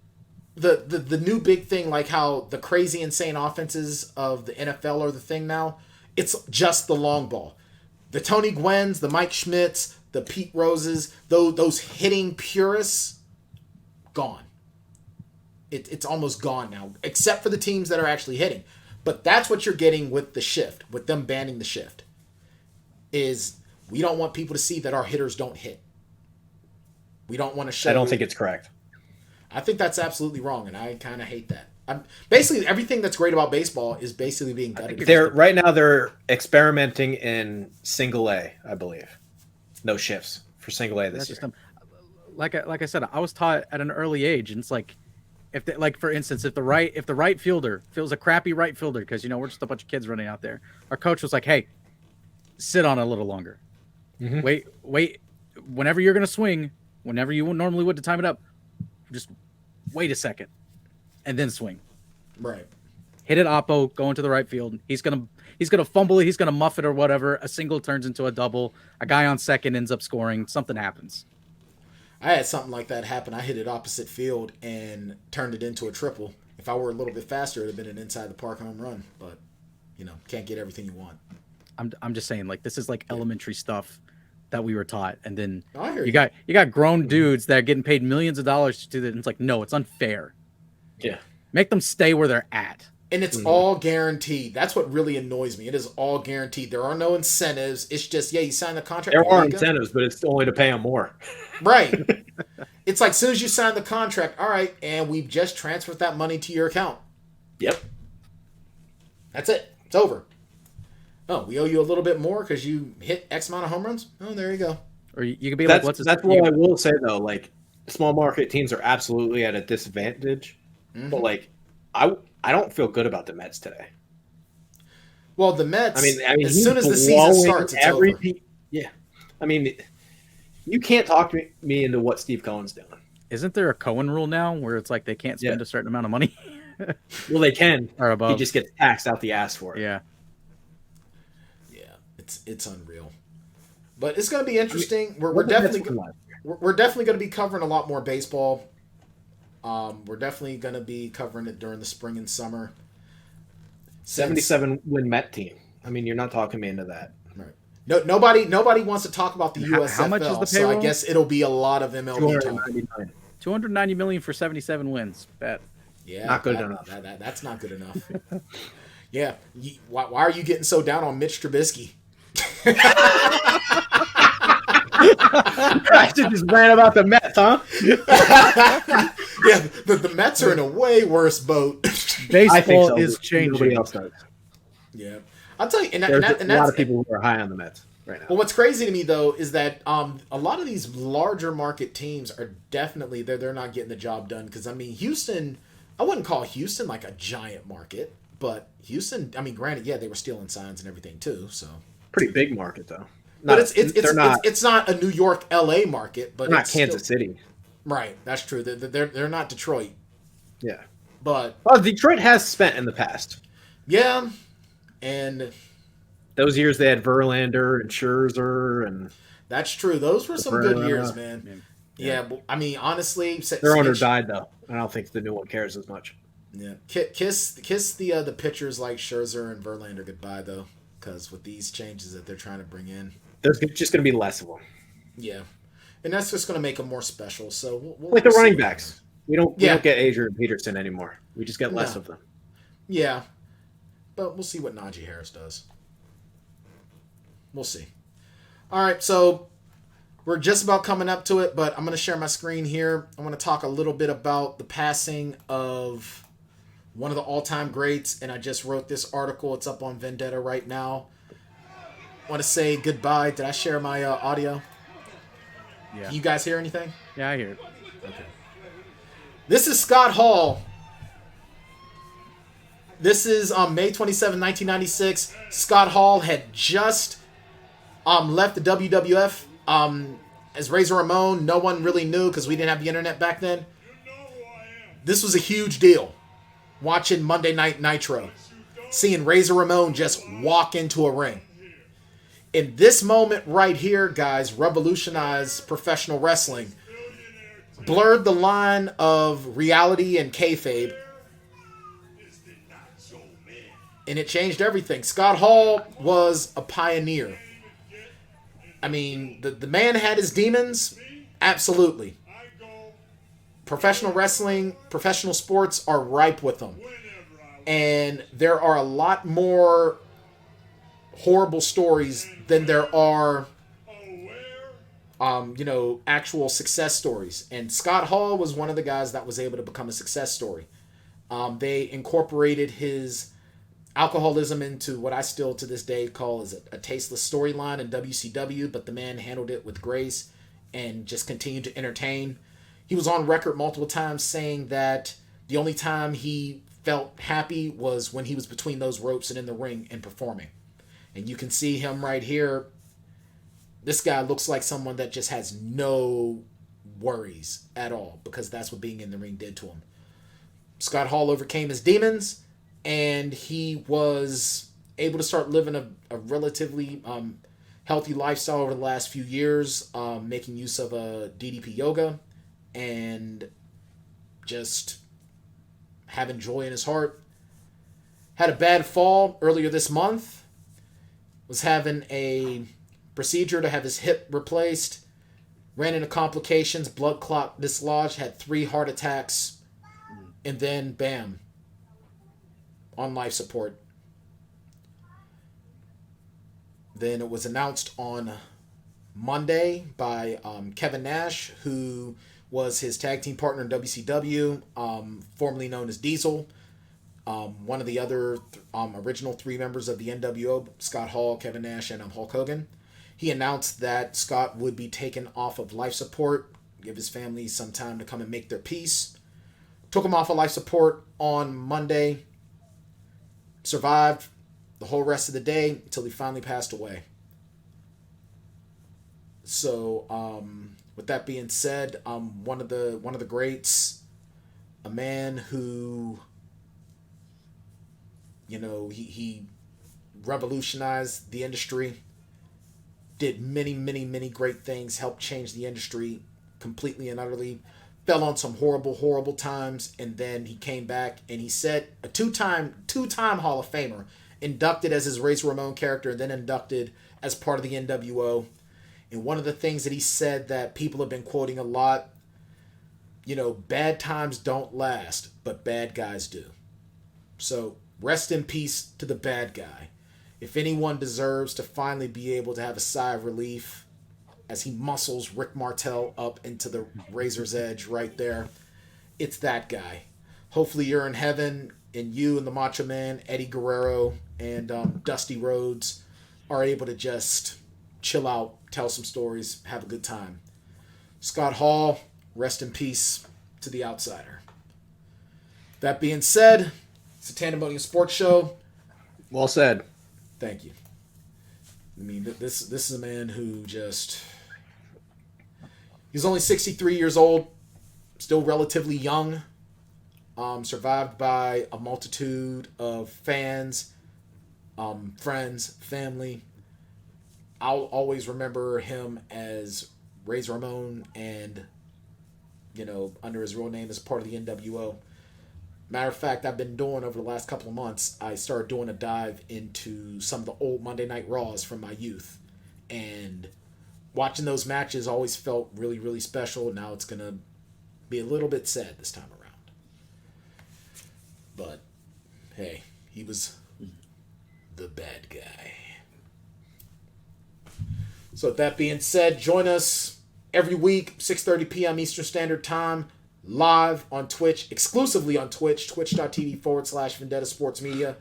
the new big thing, like how the crazy insane offenses of the NFL are the thing now, it's just the long ball. The Tony Gwynn's, the Mike Schmidts, the Pete Roses, those hitting purists, gone. It's almost gone now, except for the teams that are actually hitting. But that's what you're getting with the shift, with them banning the shift, is we don't want people to see that our hitters don't hit. We don't want to show. I don't think it's correct. I think that's absolutely wrong, and I kind of hate that. Basically, everything that's great about baseball is basically being gutted. Right now they're experimenting in single A, I believe. No shifts for single A this year. Like I said, I was taught at an early age, and it's like, for instance, if the right fielder feels a crappy right fielder, because we're just a bunch of kids running out there, our coach was like, "Hey, sit on a little longer. Wait. Whenever you're gonna swing, whenever you normally would to time it up, just wait a second, and then swing. Right. Hit it oppo, go into the right field. He's gonna fumble it. He's gonna muff it or whatever. A single turns into a double. A guy on second ends up scoring. Something happens." I had something like that happen. I hit it opposite field and turned it into a triple. If I were a little bit faster, it would have been an inside the park home run. But, can't get everything you want. I'm just saying, like, this is like elementary stuff that we were taught, and then you got grown dudes that are getting paid millions of dollars to do that. And it's like, no, it's unfair. Yeah, make them stay where they're at. And it's all guaranteed. That's what really annoys me. It is all guaranteed. There are no incentives. It's just, you sign the contract. There are incentives, but it's only to pay them more. Right. It's like, as soon as you sign the contract, all right, and we've just transferred that money to your account. Yep. That's it. It's over. Oh, we owe you a little bit more because you hit X amount of home runs? Oh, there you go. Or you could be that's what I will say, though. Like, small market teams are absolutely at a disadvantage. But, like, I don't feel good about the Mets today. Well, the Mets, I mean, as soon as the season starts, it's over. Yeah. I mean, you can't talk me into what Steve Cohen's doing. Isn't there a Cohen rule now where it's like they can't spend a certain amount of money? Well, they can. Or above. He just gets taxed out the ass for it. Yeah. Yeah, it's unreal. But it's going to be interesting. We're definitely going to be covering a lot more baseball. We're definitely going to be covering it during the spring and summer. 77 win Met team. I mean, you're not talking me into that. Right. No, nobody wants to talk about the USFL. How much is the payroll? So I guess it'll be a lot of MLB talk. $290 million for 77 wins. Bet. Yeah, not good enough. That's not good enough. Yeah. Why are you getting so down on Mitch Trubisky? I just ran about the Mets, huh? Yeah, the Mets are in a way worse boat. Baseball is changing. Nobody else does. Yeah, I'll tell you. There's a lot of people who are high on the Mets right now. Well, what's crazy to me though is that a lot of these larger market teams are definitely they're not getting the job done because I mean Houston. I wouldn't call Houston like a giant market, but Houston. I mean, granted, yeah, they were stealing signs and everything too. So pretty big market though. But it's not a New York, LA market, but not Kansas City. Right, that's true. They're not Detroit. Yeah, but Detroit has spent in the past. Yeah, and those years they had Verlander and Scherzer, and that's true. Those were some good years, man. Yeah, but, I mean, honestly, their owner died though. I don't think the new one cares as much. Yeah, kiss the pitchers like Scherzer and Verlander goodbye though, because with these changes that they're trying to bring in. There's just going to be less of them. Yeah, and that's just going to make them more special. So we'll like the running backs, we don't get Adrian Peterson anymore. We just get less of them. Yeah, but we'll see what Najee Harris does. We'll see. All right, so we're just about coming up to it, but I'm going to share my screen here. I want to talk a little bit about the passing of one of the all-time greats, and I just wrote this article. It's up on Vendetta right now. I want to say goodbye. Did I share my audio? Yeah. You guys hear anything? Yeah, I hear it. Okay. This is Scott Hall. This is May 27, 1996. Scott Hall had just left the WWF as Razor Ramon. No one really knew because we didn't have the internet back then. This was a huge deal. watching Monday Night Nitro, seeing Razor Ramon just walk into a ring. In this moment right here, guys, revolutionized professional wrestling, blurred the line of reality and kayfabe, and it changed everything. Scott Hall was a pioneer. I mean, the man had his demons, absolutely. Professional wrestling, professional sports are ripe with them. And there are a lot more horrible stories than there are, actual success stories. And Scott Hall was one of the guys that was able to become a success story. They incorporated his alcoholism into what I still to this day call is a tasteless storyline in WCW, but the man handled it with grace and just continued to entertain. He was on record multiple times saying that the only time he felt happy was when he was between those ropes and in the ring and performing. And you can see him right here. This guy looks like someone that just has no worries at all, because that's what being in the ring did to him. Scott Hall overcame his demons, and he was able to start living a relatively healthy lifestyle over the last few years, making use of DDP yoga and just having joy in his heart. Had a bad fall earlier this month. Was having a procedure to have his hip replaced. Ran into complications, blood clot dislodged, had 3 heart attacks, and then bam, on life support. Then it was announced on Monday by Kevin Nash, who was his tag team partner in WCW, formerly known as Diesel. One of the other original 3 members of the NWO, Scott Hall, Kevin Nash, and Hulk Hogan. He announced that Scott would be taken off of life support, give his family some time to come and make their peace. Took him off of life support on Monday. Survived the whole rest of the day until he finally passed away. So, with that being said, one of the greats, a man who, he revolutionized the industry, did many, many, many great things, helped change the industry completely and utterly, fell on some horrible, horrible times, and then he came back and he said, a two-time Hall of Famer, inducted as his Razor Ramon character, and then inducted as part of the NWO. And one of the things that he said that people have been quoting a lot, bad times don't last, but bad guys do. So rest in peace to the bad guy. If anyone deserves to finally be able to have a sigh of relief as he muscles Rick Martel up into the razor's edge right there, it's that guy. Hopefully you're in heaven, and you and the Macho Man, Eddie Guerrero, and Dusty Rhodes are able to just chill out, tell some stories, have a good time. Scott Hall, rest in peace to the outsider. That being said, it's the Tanndemonium Sports Show. Well said. Thank you. I mean, this is a man who just... He's only 63 years old, still relatively young, survived by a multitude of fans, friends, family. I'll always remember him as Razor Ramon and, under his real name as part of the NWO. Matter of fact, I've been doing over the last couple of months, I started doing a dive into some of the old Monday Night Raws from my youth. And watching those matches always felt really, really special. Now it's going to be a little bit sad this time around. But, hey, he was the bad guy. So with that being said, join us every week, 6:30 p.m. Eastern Standard Time, live on Twitch, exclusively on Twitch, twitch.tv/Vendetta Sports Media.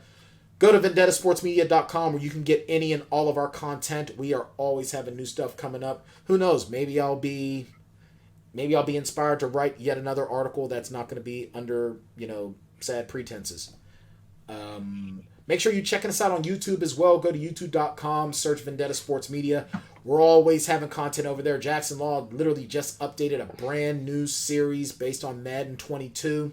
Go to vendettasportsmedia.com where you can get any and all of our content. We are always having new stuff coming up. Who knows? Maybe I'll be inspired to write yet another article that's not going to be under, sad pretenses. Make sure you're checking us out on YouTube as well. Go to youtube.com, search Vendetta Sports Media. We're always having content over there. Jackson Law literally just updated a brand new series based on Madden 22.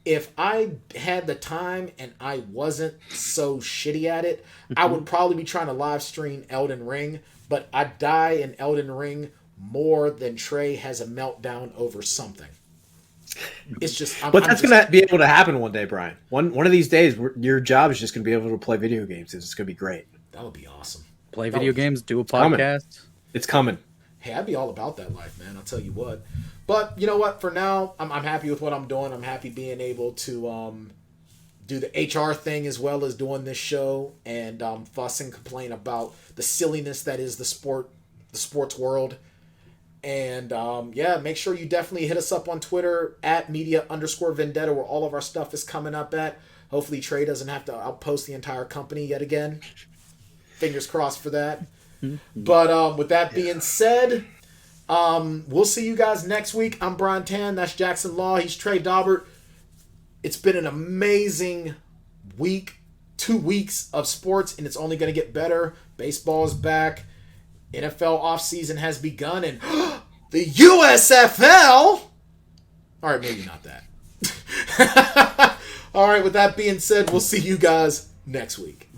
if I had the time and I wasn't so shitty at it, I would probably be trying to live stream Elden Ring, but I die in Elden Ring more than Trey has a meltdown over something. It's just, that's going to be able to happen one day, Brian. One of these days, your job is just going to be able to play video games. It's going to be great. That would be awesome. Play video games, do a podcast. It's coming. Hey, I'd be all about that life, man. I'll tell you what. But you know what? For now, I'm happy with what I'm doing. I'm happy being able to do the HR thing as well as doing this show and fuss and complain about the silliness that is the sports world. And yeah, make sure you definitely hit us up on Twitter at media_vendetta, where all of our stuff is coming up at. Hopefully Trey doesn't have to outpost the entire company yet again. Fingers crossed for that. But with that being said, we'll see you guys next week. I'm Bryan Tann. That's Jackson Law. He's Trey Daubert. It's been an amazing week, 2 weeks of sports, and it's only going to get better. Baseball is back. NFL offseason has begun, and the USFL. All right, maybe not that. All right, with that being said, we'll see you guys next week.